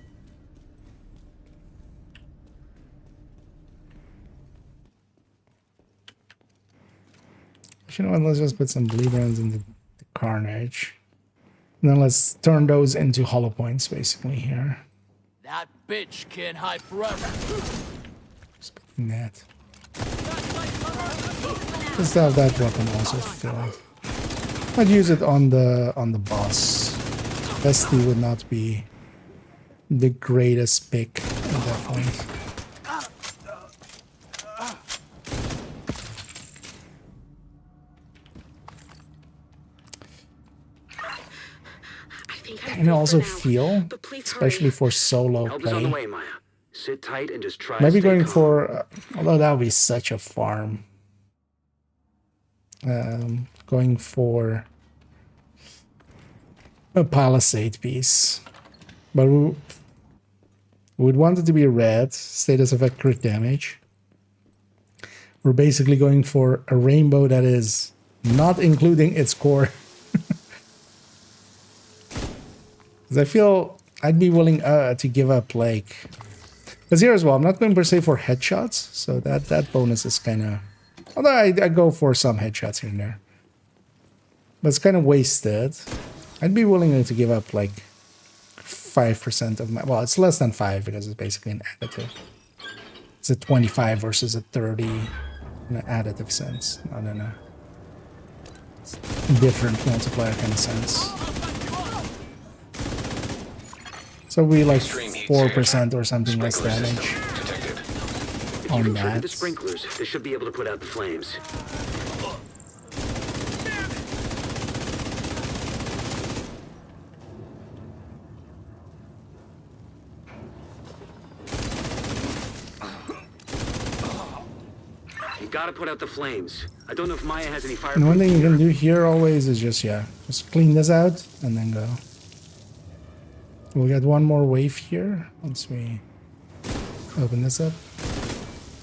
You know what, let's just put some bleed rounds into the carnage. And then let's turn those into hollow points basically here. That bitch can't hide forever. Expecting that. Let's have that weapon also filled. I'd use it on the boss. Bestie would not be the greatest pick at that point. I can also feel, especially for solo Help is on the play, way, Maya. Sit tight and just try. maybe to stay going calm. for, although that would be such a farm, going for a palisade piece, but we would want it to be red, status effect crit damage. We're basically going for a rainbow that is not including its core. Because I feel I'd be willing to give up, like... Because here as well, I'm not going per se for headshots, so that bonus is kind of... Although I go for some headshots here and there. But it's kind of wasted. I'd be willing to give up, like, 5% of my... Well, it's less than 5, because it's basically an additive. It's a 25 versus a 30 in an additive sense. I don't know. It's a different multiplier kind of sense. So we like 4% or something less damage on Trigger that. the sprinklers. They should be able to put out the flames. You gotta put out the flames. I don't know if Maya has any fire. And one thing you can do here always is just, yeah, just clean this out and then go. We'll get one more wave here once we open this up.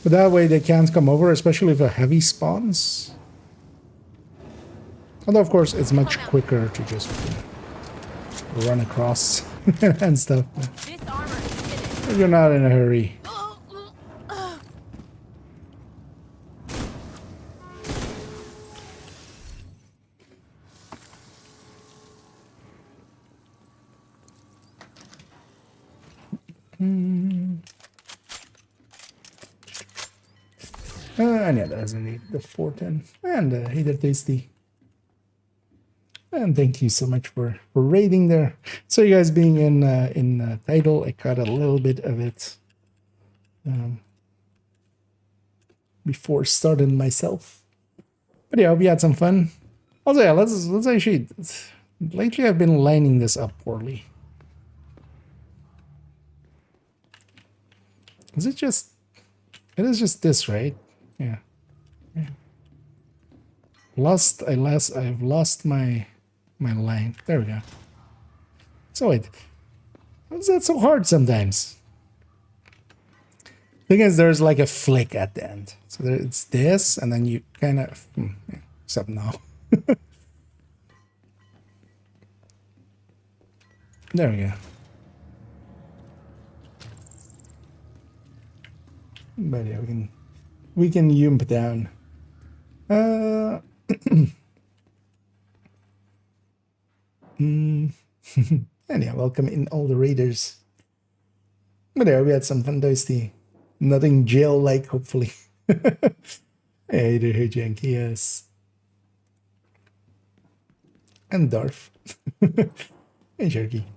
But that way they can't come over, especially if a heavy spawns. Although, of course, it's much quicker to just run across and stuff. This armor is finished. If you're not in a hurry. And yeah, that doesn't need the 410. And Hater Tasty. And thank you so much for raiding there. So you guys being in title, I caught a little bit of it before starting myself. But yeah, we had some fun. Also, yeah, let's actually. Lately, I've been lining this up poorly. Is it just? It is just this, right? Yeah. Yeah. I've lost my line. There we go. So wait, how is that so hard sometimes? Thing is, there's like a flick at the end. So there, it's this, and then you kind of except now. There we go. But yeah, we can yump down. And yeah, welcome in all the raiders. But yeah, we had some fun toasty. Nothing jail-like, hopefully. Hey there, hey Janky, yes. And Darth. Hey Jerky.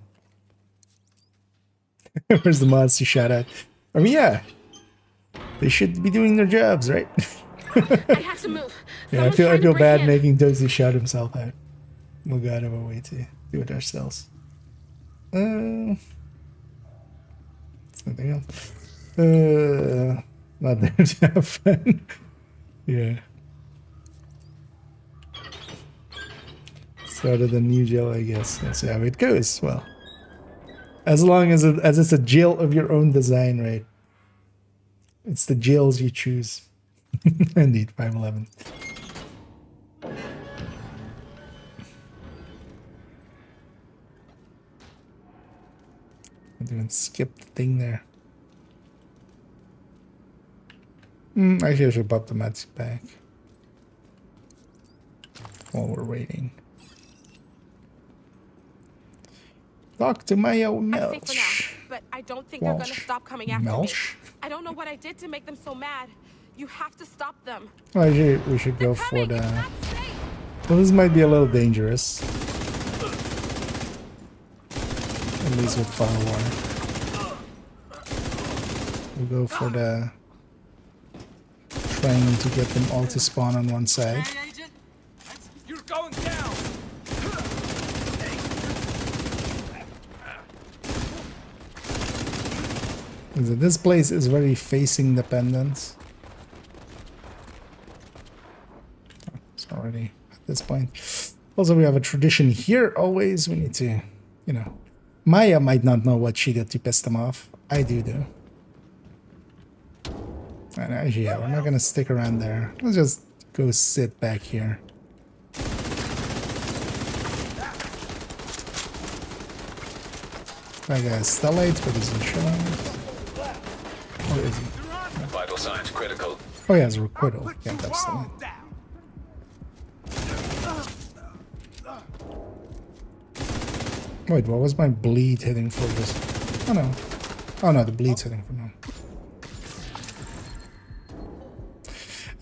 Where's the mods to shout out? I mean, yeah, they should be doing their jobs, right? I have to move. Yeah, I Someone's feel trying to break bad in. making Toasty shout himself out. We'll go out of our way to do it ourselves. Something else. Not there to have fun. Yeah. Started a new jail, I guess. Let's see how it goes. Well, as long as it's a jail of your own design, right? It's the jails you choose. Indeed, 511. I didn't skip the thing there. Actually, I should pop the mats back while we're waiting. Talk to Maya I'm safe for Melch. now, but I don't think they're gonna stop coming after Melch? me. I don't know what I did to make them so mad. You have to stop them. Actually, we should go They're for coming. the... It's not safe. Well, this might be a little dangerous. At least with firewire. We'll go for the... trying to get them all to spawn on one side. Hey, Agent, you're going down. This place is very facing dependent. It's already at this point. Also, we have a tradition here always. We need to, you know, Maya might not know what she did to piss them off. I do though. And actually, yeah, we're not gonna stick around there. Let's just go sit back here. That guy's Stellite, but he's insurance. Or is he? Vital signs critical. Oh yeah, it's Requital. Yeah, that's Stellite. Wait, what was my bleed hitting for this? Oh no. Oh no, the bleed's hitting for now.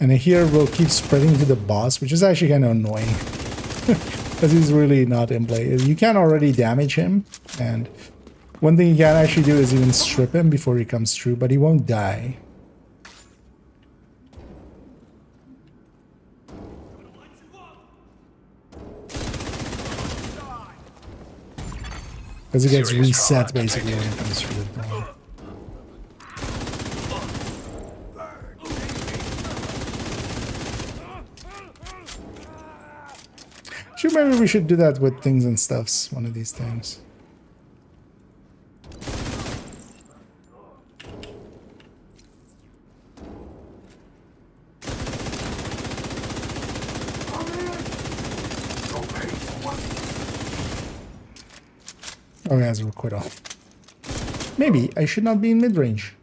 And here we'll keep spreading to the boss, which is actually kind of annoying. Because he's really not in play. You can already damage him, and one thing you can actually do is even strip him before he comes through, but he won't die. Because he gets Serious reset fraud basically detected. when he comes through the door. Sure, maybe we should do that with things and stuffs one of these times. Oh, yeah, it's a quit off. Maybe I should not be in mid-range.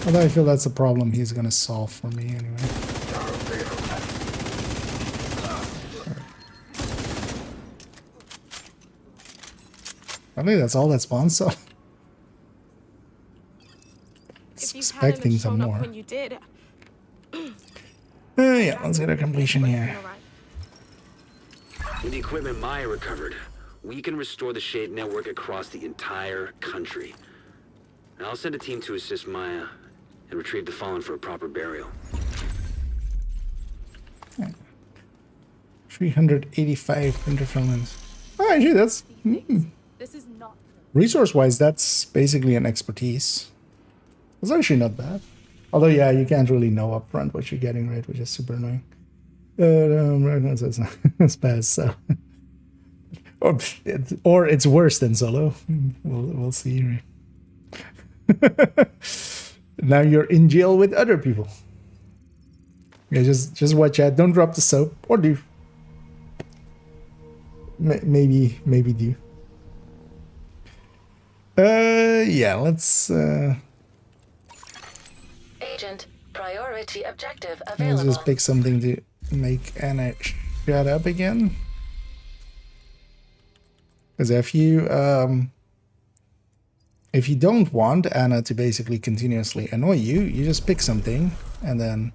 Although I feel that's a problem he's gonna solve for me anyway. I think that's all that spawns, so... If you Expecting hadn't some shown more. up when you did, Yeah, let's get a completion here. With the equipment Maya recovered, we can restore the Shade network across the entire country. And I'll send a team to assist Maya and retrieve the fallen for a proper burial. 385 interfilaments. Oh, actually, that's... this is not. Resource-wise, that's basically an expertise. It's actually not bad. Although, yeah, you can't really know up front what you're getting, right? Which is super annoying. It's not as bad, so... or it's worse than solo. We'll see. Now you're in jail with other people. Yeah, just watch out. Don't drop the soap, or do. Maybe do. Yeah. Let's. Agent, priority objective Let's available. just pick something to make Anna shut up again. Because if you don't want Anna to basically continuously annoy you, you just pick something, and then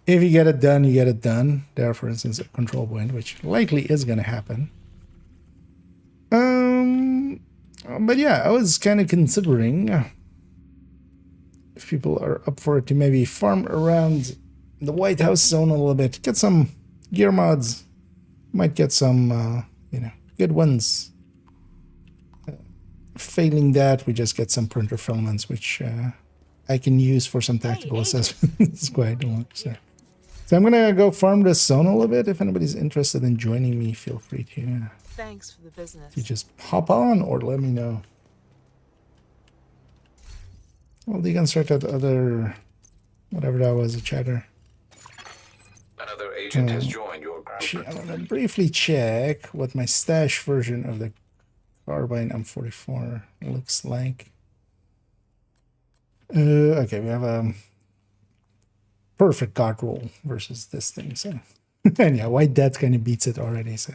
if you get it done, you get it done. There, for instance, a control point, which likely is going to happen. But yeah, I was kind of considering if people are up for it to maybe farm around the White House zone a little bit, get some gear mods, might get some, you know, good ones. Failing that, we just get some printer filaments, which I can use for some tactical assessments. It's quite a lot. So I'm gonna go farm this zone a little bit. If anybody's interested in joining me, feel free to. Thanks for the business. You just hop on or let me know. Well, you can start that other, whatever that was, a chatter. Another agent has joined your group. I'm gonna briefly check what my stash version of the carbine M44 looks like. Okay, we have a perfect guard roll versus this thing. So, and yeah, White Death kind of beats it already. So,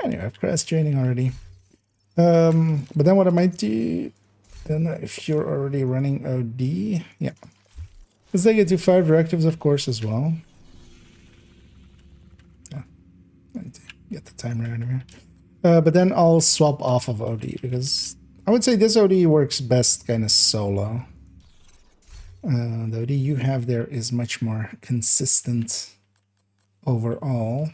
anyway, I've cross training already. But then what I might do, then if you're already running OD, yeah, let's take it to 5 directives, of course, as well. Yeah, I need to get the timer out of here. But then I'll swap off of OD because I would say this OD works best kind of solo. The OD you have there is much more consistent overall.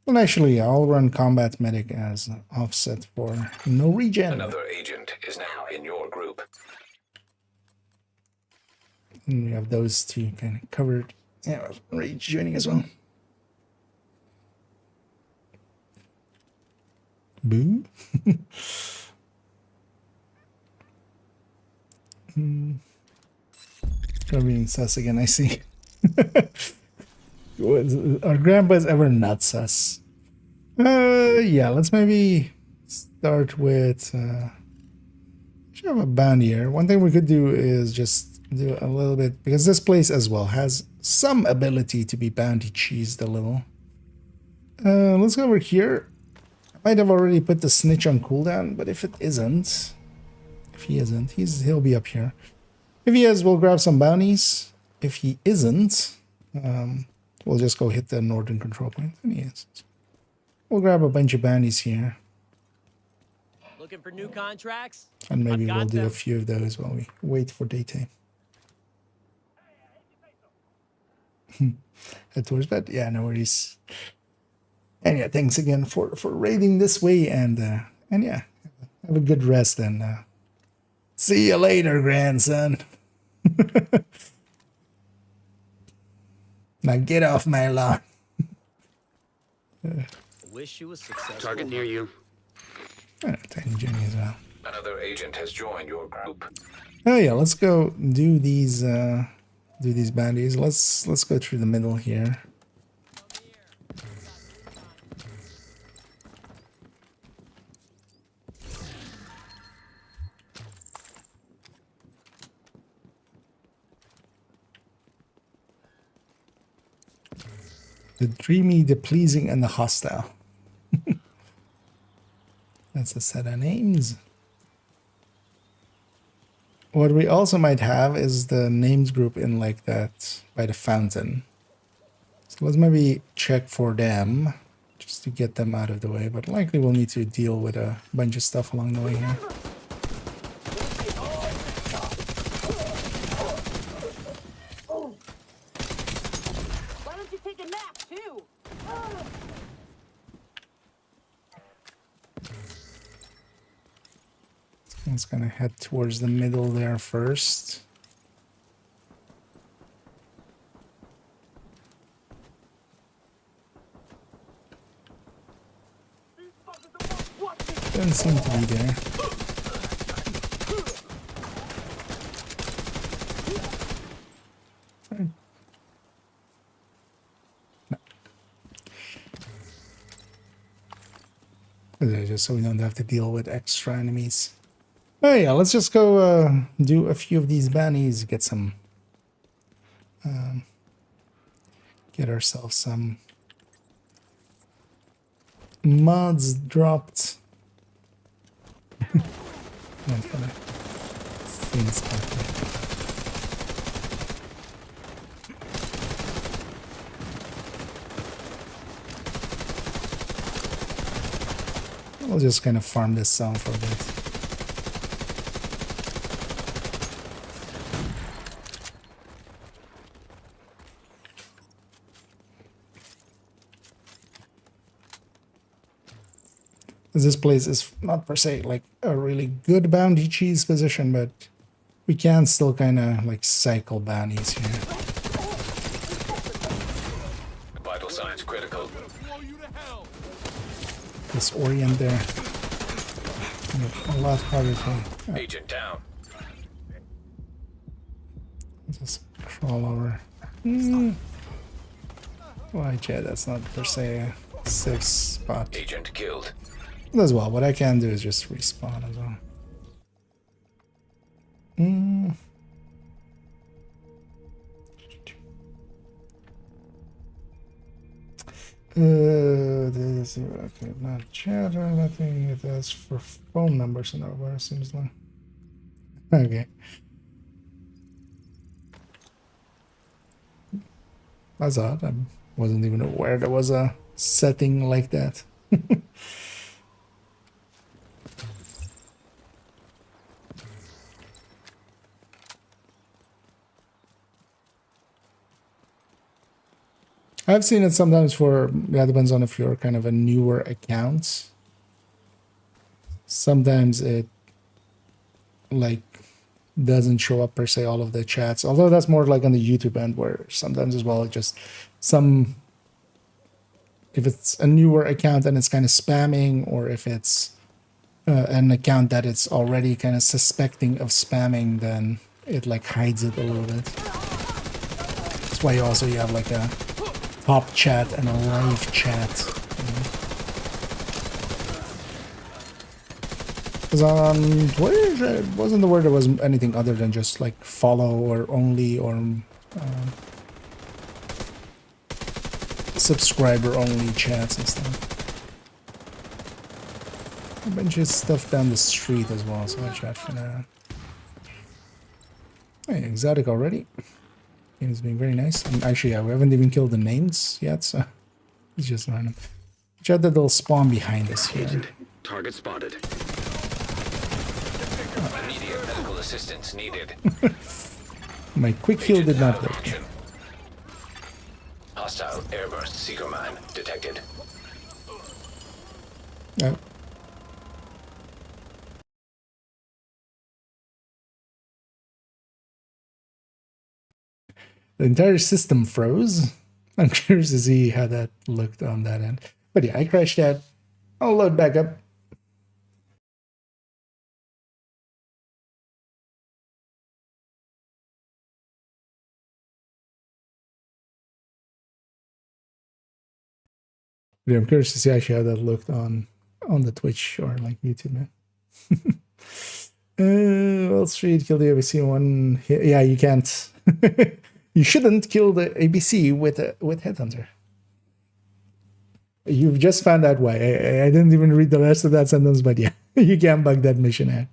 Well, actually, I'll run Combat Medic as offset for no regen. Another agent is now in your group. And we have those two kind of covered. Yeah, Rage joining as well. Boo. We're being sus again, I see. Are grandpas ever not sus? Yeah, let's maybe start with should have a band here. One thing we could do is just do a little bit, because this place as well has some ability to be bounty cheesed a little. Let's go over here. Might have already put the snitch on cooldown, but if it isn't, if he isn't, he'll be up here. If he is, we'll grab some bounties. If he isn't, we'll just go hit the northern control point. And he is. We'll grab a bunch of bounties here. Looking for new contracts? And maybe I've got we'll do them. a few of those while we wait for daytime. Head towards bed? Yeah, no worries. And yeah, thanks again for raiding this way, and yeah, have a good rest, and see you later, grandson. Now get off my lawn. Wish you was successful. Target near you. Tiny Jenny as well. Another agent has joined your group. Oh yeah, let's go do these bandies. Let's go through the middle here. The dreamy, the pleasing, and the hostile. That's a set of names. What we also might have is the names group in like that by the fountain. So let's maybe check for them just to get them out of the way, but likely we'll need to deal with a bunch of stuff along the way here. Why don't you take a nap, too? Let's gonna head towards the middle there first. Doesn't seem to be there. Fine. No. Just so we don't have to deal with extra enemies. Oh yeah, let's just go do a few of these bannies, get some, get ourselves some mods dropped. Not gonna things happen. I'll just kind of farm this zone for a bit. This place is not per se like a really good bounty cheese position, but we can still kind of like cycle bounties here. Vital signs critical. Disorient there. A lot harder to Agent down. just crawl over. Why, Chad? That's not per se a safe spot. Agent killed. As well, what I can do is just respawn as well. This okay, not chat or nothing. It asks for phone numbers and where it seems like. Okay. That's odd. I wasn't even aware there was a setting like that. I've seen it sometimes for, yeah, depends on if you're kind of a newer account. Sometimes it like doesn't show up per se all of the chats, although that's more like on the YouTube end where sometimes as well, it just if it's a newer account and it's kind of spamming, or if it's an account that it's already kind of suspecting of spamming, then it like hides it a little bit. That's why you have like a top chat and a live chat. Because on Twitter, it wasn't aware there was anything other than just like follow or only or subscriber only chats and stuff. A bunch of stuff down the street as well, so I'll chat for that. Hey, exotic already. Game is being very nice. And actually, yeah, we haven't even killed the names yet, so it's just random. Chat that they'll spawn behind us here. Agent, target spotted. Immediate medical assistance needed. My quick heal did not work. Action. Hostile airburst seeker mine detected. Oh. The entire system froze. I'm curious to see how that looked on that end. But yeah, I crashed that. I'll load back up. But yeah, I'm curious to see actually how that looked on the Twitch or like YouTube, man. Wall Street, kill the ABC one. Yeah, you can't. You shouldn't kill the ABC with Headhunter. You've just found out why. I didn't even read the rest of that sentence, but yeah, you can't bug that mission out.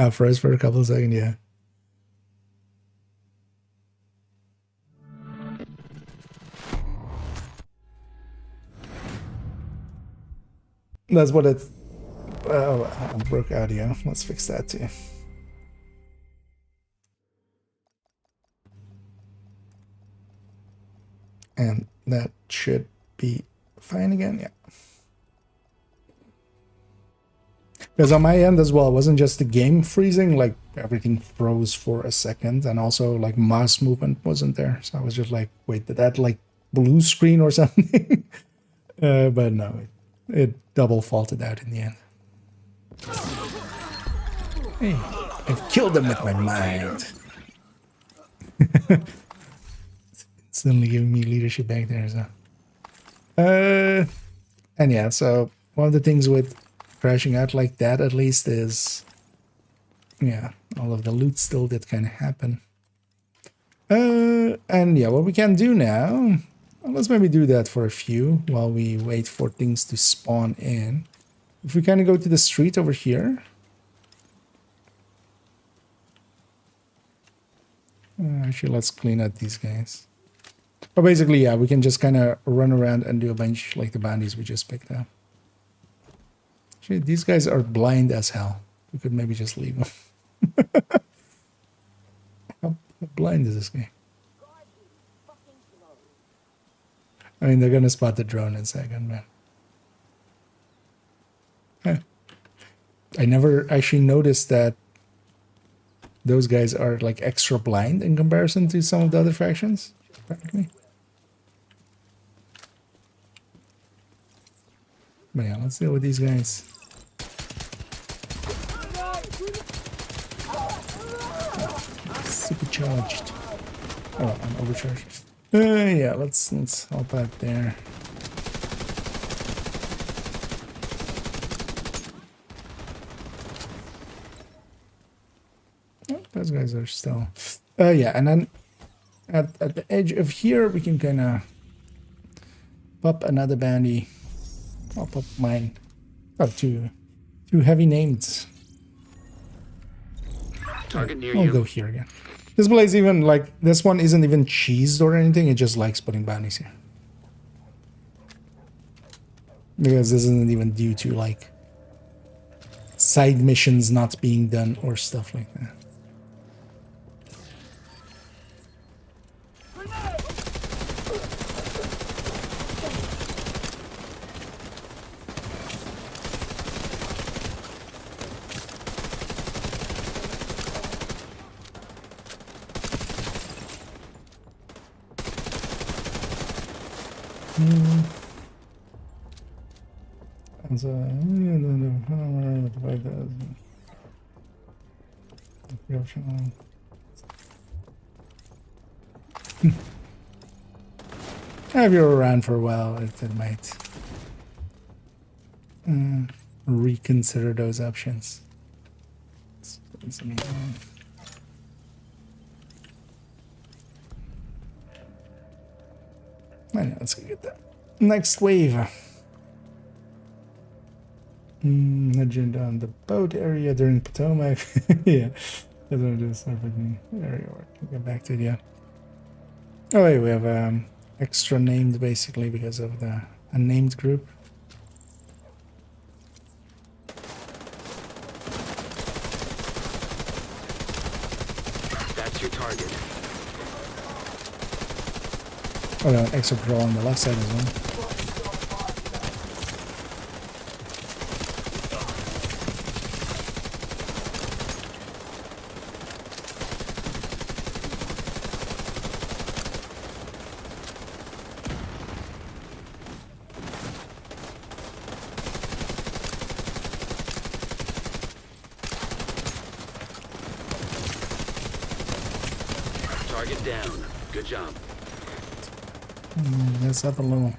I froze for a couple of seconds, yeah. That's what it. Oh, I broke audio. Let's fix that too. And that should be fine again, yeah. Because on my end as well, it wasn't just the game freezing, like everything froze for a second, and also like mouse movement wasn't there. So I was just like, wait, did that like blue screen or something? But no, it double faulted out in the end. Hey, I've killed them with my mind. Suddenly giving me leadership back there, so. And yeah, so one of the things with crashing out like that, at least, is, yeah, all of the loot still did kind of happen. And yeah, what we can do now, well, let's maybe do that for a few while we wait for things to spawn in. If we kind of go to the street over here. Actually, let's clean out these guys. But basically, yeah, we can just kind of run around and do a bunch like the bounties we just picked up. Actually, these guys are blind as hell. We could maybe just leave them. How blind is this guy? I mean, they're gonna spot the drone in a second, man. Huh. I never actually noticed that those guys are like extra blind in comparison to some of the other factions, apparently. But yeah, let's deal with these guys. Supercharged. Oh, I'm overcharged. Yeah, let's help out there. Oh, those guys are still. Yeah, and then at the edge of here, we can kind of pop another bounty. I'll pop mine. Oh, two heavy names. Target near I'll you. go here again. This place even like this one isn't even cheesed or anything. It just likes putting bounties here because this isn't even due to like side missions not being done or stuff like that. So, if you're around for a while, it might reconsider those options. Anyway, let's go get that next wave. Agenda on the boat area during Potomac. Yeah, that's what I do. Everything area work. Get back to it. Yeah. Oh wait, we have extra named basically because of the unnamed group. That's your target. Oh, no, extra patrol on the left side as well. Target down. Good job. That's up a little.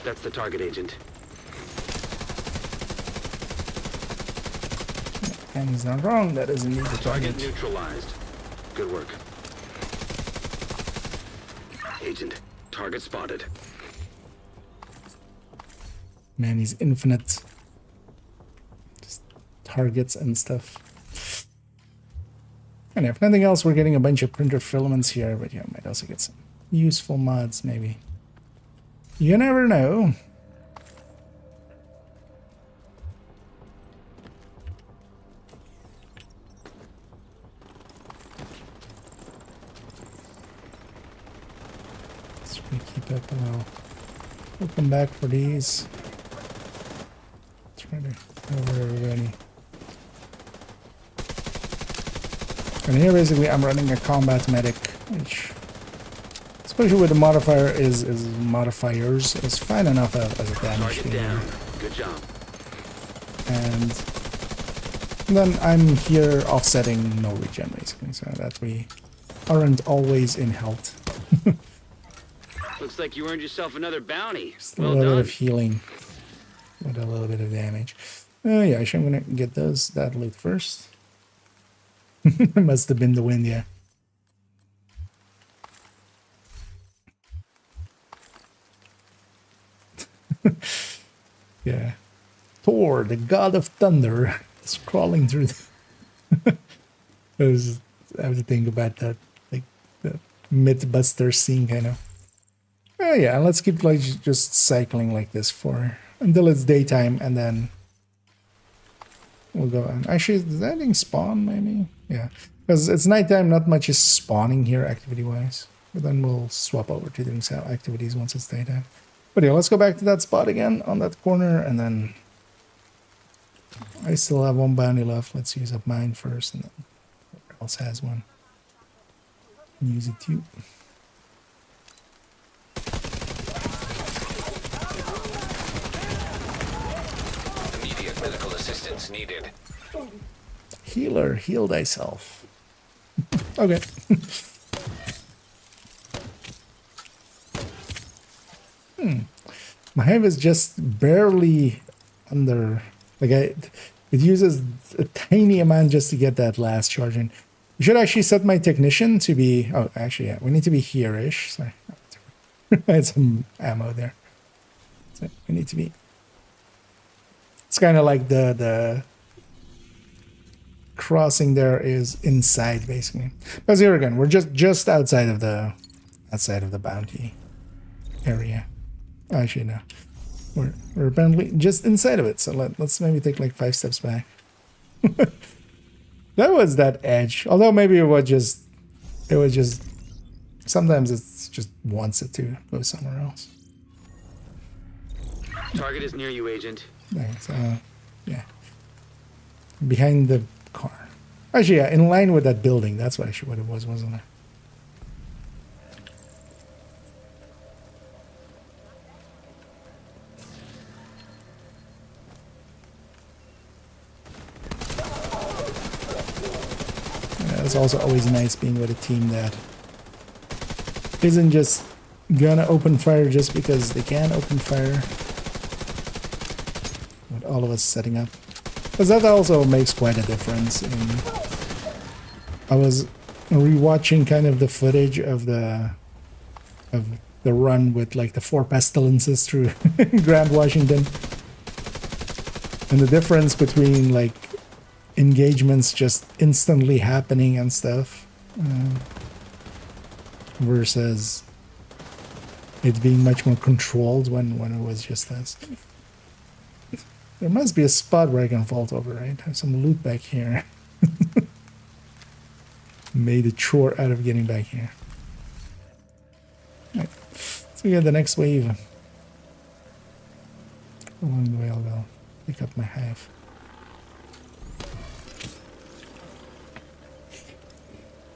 That's the target, Agent. And he's not wrong. That is indeed the Target target. neutralized. Good work. Agent, target spotted. Man, he's infinite. Just targets and stuff. And if nothing else, we're getting a bunch of printer filaments here, but yeah, might also get some useful mods, maybe. You never know. Let's keep up a little. We'll come back for these. Try to cover everybody. And here basically I'm running a combat medic, which especially with the modifier is modifiers is fine enough as a damage Target down. Good job. And then I'm here offsetting no regen basically, so that we aren't always in health. Looks like you earned yourself another bounty. Just a Well little bit done. of healing with a little bit of damage. Yeah, actually I'm gonna get that loot first. Must have been the wind, yeah. Yeah. Thor, the god of thunder, is crawling through. I have to think about that, like the Mythbuster scene, kind of. Oh yeah, let's keep like just cycling like this for until it's daytime, and then we'll go. And actually, does anything spawn? Maybe, yeah, because it's nighttime. Not much is spawning here, activity-wise. But then we'll swap over to doing some activities once it's daytime. But yeah, let's go back to that spot again on that corner, and then I still have one bounty left. Let's use up mine first, and then whoever else has one, use it too. Immediate medical assistance needed. Healer, heal thyself. Okay. My hive is just barely under, like it uses a tiny amount just to get that last charge in. We should actually set my technician to be, oh, actually, yeah, we need to be here-ish. Sorry. I had some ammo there. So we need to be, it's kind of like the crossing there is inside, basically. Because here again, we're just outside of the bounty area. Actually, no. We're apparently just inside of it, so let's maybe take like 5 steps back. That was that edge. Although maybe it was just sometimes it's just wants it to go somewhere else. Target is near you, Agent. Thanks. Yeah. Behind the car. Actually, yeah, in line with that building. That's what actually what it was, wasn't it? It's also always nice being with a team that isn't just gonna open fire just because they can open fire. With all of us setting up. Because that also makes quite a difference. I was rewatching kind of the footage of the run with like the 4 pestilences through Grand Washington. And the difference between like engagements just instantly happening and stuff versus it being much more controlled when it was just us. There must be a spot where I can vault over, right? Have some loot back here. Made a chore out of getting back here. Right. So we got the next wave. Along the way I'll go pick up my hive.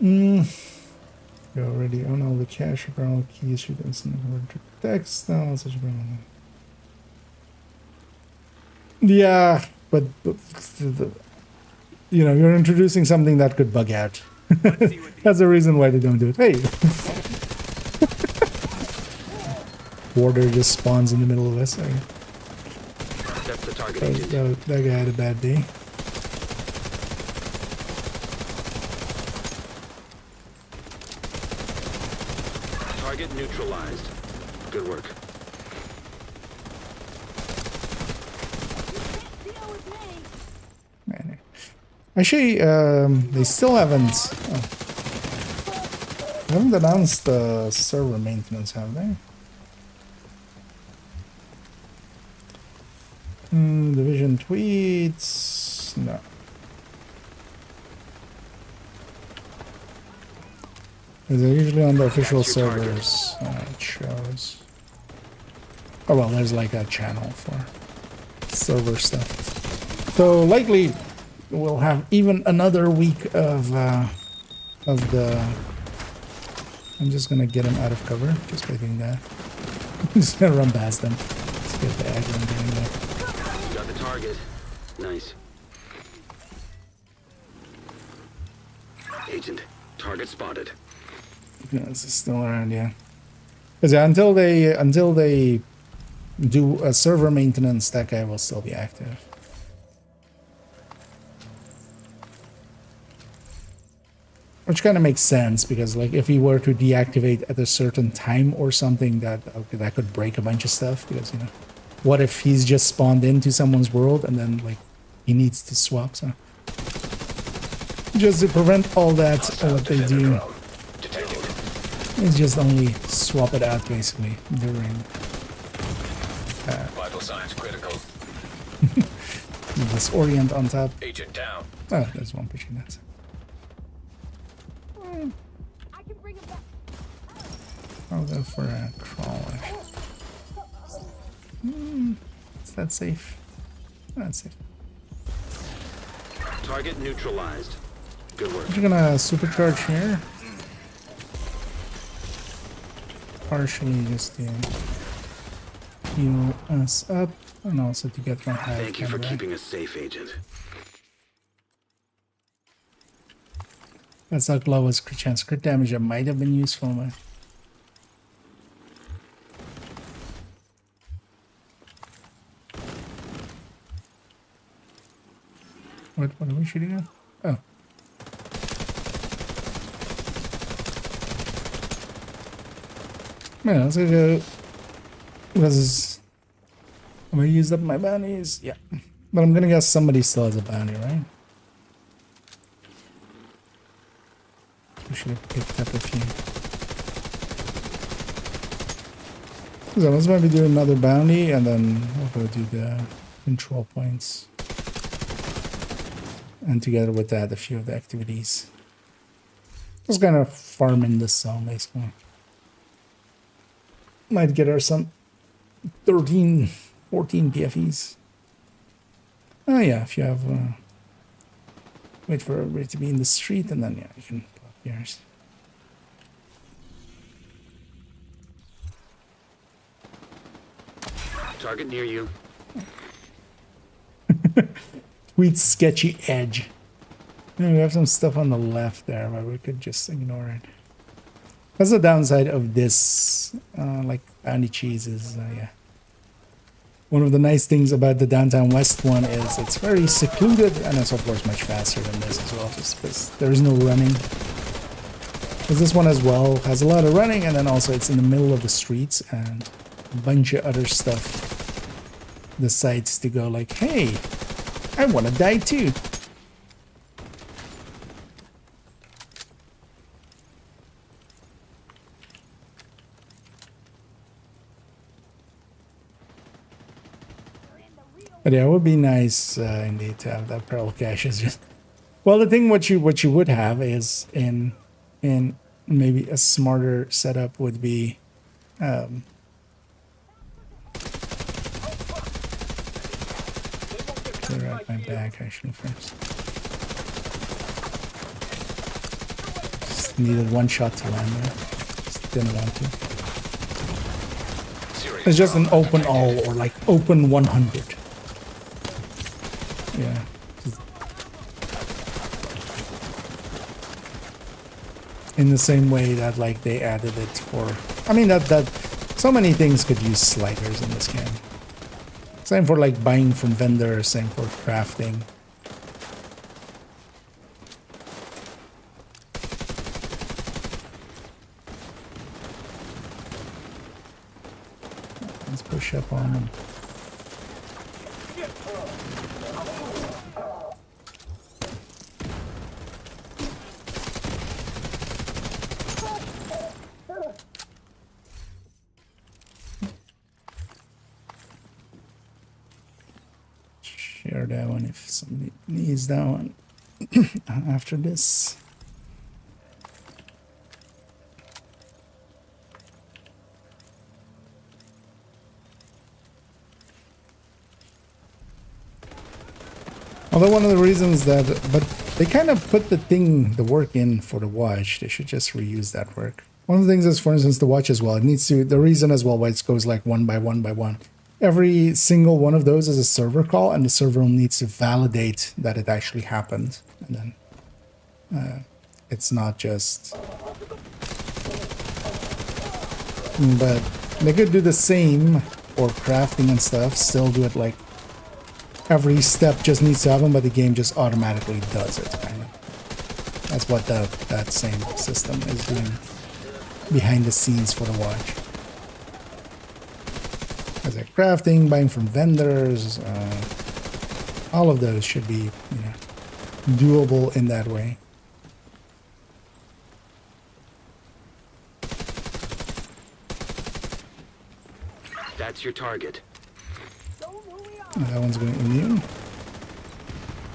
You already own all the cash, all keys, should instantly convert to text. No, such a problem. Yeah, but you know, you're introducing something that could bug out. That's the reason why they don't do it. Hey, Warder just spawns in the middle of us. That's the target, Agent. That guy had a bad day. Target neutralized. Good work. Actually, they still haven't announced the server maintenance, have they? Division tweets, no. They're usually on the official servers. It shows. Oh well, there's like a channel for server stuff. So likely we'll have even another week of the. I'm just gonna get him out of cover just by doing that. Just gonna run past them. Let's get the aggro doing that. You got the target. Nice. Agent, target spotted. Yeah, this is still around, yeah. Because yeah, until they do a server maintenance, that guy will still be active. Which kind of makes sense because, like, if he were to deactivate at a certain time or something, that could break a bunch of stuff. Because what if he's just spawned into someone's world and then like he needs to swap? So just to prevent all that, what they do is just only swap it out basically during Vital signs critical. this orient on top. Agent down. Oh, there's one pushing that. I can bring him back. I'll go for a crawler. Is that safe? That's safe. Target neutralized. Good work. We're gonna supercharge here. Partially just to heal us up and also to get my high. Thank you for keeping us safe, Agent. That's how low was crit chance. Crit damage that might have been useful, but what are we shooting at? Oh. Yeah, let's go. Because have I used up my bounties? Yeah. But I'm gonna guess somebody still has a bounty, right? We should have picked up a few. So let's maybe do another bounty and then we'll go do the control points. And together with that, a few of the activities. Just kind of farming this zone basically. Might get her some 13, 14 PFEs. Oh yeah, if you have wait for everybody to be in the street and then yeah, you can pop yours. Target near you. Sweet sketchy edge. You know, we have some stuff on the left there, but we could just ignore it. That's the downside of this, like bounty cheese is, yeah. One of the nice things about the Downtown West one is it's very secluded and it's of course much faster than this as well, just because there is no running. Because this one as well has a lot of running and then also it's in the middle of the streets and a bunch of other stuff decides to go like, hey, I want to die too. But yeah, it would be nice indeed to have that pearl cache. Is just well, the thing what you would have is in maybe a smarter setup would be clear out my bag actually first. Just needed one shot to land there. Just didn't want to. It's just an open all or like open 100. Yeah. In the same way that like they added it for, I mean that so many things could use sliders in this game. Same for like buying from vendors, same for crafting. Let's push up on them. Share that one if somebody needs that one after this. Although one of the reasons that, but they kind of put the work in for the watch. They should just reuse that work. One of the things is, for instance, the watch as well. It needs to, the reason as well why it goes like one by one by one. Every single one of those is a server call, and the server needs to validate that it actually happened. And then it's not just... But they could do the same for crafting and stuff, still do it like every step just needs to happen, but the game just automatically does it. Kind of. That's what that same system is doing behind the scenes for the watch. As like crafting, buying from vendors, all of those should be, doable in that way. That's your target. That one's going immune.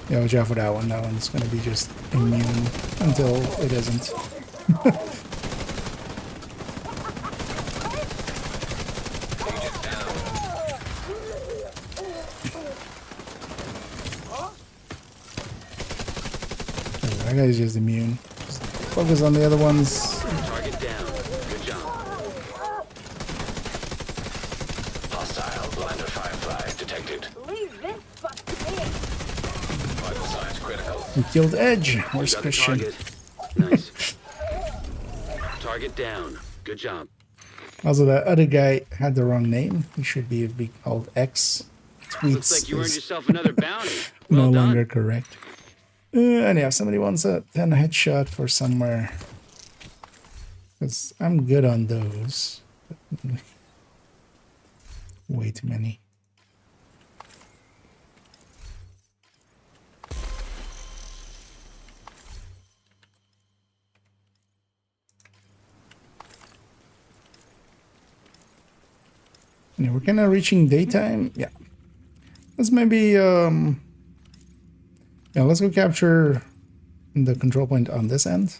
Yeah, watch out for that one. That one's going to be just immune until it isn't. That guy's just immune. Just focus on the other ones. Target down. Good job. Hostile Blinder Firefly detected. Leave this fuck to me. Vital signs critical. We killed Edge. Where's Got the Christian? target. Nice. Target down. Good job. Also, that other guy had the wrong name. He should be called X. Tweets Looks like you earned is yourself another bounty. no Well done. longer correct. Anyhow, somebody wants a 10 headshot for somewhere. Because I'm good on those. Way too many. Yeah, we're kind of reaching daytime. Yeah. Let's maybe, yeah, let's go capture the control point on this end.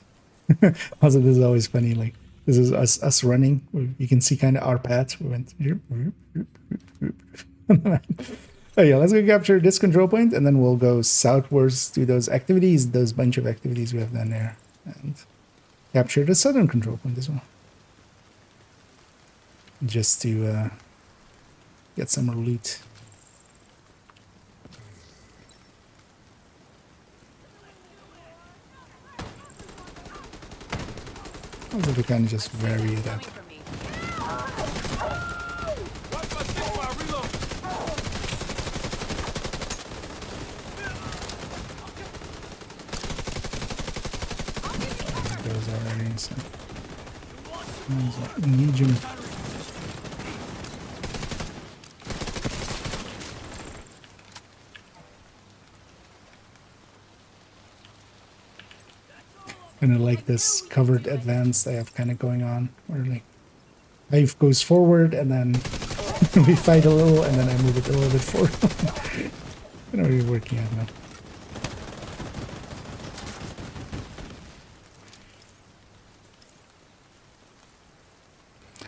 Also, this is always funny. Like, this is us running. You can see kind of our path. We went. Oh yeah, let's go capture this control point, and then we'll go southwards to those activities, those bunch of activities we have done there, and capture the southern control point as well. Just to get some loot. Also, we can just vary it up. Those already, so. Legion. Kind of like this covered advance I have kind of going on, where like life goes forward and then we fight a little and then I move it a little bit forward. I know you're working on that.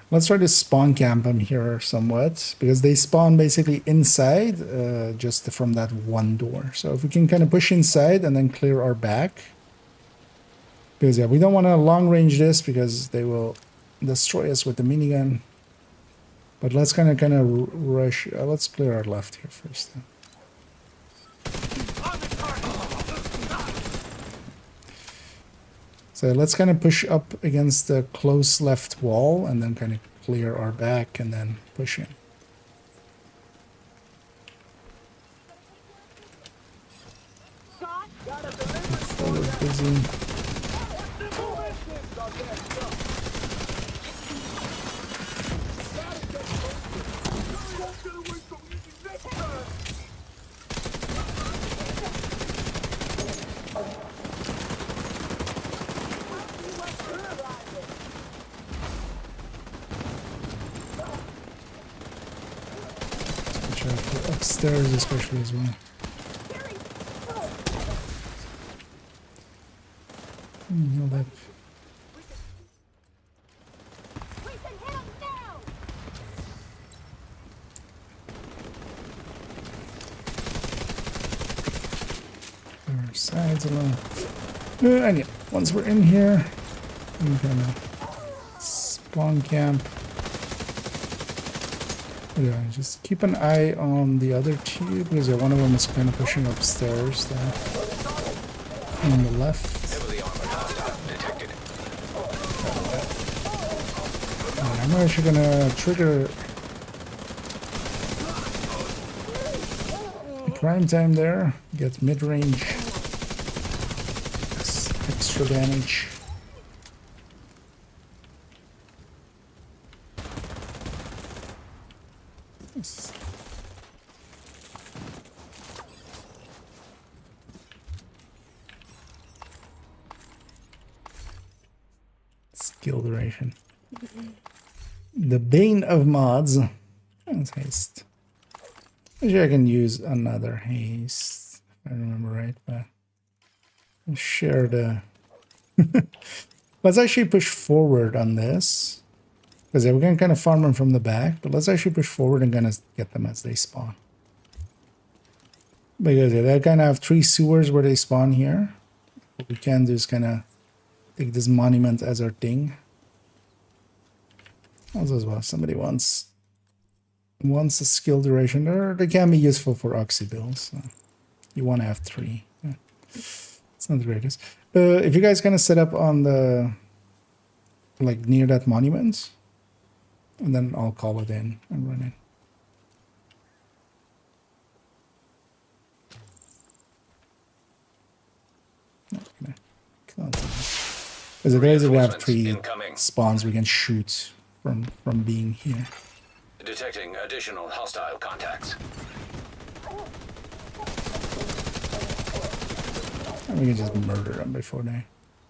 Let's try to spawn camp them here somewhat, because they spawn basically inside, just from that one door. So if we can kind of push inside and then clear our back. Because yeah, we don't want to long range this because they will destroy us with the minigun. But let's kind of rush. Let's clear our left here first. So let's kind of push up against the close left wall and then kind of clear our back and then push in. Forward busy. Upstairs especially as well. Hold up. Our sides along. And yeah, once we're in here, we're gonna spawn camp. Yeah, just keep an eye on the other two, because one of them is kind of pushing upstairs there. On the left. Heavily armored hostile detected. And I'm actually gonna trigger prime time there. Get mid-range extra damage. skill duration. The bane of mods. That's haste. Actually, I can use another haste, if I remember right, but I'll share the... Let's actually push forward on this. Because we can kind of farm them from the back, but let's actually push forward and kind of get them as they spawn. Because they kind of have 3 sewers where they spawn here. What we can do is kind of take this monument as our thing. Also as well, somebody wants a skill duration. They can be useful for Oxy builds. So you want to have 3. Yeah. It's not the greatest. If you guys kind of set up on the, like near that monument, and then I'll call it in and run it. Okay. Because the guys we have 3 incoming. spawns we can shoot from being here. Detecting additional hostile contacts. And we can just murder them before they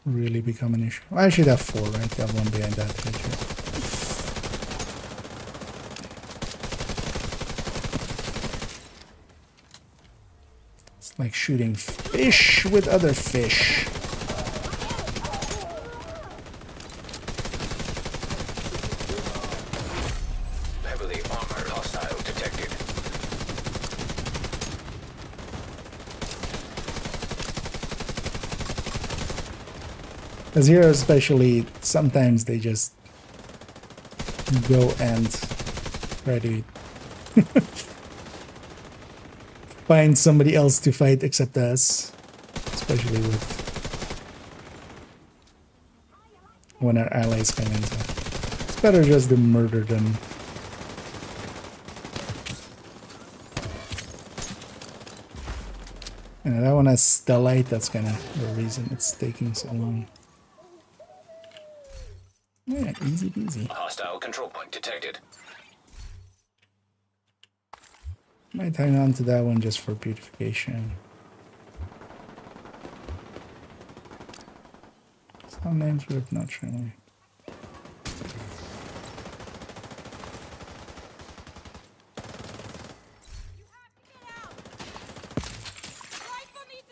really become an issue. I should have 4, right? They have 1 behind that picture. It's like shooting fish with other fish. Heavily armored hostile detected. Because here especially, sometimes they just go and try to find somebody else to fight except us. Especially with when our allies come in. So it's better just to murder them. And that one has Stellite, that's kind of the reason it's taking so long. Yeah, easy peasy. Hostile control point detected. Might hang on to that one just for beautification. Some names worth not really.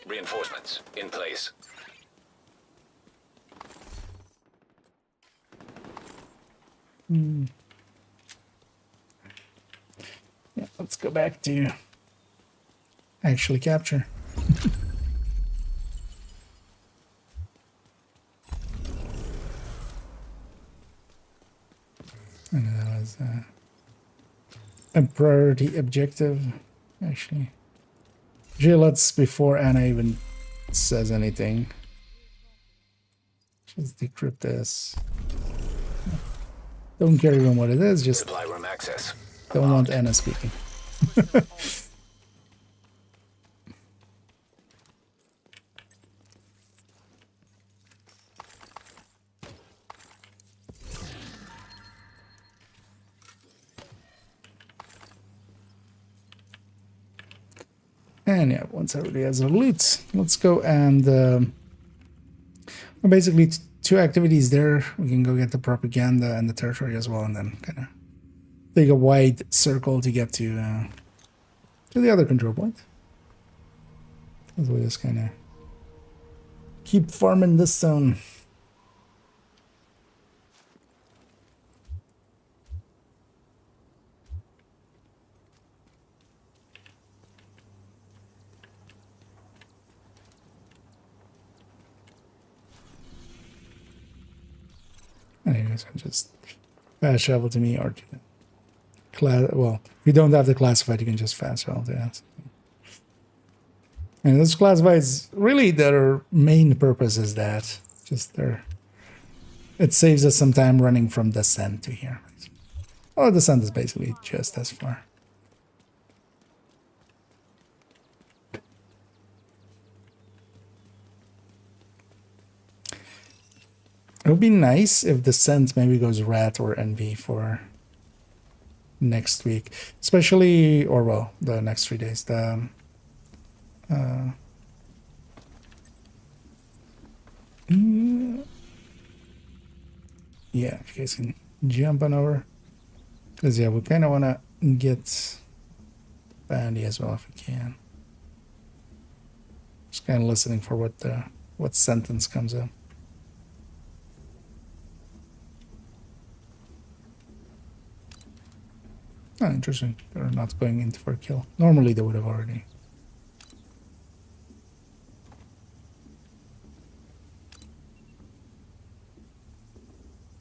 Reinforcements in place. Yeah, let's go back to actually capture. And that was a priority objective, actually. Let's, before Anna even says anything, just decrypt this. Don't care even what it is, just Supply room access. don't want Anna speaking. And yeah, once everybody has their loot, let's go and basically 2 activities there. We can go get the propaganda and the territory as well, and then kind of take a wide circle to get to the other control point. Because we just kind of keep farming this zone. Anyways, I just fast travel to me or to the class. Well, if you don't have the classified, you can just fast travel to us. And those classifieds, really, their main purpose is that just it saves us some time running from Descent to here. Oh, Descent is basically just as far. It would be nice if Descent maybe goes Rat or Envy for next week, especially, or well, the next 3 days. yeah, if you guys can jump on over. Because, yeah, we kind of want to get Bandy as well if we can. Just kind of listening for what sentence comes up. Oh, interesting. They're not going in for a kill. Normally they would have already.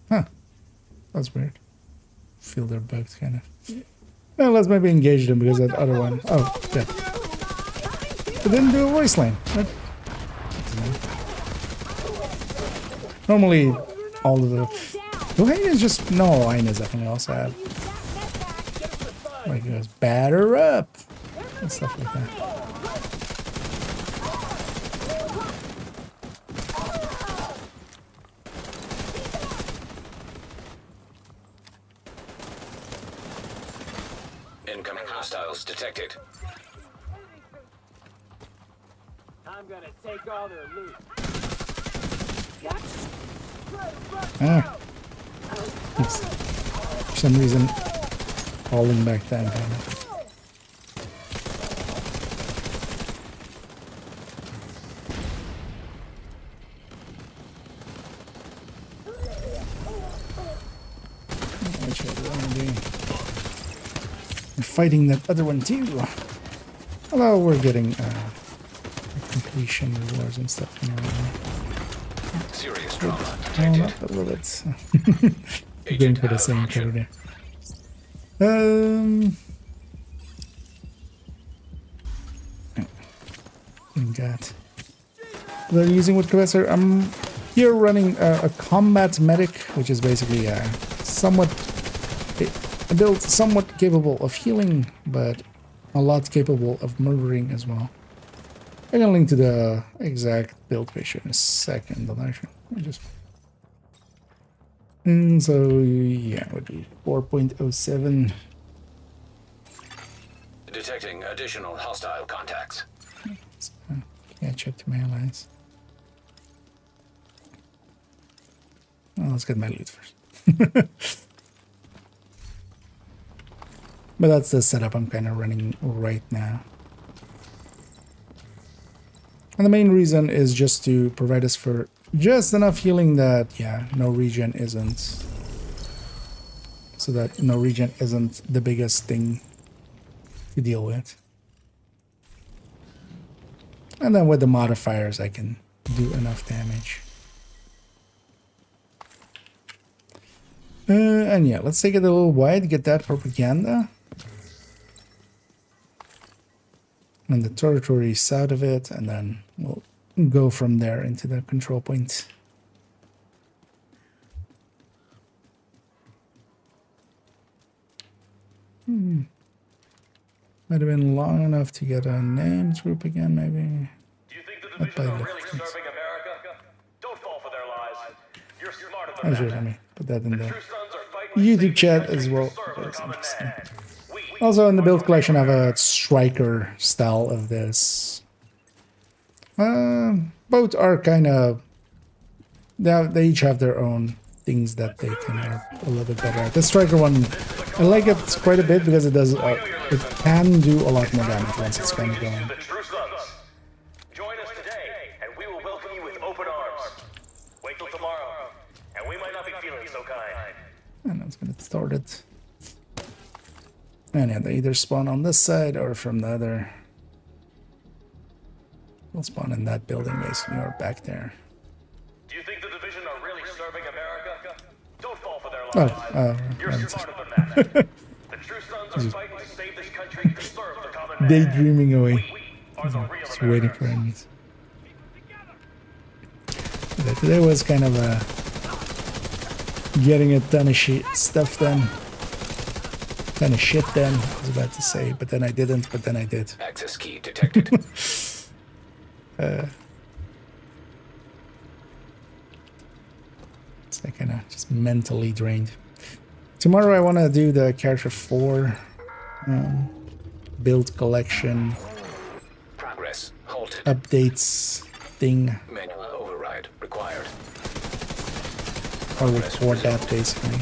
Huh. That's weird. Feel they're bugged, kind of. Well, let's maybe engage them because that other one. Oh, yeah. It didn't do a voice line. What? Normally, all of the. Duhain is just. No, Aine is definitely also have. Like, it goes, batter up! And stuff like that. Incoming hostiles detected. I'm gonna take all their loot. Ah. It's, for some reason, falling back down kind of. We're fighting that other one too. Although we're getting completion rewards and stuff. You know, Serious trauma oh, detected. not a little bit. We're going for the same cover there. Got. They're using with Professor. I'm here running a combat medic, which is basically a build somewhat capable of healing, but a lot capable of murdering as well. I can link to the exact build ratio in a second. And so yeah, it would be 4.07. Detecting additional hostile contacts. Catch up to my allies. Well, let's get my loot first. But that's the setup I'm kind of running right now. And the main reason is just to provide us for just enough healing that, yeah, no regen isn't. So that no regen isn't the biggest thing to deal with. And then with the modifiers, I can do enough damage. And yeah, let's take it a little wide, get that propaganda. And the territory south of it, and then we'll go from there into the control point. Might have been long enough to get a named group again, maybe. Do you think the division are really serving America? Don't fall for their lies. You're smarter than that. Sure, let me put that in The the true sons are fighting to YouTube save chat the as country well. to serve the common man. We Also in the build collection I have a striker style of this. Both are kind of... They each have their own things that they can have a little bit better at. The striker one, I like it quite a bit because it does... it can do a lot more damage once it's kind of going. the true sons. Join us today, and we will welcome you with open arms. Wait till tomorrow, and we might not be feeling so kind. And let's get it started. And yeah, they either spawn on this side or from the other. We'll spawn in that building basically, or back there. Do you think the division are really serving America? Don't fall for their lies. You're smarter than that. The true sons are fighting to save this country to serve the common man. Daydreaming away. We are the real Just waiting for enemies. But today was kind of getting a ton of stuff done. Ton of shit done, I was about to say, but then I didn't, but then I did. Access key detected. It's like kind of just mentally drained. Tomorrow I want to do the character 4 build collection Progress halted. updates thing. Manual override required. or record that basically.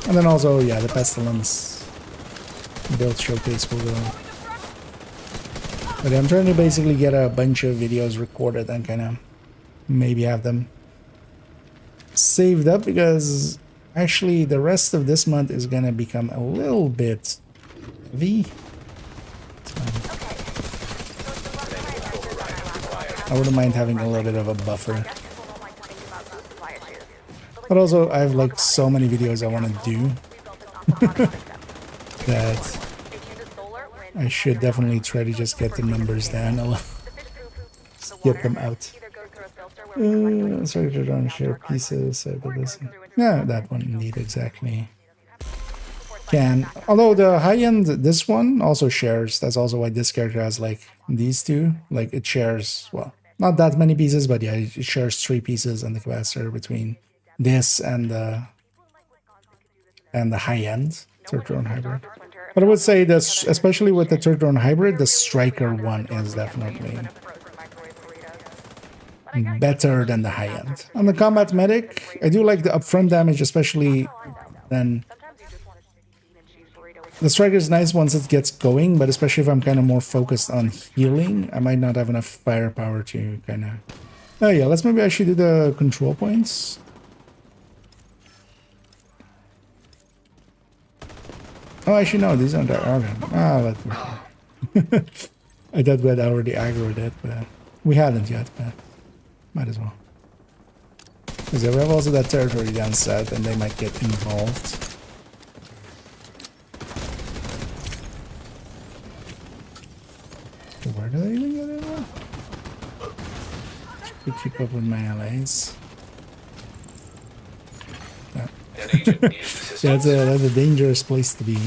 And then also, yeah, the Pestilence build showcase will go. But I'm trying to basically get a bunch of videos recorded and kind of maybe have them saved up, because actually the rest of this month is gonna become a little bit heavy. So I wouldn't mind having a little bit of a buffer. But also I have like so many videos I want to do that I should definitely try to just get the numbers down a little. Get them out. Sorry to don't share pieces. Yeah, that one indeed, exactly. Can. Although the high end, this one also shares. That's also why this character has like these two. Like it shares, well, not that many pieces, but yeah, it shares 3 pieces on the capacitor between this and the high end third drone hybrid. But I would say that, especially with the third drone hybrid, the striker one is definitely better than the high end. On the combat medic, I do like the upfront damage, especially then. The striker is nice once it gets going, but especially if I'm kind of more focused on healing, I might not have enough firepower to kind of... Oh yeah, let's maybe actually do the control points. Oh, actually no, these aren't that. Okay. Ah, I thought we had already aggroed it, but we hadn't yet, but might as well. Because we have also that territory down south, and they might get involved. Where do they even get in? We keep up with my allies. Yeah. That's a dangerous place to be.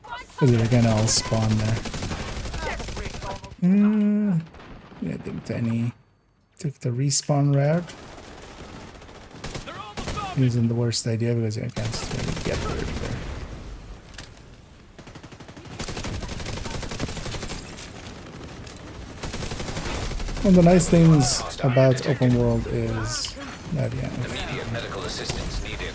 Because they're gonna all spawn there. Yeah, I think Tiny took the respawn route. Using the worst idea because I can't really get rid of there. One of the nice things about open world is that, yeah. Immediate medical assistance needed.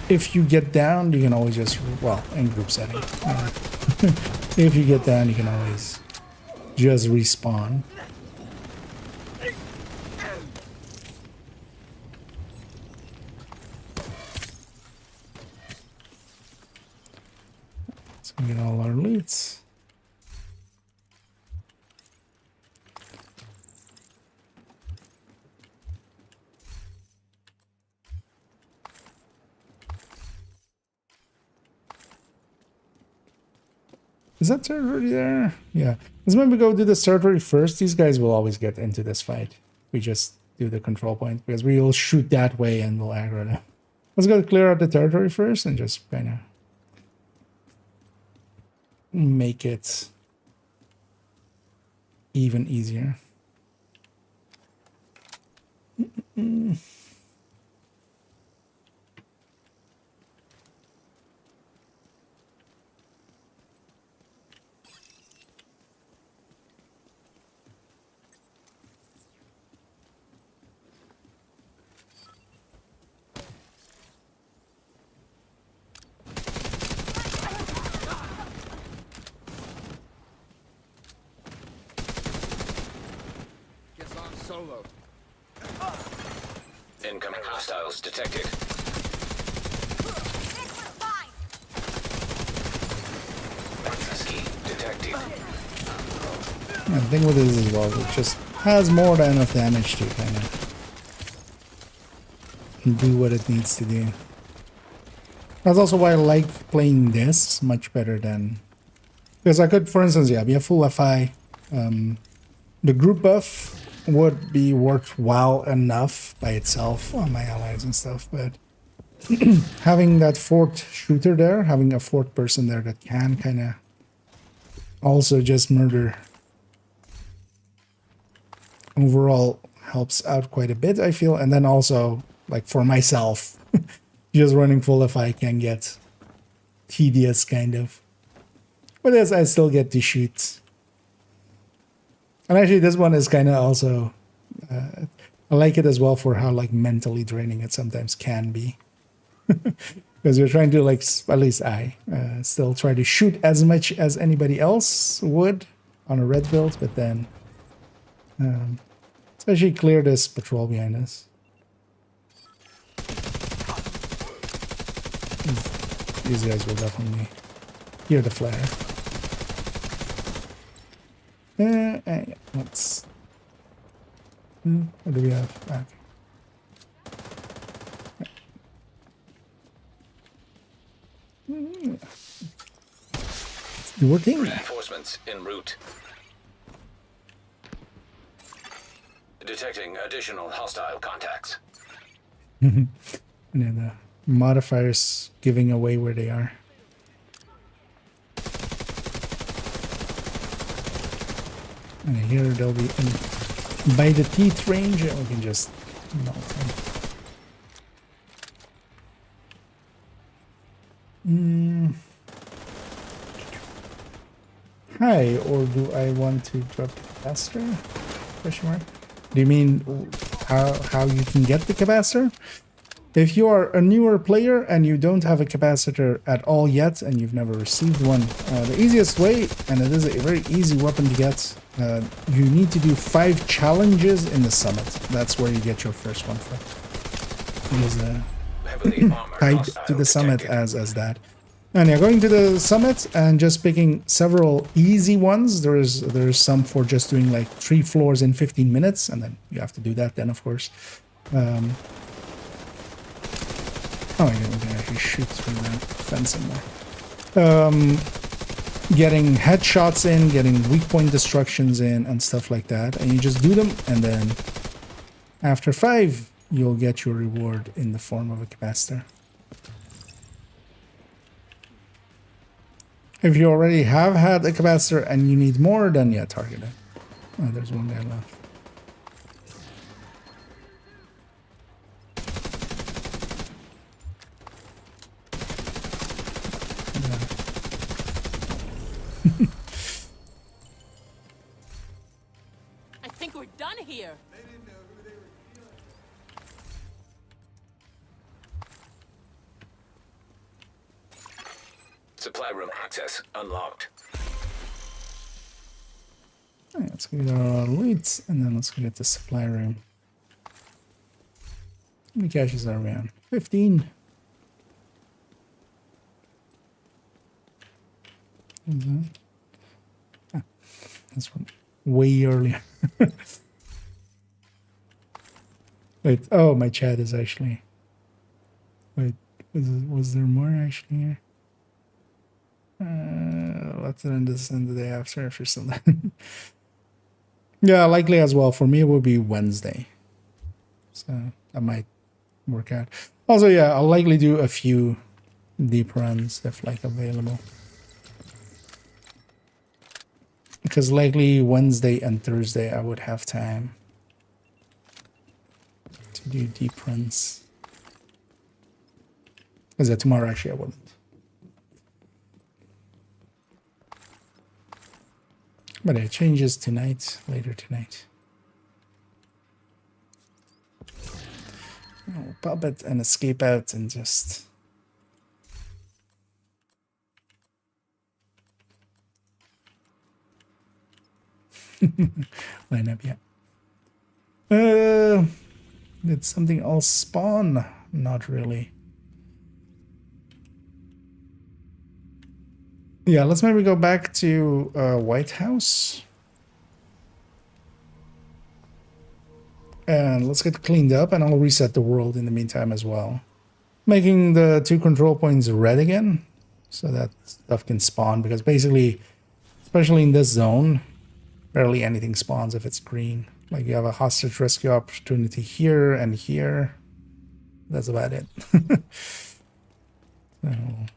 If you get down, you can always just, well, in group setting. If you get down, you can always just respawn. Let's get all our loots. Is that territory there? Yeah. Let's maybe go do the territory first. These guys will always get into this fight. We just do the control point because we will shoot that way and we'll aggro them. Let's go clear out the territory first and just kind of make it even easier. Solo. Incoming hostiles detected. Ski detected. The thing with this as well, it just has more than enough damage to kind of do what it needs to do. That's also why I like playing this much better than... Because I could, for instance, yeah, be a full FI. The group buff would be worthwhile enough by itself on my allies and stuff, but having that fourth shooter there, having a fourth person there that can kind of also just murder overall helps out quite a bit, I feel. And then also, like for myself, just running full FI can get tedious kind of. But as I still get to shoot And actually, this one is kind of also. I like it as well for how like mentally draining it sometimes can be. Because you're trying to like, at least I still try to shoot as much as anybody else would on a red build, but then especially clear this patrol behind us. These guys will definitely hear the flare. Yeah, let's. What do we have? Okay. Let's do our thing. Reinforcements en route. Detecting additional hostile contacts. And then the modifiers giving away where they are. And here they'll be in by the teeth range, and we can just melt them. Hi, or do I want to drop the capacitor? Question mark. Do you mean how you can get the capacitor? If you are a newer player and you don't have a capacitor at all yet and you've never received one, the easiest way, and it is a very easy weapon to get, you need to do 5 challenges in the summit. That's where you get your first one from. It is tied to the summit as that. And you're going to the summit and just picking several easy ones. There's some for just doing like 3 floors in 15 minutes, and then you have to do that then, of course. Oh, yeah, we can actually shoot through that fence in there. Getting headshots in, getting weak point destructions in, and stuff like that. And you just do them, and then after 5, you'll get your reward in the form of a capacitor. If you already have had a capacitor and you need more, then yeah, target it. Oh, there's one guy left. I think we're done here. Supply room access unlocked. Alright, let's go get our loot, and then let's go get the supply room. How many caches are we on? 15. Ah, that's from way earlier. Wait, oh, my chat is actually... Wait, was there more actually here? Let's end this in the day after for something. Yeah, likely as well. For me, it will be Wednesday. So that might work out. Also, yeah, I'll likely do a few deep runs if like available. Because likely Wednesday and Thursday I would have time to do deep runs. Because tomorrow actually I wouldn't. But it changes tonight, later tonight. Oh, pop it and escape out and just... line up, yeah. Did something else spawn? Not really. Yeah, let's maybe go back to White House. And let's get cleaned up, and I'll reset the world in the meantime as well. Making the 2 control points red again, so that stuff can spawn, because basically, especially in this zone, barely anything spawns if it's green. Like you have a hostage rescue opportunity here and here. That's about it. So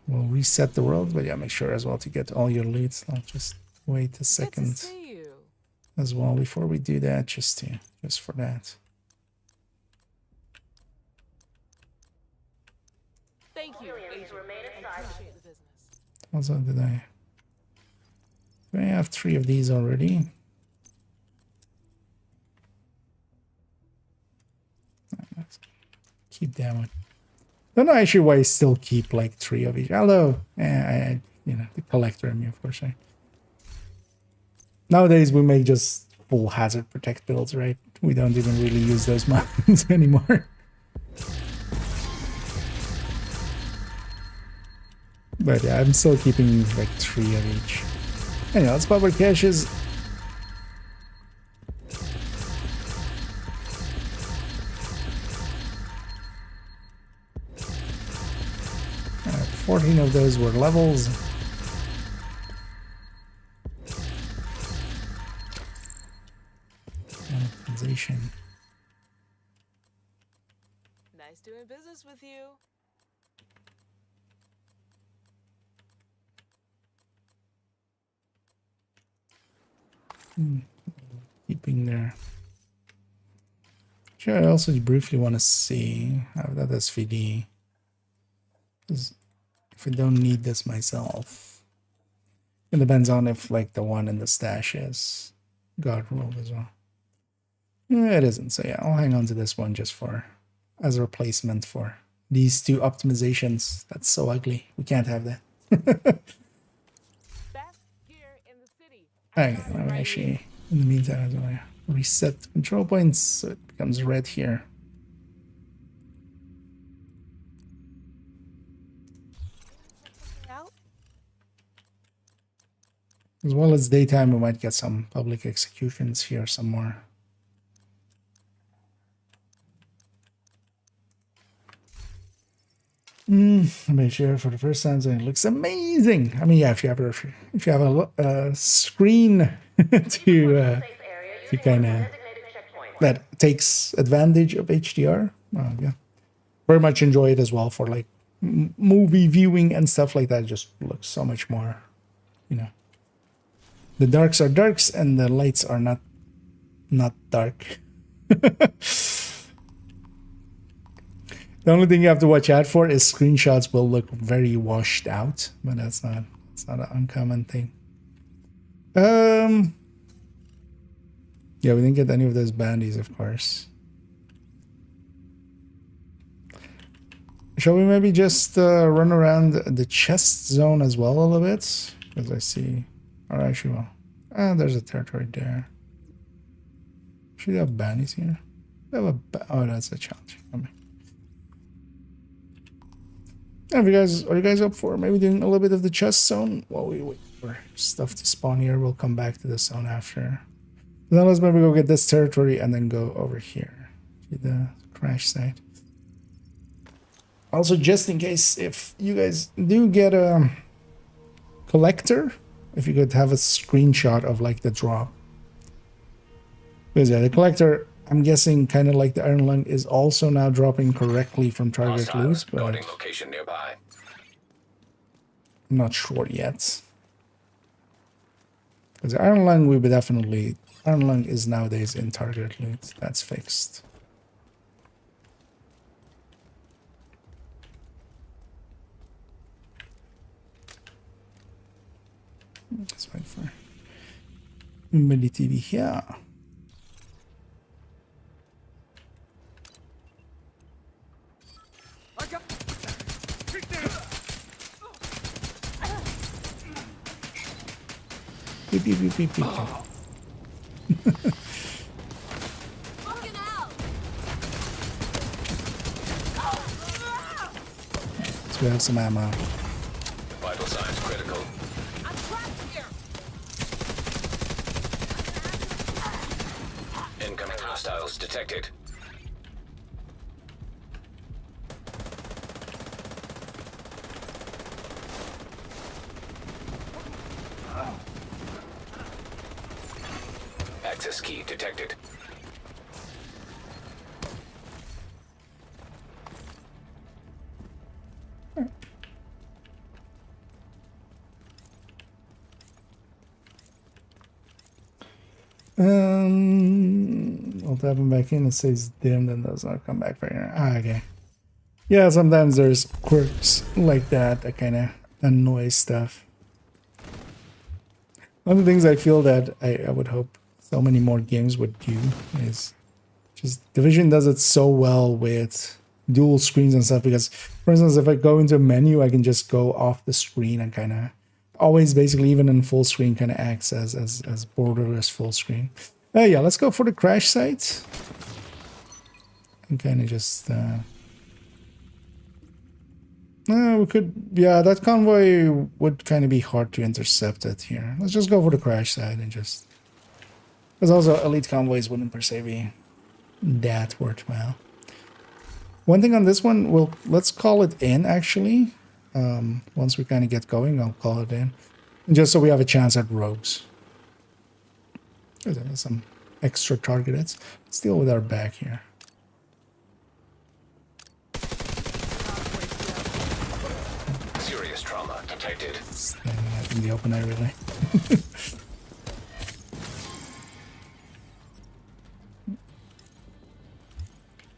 we'll reset the world, but yeah, make sure as well to get all your leads. I'll just wait a second as well before we do that, just for that. Thank you. Also, did I have 3 of these already? keep that one. Don't know actually why I still keep like 3 of each. Although, you know, the collector in me, of course. Right? Nowadays, we make just full hazard protect builds, right? We don't even really use those mountains anymore. But yeah, I'm still keeping like 3 of each. Anyway, let's pop our caches. 14 of those were levels. Optimization. Nice doing business with you. Keeping there. Sure, I also briefly want to see how that SVD. Because if I don't need this myself, it depends on if like the one in the stash is God ruled as well. Yeah, it isn't. So yeah, I'll hang on to this one just for as a replacement for these 2 optimizations. That's so ugly. We can't have that. Best gear in the city. Okay, let me actually, in the meantime, I'm gonna reset control points so it becomes red here. Out. As well as daytime, we might get some public executions here somewhere. Make sure for the first time, it looks amazing. I mean, yeah, if you have a screen to kind of that takes advantage of HDR, yeah, very much enjoy it as well for like movie viewing and stuff like that. It just looks so much more, you know. The darks are darks and the lights are not dark. The only thing you have to watch out for is screenshots will look very washed out, but it's not an uncommon thing. Yeah, we didn't get any of those bandies, of course. Shall we maybe just run around the chest zone as well a little bit? Because I see, or actually, well, there's a territory there. Should we have bandies here? We have oh, that's a challenge. Okay. Are you guys up for maybe doing a little bit of the chest zone while we wait for stuff to spawn here? We'll come back to the zone after. Then let's maybe go get this territory and then go over here to the crash site. Also, just in case if you guys do get a collector, if you could have a screenshot of like the drop. Because yeah, the collector, I'm guessing kind of like the Iron Lung is also now dropping correctly from target loot, but Guarding location nearby. I'm not sure yet. Because the Iron Lung will be definitely, Iron Lung is nowadays in target loot. That's fixed. Let's wait for Mini TV here. Beep, beep, beep, beep, beep. So we have some ammo. Vital signs critical. I'm trapped here. Incoming hostiles detected. Access key detected. I'll tap him back in. It says dimmed and does not come back right now. Ah, okay. Yeah, sometimes there's quirks like that that kind of annoy stuff. One of the things I feel that I would hope so many more games would do is just Division does it so well with dual screens and stuff, because for instance, if I go into a menu, I can just go off the screen and kind of always basically, even in full screen, kind of acts as borderless full screen. Yeah, let's go for the crash site and kind of just we could, yeah, that convoy would kind of be hard to intercept it here. Let's just go for the crash site and just, because also elite convoys wouldn't per se be that worthwhile. One thing on this one, let's call it in actually. Once we kind of get going, I'll call it in, just so we have a chance at rogues. There's some extra targets. Let's deal with our back here. Serious trauma detected. Standing out in the open eye, really.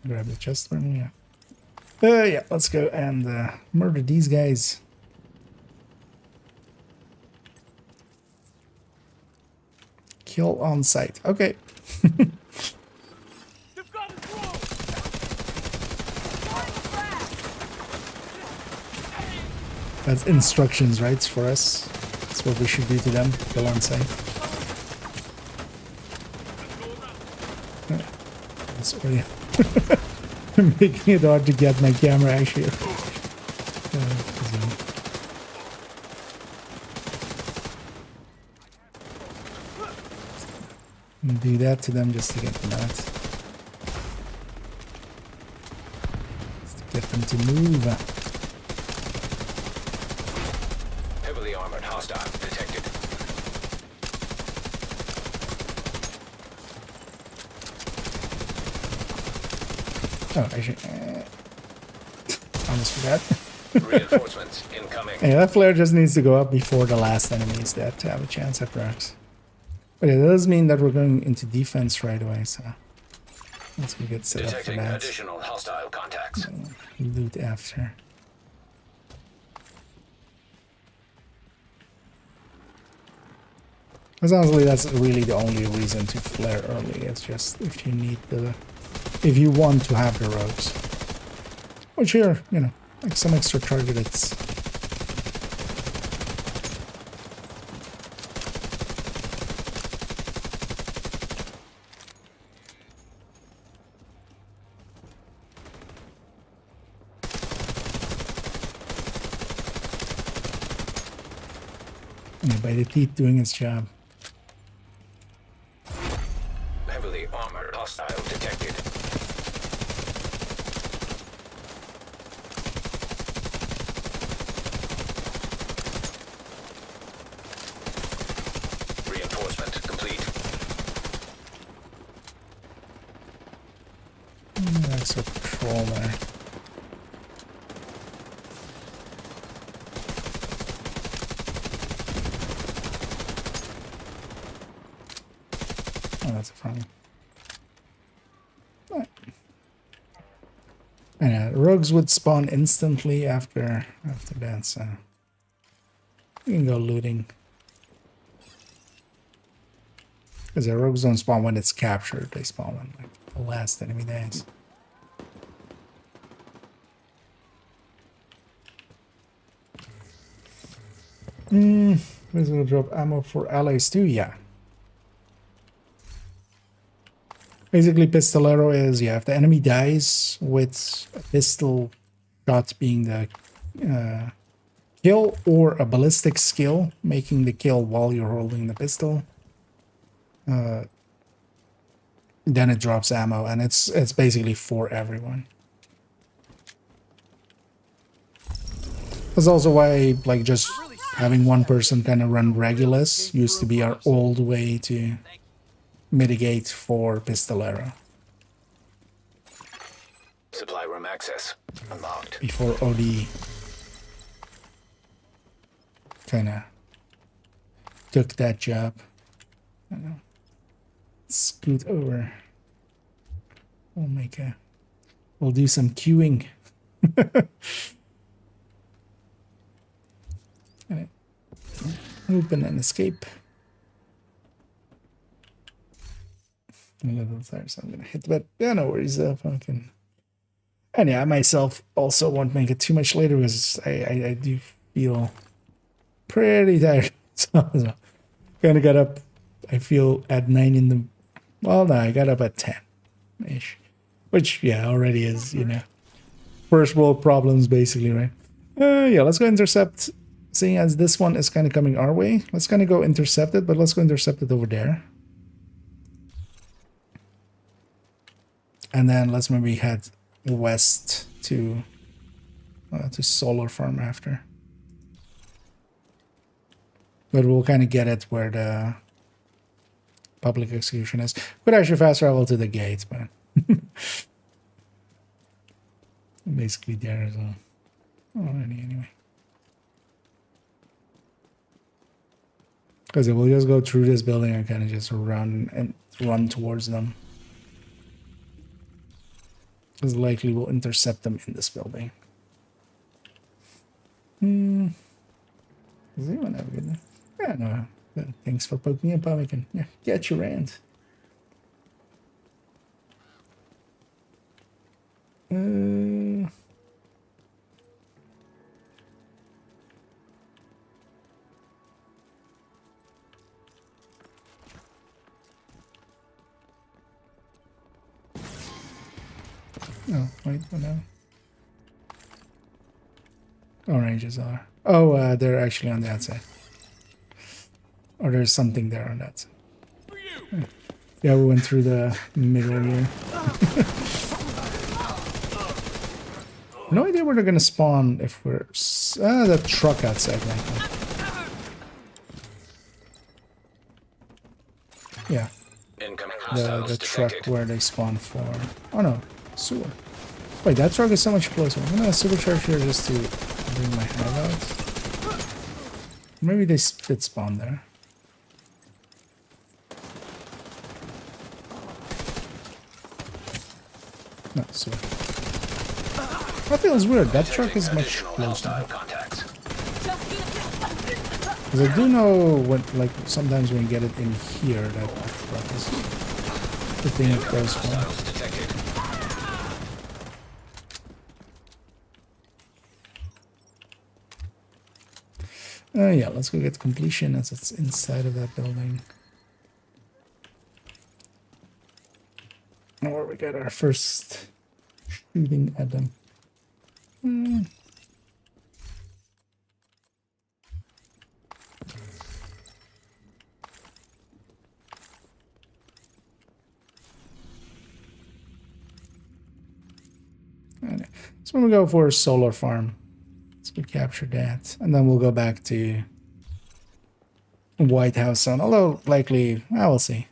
Grab the chest for me. Yeah, let's go and murder these guys. Kill on sight. Okay. That's instructions, right, for us. That's what we should do to them. Kill on sight. That's already making it hard to get my camera actually. Do that to them just to get them out. Just to get them to move. Heavily armored hostile detected. Oh, actually, almost forgot. Reinforcements incoming. Yeah, that flare just needs to go up before the last enemies that have a chance at rocks. But it does mean that we're going into defense right away, so once we get set up for Detecting that, additional hostile contacts. loot after. Because honestly, that's really the only reason to flare early. It's just if you need if you want to have the rogues. Which here, you know, like some extra targets. By the teeth doing its job. Heavily armored hostile detected. Reinforcement complete. That's a patrol there. Oh, that's a problem. Right. And rogues would spawn instantly after that, so we can go looting. Because the rogues don't spawn when it's captured; they spawn when like the last enemy dies. This will drop ammo for allies too. Yeah. Basically, pistolero is, yeah, if the enemy dies with a pistol shot being the kill, or a ballistic skill making the kill while you're holding the pistol, then it drops ammo, and it's basically for everyone. That's also why, like, just having one person kind of run Regulus used to be our old way to mitigate for pistolero. Supply room access unlocked. Before OD kind of took that job. I don't know. Scoot over. We'll do some queuing. Right. Open and escape. A little there, so I'm gonna hit, but yeah, no worries. Fucking And yeah, I myself also won't make it too much later because I do feel pretty tired. So kind of got up, I feel, at 9 in the... Well, no, I got up at 10-ish. Which, yeah, already is, you know, first world problems, basically, right? Yeah, let's go intercept. Seeing as this one is kind of coming our way, let's kind of go intercept it, but let's go intercept it over there. And then let's maybe head west to Solar Farm after. But we'll kind of get it where the public execution is. Could actually fast travel to the gate, but basically there is already anyway. Because it will just go through this building and kind of just run towards them. Because likely we'll intercept them in this building. Does anyone have a good? Yeah, no. Thanks for poking in, Pelican. Yeah, get your rant. Oh, wait, what now? Oranges are. Oh, they're actually on the outside. Or there's something there on that side. Yeah, we went through the middle here. No idea where they're gonna spawn if we're... the truck outside like that. Yeah. The truck where they spawn for... Oh no, sewer. Wait, that truck is so much closer. I'm gonna supercharge here just to bring my hand out. Maybe they did spawn there. No, sewer. That feels weird. That truck is much closer. Because I do know when, like, sometimes when you get it in here, that truck is the thing it goes for. Yeah, let's go get completion as it's inside of that building. Or we got our first shooting at them. So we'll go for a solar farm. Let's go capture that. And then we'll go back to White House zone. Although likely, I will see.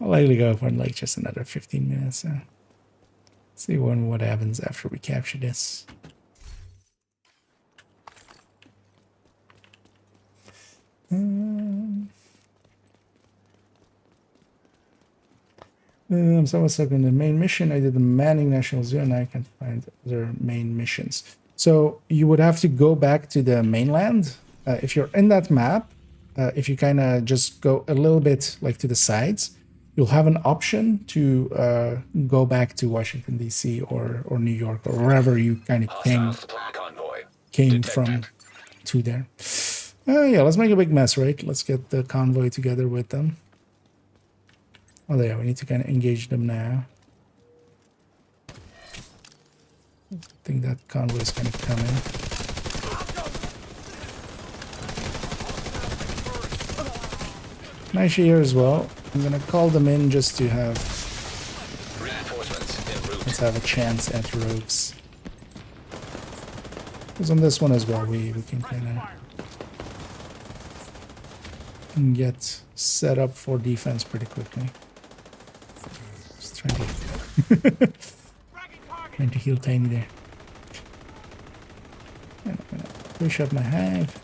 I'll likely go for like just another 15 minutes. See what happens after we capture this. I'm somewhat stuck in the main mission. I did the Manning National Zoo and I can't find their main missions. So you would have to go back to the mainland. If you're in that map, if you kind of just go a little bit like to the sides, you'll have an option to go back to Washington, D.C. or New York or wherever you kind of came from to there. Yeah, let's make a big mess, right? Let's get the convoy together with them. Oh, yeah, we need to kind of engage them now. I think that convoy is kind of coming. Nice here as well. I'm gonna call them in just to have... Let's have a chance at rogues. Because on this one as well, we can kind of get set up for defense pretty quickly. Just trying to heal Tiny there. And I'm gonna push up my hive.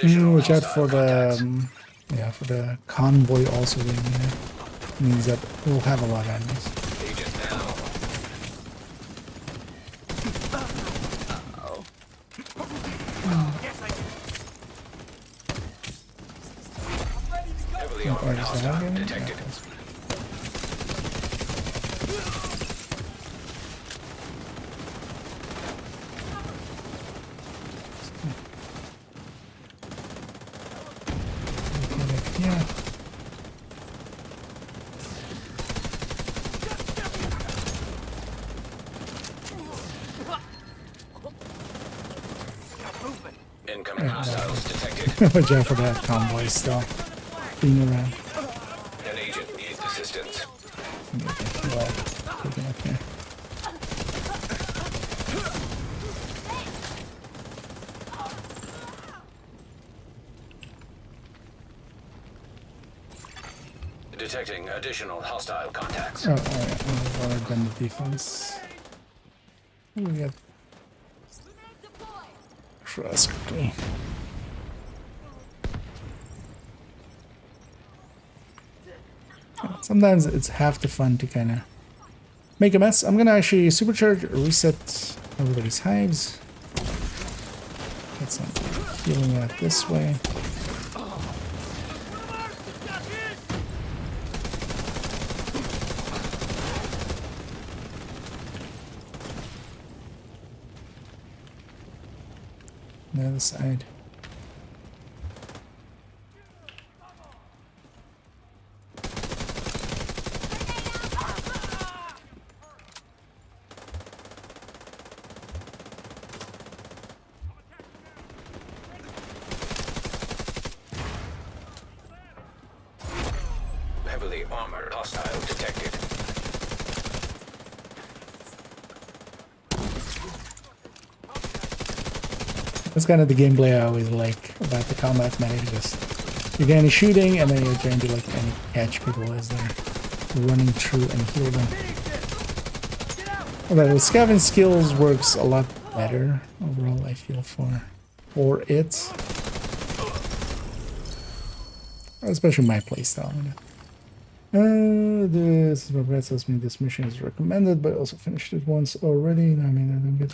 Watch out for the yeah, for the convoy also being here. Means that we'll have a lot of enemies. yeah. Incoming hostiles detected. Watch out for that convoy still being around. An agent needs assistance. Well, taking up here. Detecting additional hostile contacts. Oh, alright. I've already done the defense. We got cross quickly. Sometimes it's half the fun to kind of make a mess. I'm gonna actually supercharge, reset everybody's hives. Get some healing out this way. The other side. Heavily armored hostile detected. That's kind of the gameplay I always like about the combat meta. Just you're kind of shooting and then you're trying to like kind of catch people as they're running through and heal them. Although the scavenge skills works a lot better overall, I feel, for it. Especially my playstyle. This is my brand tells me this mission is recommended, but I also finished it once already. I mean, I don't get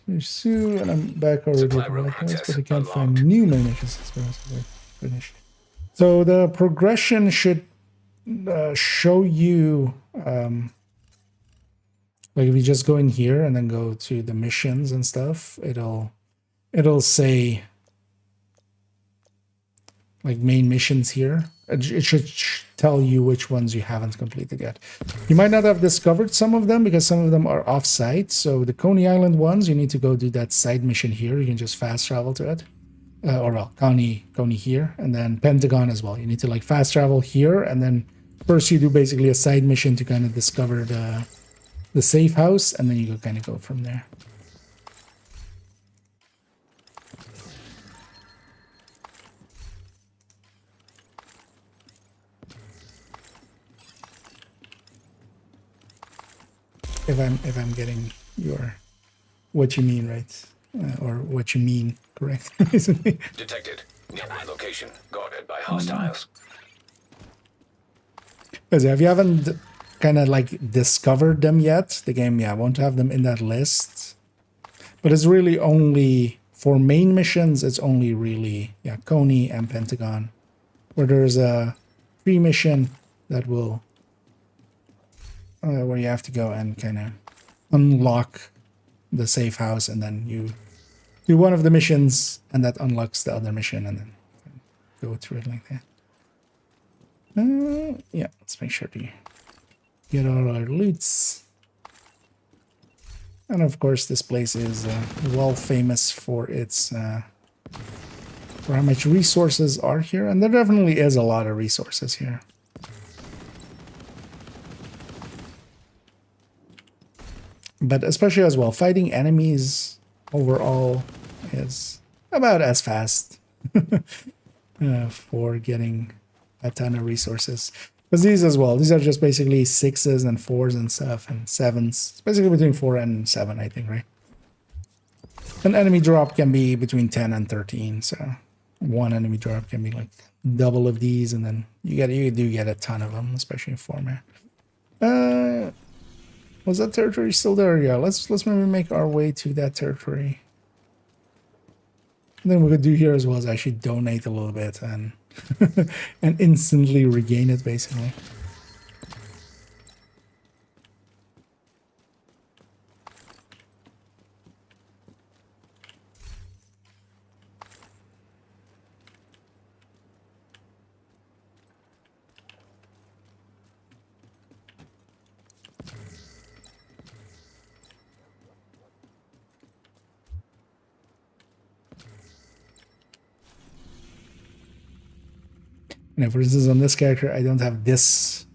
finished soon, and I'm back already at the right place, but I can't find new missions as well as I finished. So the progression should show you, like if you just go in here and then go to the missions and stuff, it'll say like main missions here. It should tell you which ones you haven't completed yet. You might not have discovered some of them because some of them are off-site. So the Coney Island ones, you need to go do that side mission here. You can just fast travel to it. Or well, Coney here, and then Pentagon as well. You need to like fast travel here, and then first you do basically a side mission to kind of discover the safe house, and then you kind of go from there. If I'm getting your what you mean right, or what you mean correct. Detected. Nearby location. Guarded by hostiles. Because if you haven't kind of like discovered them yet, the game won't have them in that list. But it's really only for main missions. It's only really Coney and Pentagon, where there's a free mission that will. Where you have to go and kind of unlock the safe house, and then you do one of the missions, and that unlocks the other mission, and then go through it like that. Yeah, let's make sure to get all our loots. And of course, this place is well famous for its for how much resources are here, and there definitely is a lot of resources here. But especially as well, fighting enemies overall is about as fast for getting a ton of resources. Because these as well, these are just basically 6s and 4s and stuff, and 7s. It's basically between 4 and 7, I think, right? An enemy drop can be between 10 and 13, so one enemy drop can be like double of these, and then you do get a ton of them, especially in format. Was that territory still there? Yeah, let's maybe make our way to that territory. And then what we could do here as well is actually donate a little bit and and instantly regain it, basically. for instance, on this character, I don't have this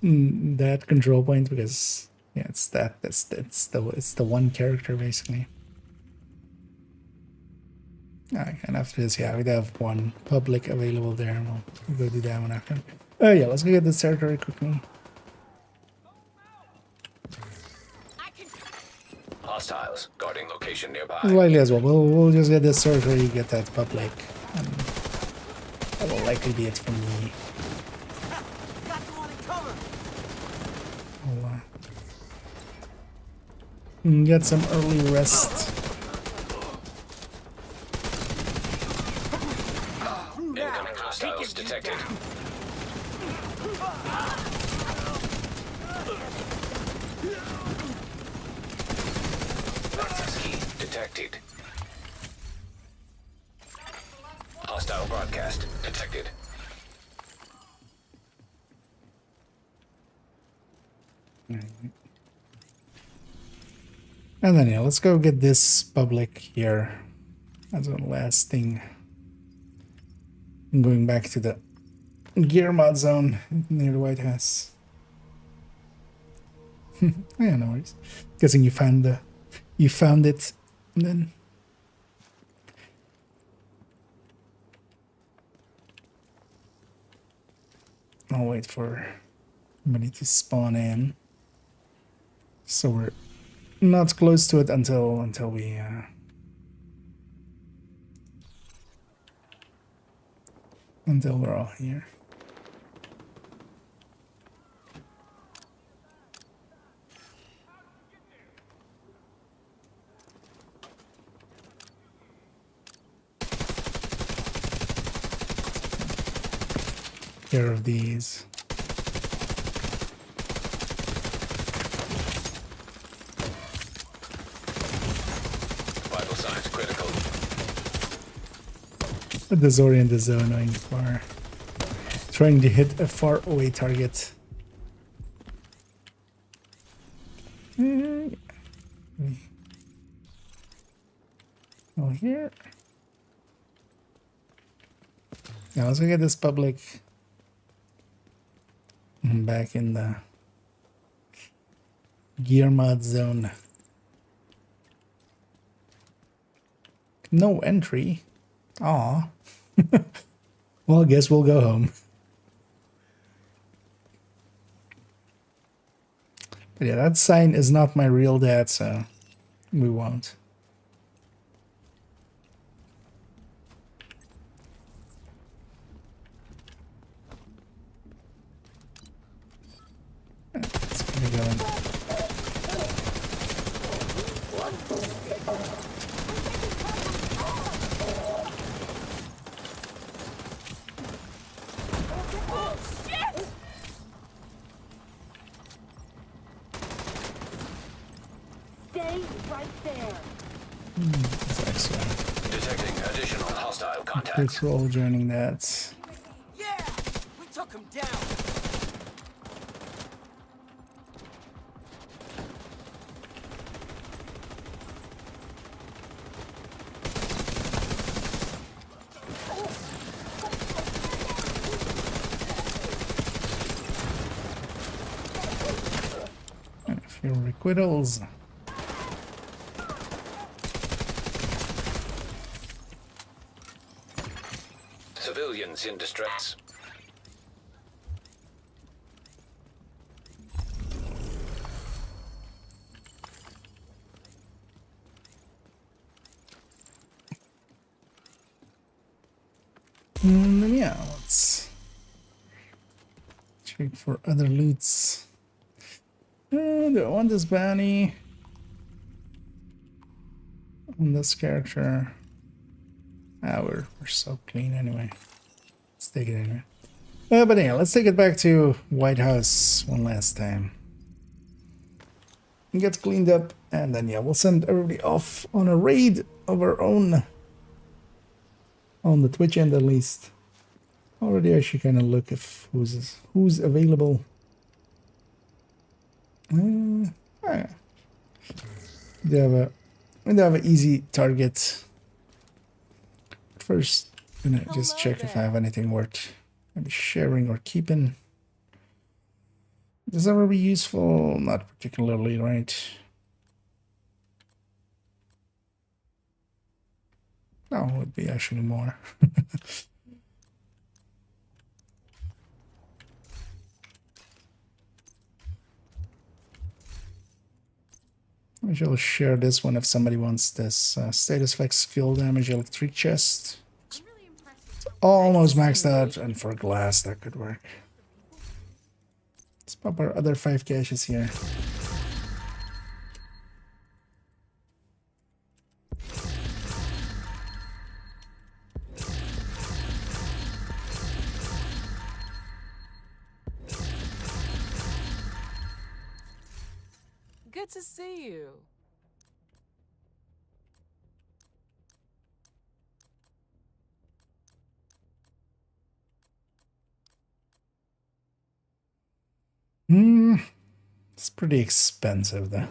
that control point because yeah, it's the one character basically. Alright, and after this, yeah, we have one public available there. We'll go do that one after. Oh yeah, let's go get this territory quickly. Hostiles guarding location nearby. Likely as well. We'll just get this territory, get that public. And that will likely be it for me. We'll, get some early rest. Incoming hostiles detected. Access key detected. Hostile broadcast detected. And then yeah, let's go get this public here as a last thing. I'm going back to the gear mod zone near the White House. Yeah, no worries. Guessing you found it, and then I'll wait for everybody to spawn in. So we're not close to it until we until we're all here. Care of these. Vital signs critical. Disorient the zone going far. Trying to hit a far away target. Oh, here. Now let's go get this public back in the gear mod zone. No entry. Aw. Well, I guess we'll go home. But yeah, that sign is not my real dad, so we won't. Let's get going. That's excellent. Detecting additional hostile contacts. Patrol joining that. Yeah! We took him down! And a few requittals. Civilians in distress. And then yeah, let's check for other loots. Do I want this bounty on this character? Ah, we're so clean anyway. Let's take it anyway. But yeah, let's take it back to White House one last time. Get cleaned up, and then yeah, we'll send everybody off on a raid of our own. On the Twitch end at least. Already I should kind of look if who's available. Oh yeah. They have an easy target. First, Gonna just check if I have anything worth maybe sharing or keeping. Does that ever be useful? Not particularly, right? No, it would be actually more. I shall share this one if somebody wants this. Status effect skill damage electric chest. It's almost maxed out, and for glass that could work. Let's pop our other 5 caches here. Good to see you. It's pretty expensive though.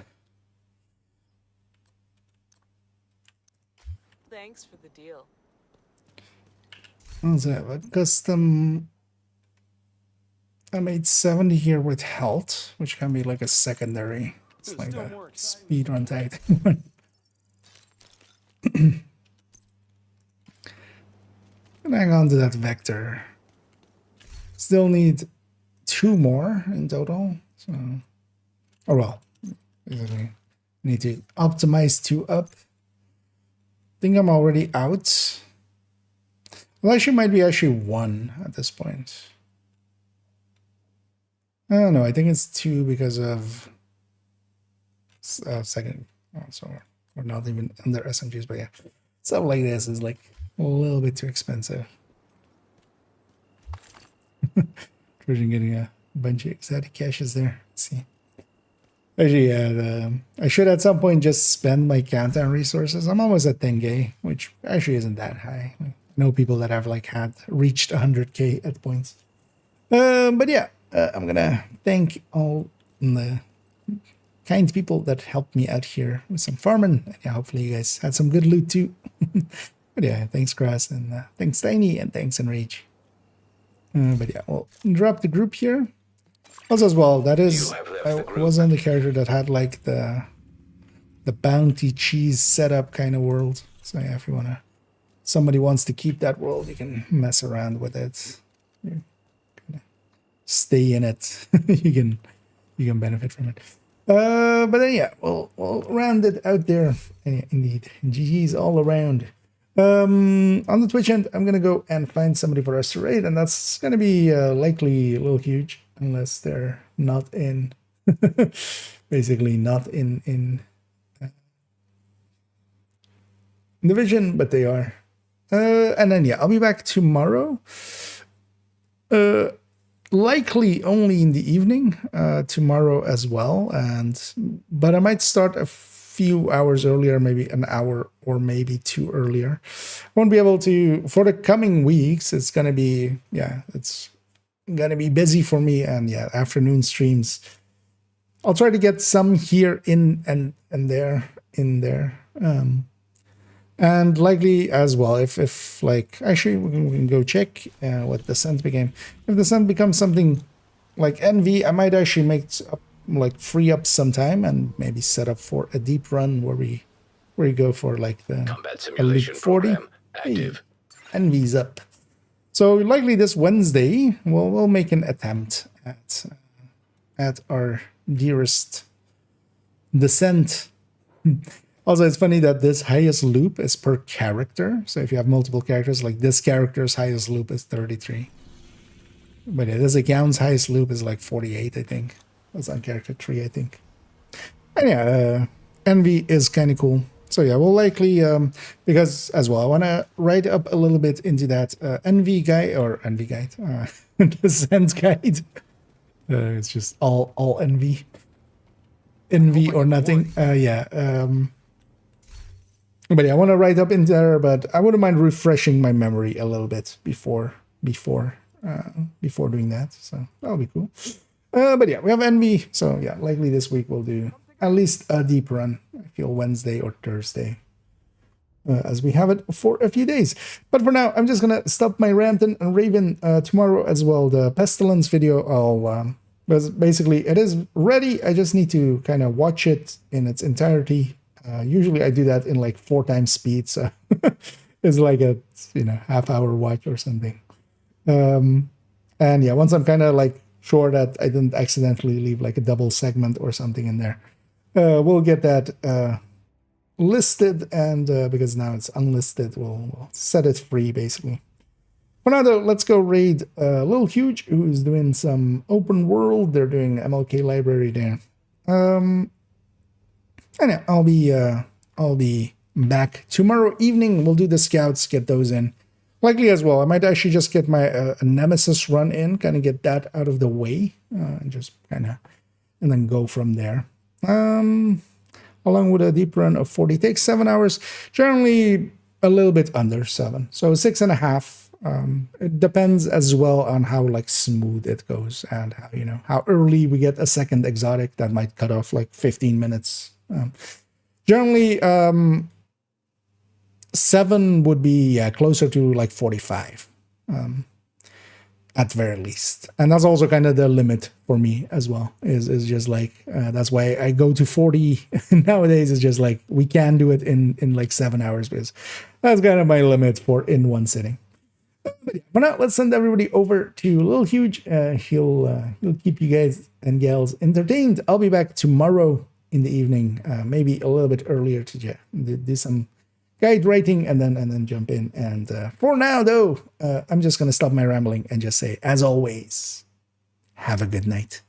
Thanks for the deal. What's that? What custom? I made 70 here with health, which can be like a secondary. It's like a speedrun type one. And hang on to that vector. Still need 2 more in total. So, oh well, basically need to optimize 2 up. Think I'm already out. Well, actually, might be actually 1 at this point. I don't know. I think it's 2 because of second. Oh, so we're not even under SMGs, but yeah, stuff like this is like a little bit too expensive. Trojan getting a bunch of exotic caches there. Let's see. Actually, yeah, I should at some point just spend my countdown resources. I'm almost at 10k, which actually isn't that high. I know people that have like reached 100k at points. But yeah, I'm gonna thank all the kind people that helped me out here with some farming. And yeah, hopefully you guys had some good loot too. But yeah, thanks Grass, and thanks Tiny, and thanks Enrage. But yeah, we'll drop the group here. Also as well, that is, I wasn't the character that had like the bounty cheese setup kind of world. So yeah, if you wanna, somebody wants to keep that world, you can mess around with it. You can stay in it. you can benefit from it. But then yeah, we'll round it out there. And yeah, indeed, GG's all around. On the Twitch end, I'm gonna go and find somebody for us to raid, and that's gonna be likely a little huge, unless they're not in, basically not in Division, but they are. And then yeah, I'll be back tomorrow. Likely only in the evening tomorrow as well, but I might start a few hours earlier, maybe an hour or maybe 2 earlier. Won't be able to for the coming weeks. It's gonna be, yeah, it's gonna be busy for me, and yeah, afternoon streams. I'll try to get some here in and there in there. And likely as well, if like, actually we can go check what Descent became. If Descent becomes something like Envy, I might actually make up, like free up some time and maybe set up for a deep run where we go for like the Combat simulation 40 program active. Hey, Envy's up. So likely this Wednesday we'll make an attempt at our dearest Descent. Also, it's funny that this highest loop is per character. So if you have multiple characters, like this character's highest loop is 33. But yeah, this account's highest loop is like 48, I think. That's on character 3, I think. And yeah, Envy is kind of cool. So yeah, we'll likely, because as well, I want to write up a little bit into that Envy guide, or Envy guide, Descent guide. It's just all Envy. Envy or nothing. Yeah. But yeah, I want to write up in there, but I wouldn't mind refreshing my memory a little bit before doing that. So that'll be cool. But yeah, we have Envy. So yeah, likely this week we'll do at least a deep run. I feel Wednesday or Thursday. as we have it for a few days. But for now, I'm just gonna stop my ranting and raving. Tomorrow as well, the Pestilence video, basically it is ready. I just need to kind of watch it in its entirety. Usually I do that in like 4 times speed, so it's like a half-hour watch or something. And yeah, once I'm kind of like sure that I didn't accidentally leave like a double segment or something in there, we'll get that listed, and because now it's unlisted, we'll set it free basically. For now though, let's go raid Little Huge, who's doing some open world. They're doing MLK library there. And yeah, I'll be back tomorrow evening. We'll do the scouts, get those in. Likely as well, I might actually just get my Nemesis run in, kind of get that out of the way, and just and then go from there. Along with a deep run of 40, takes 7 hours, generally a little bit under 7, so 6.5. It depends as well on how like smooth it goes, and how how early we get a second exotic that might cut off like 15 minutes. Generally, 7 would be closer to like 45 at the very least, and that's also kind of the limit for me as well. Is just like that's why I go to 40 nowadays. Is just like we can do it in like 7 hours, because that's kind of my limit for in one sitting. But now let's send everybody over to Little Huge. He'll keep you guys and gals entertained. I'll be back tomorrow in the evening, maybe a little bit earlier to do some guide writing and then jump in. And for now though, I'm just gonna stop my rambling and just say, as always, have a good night.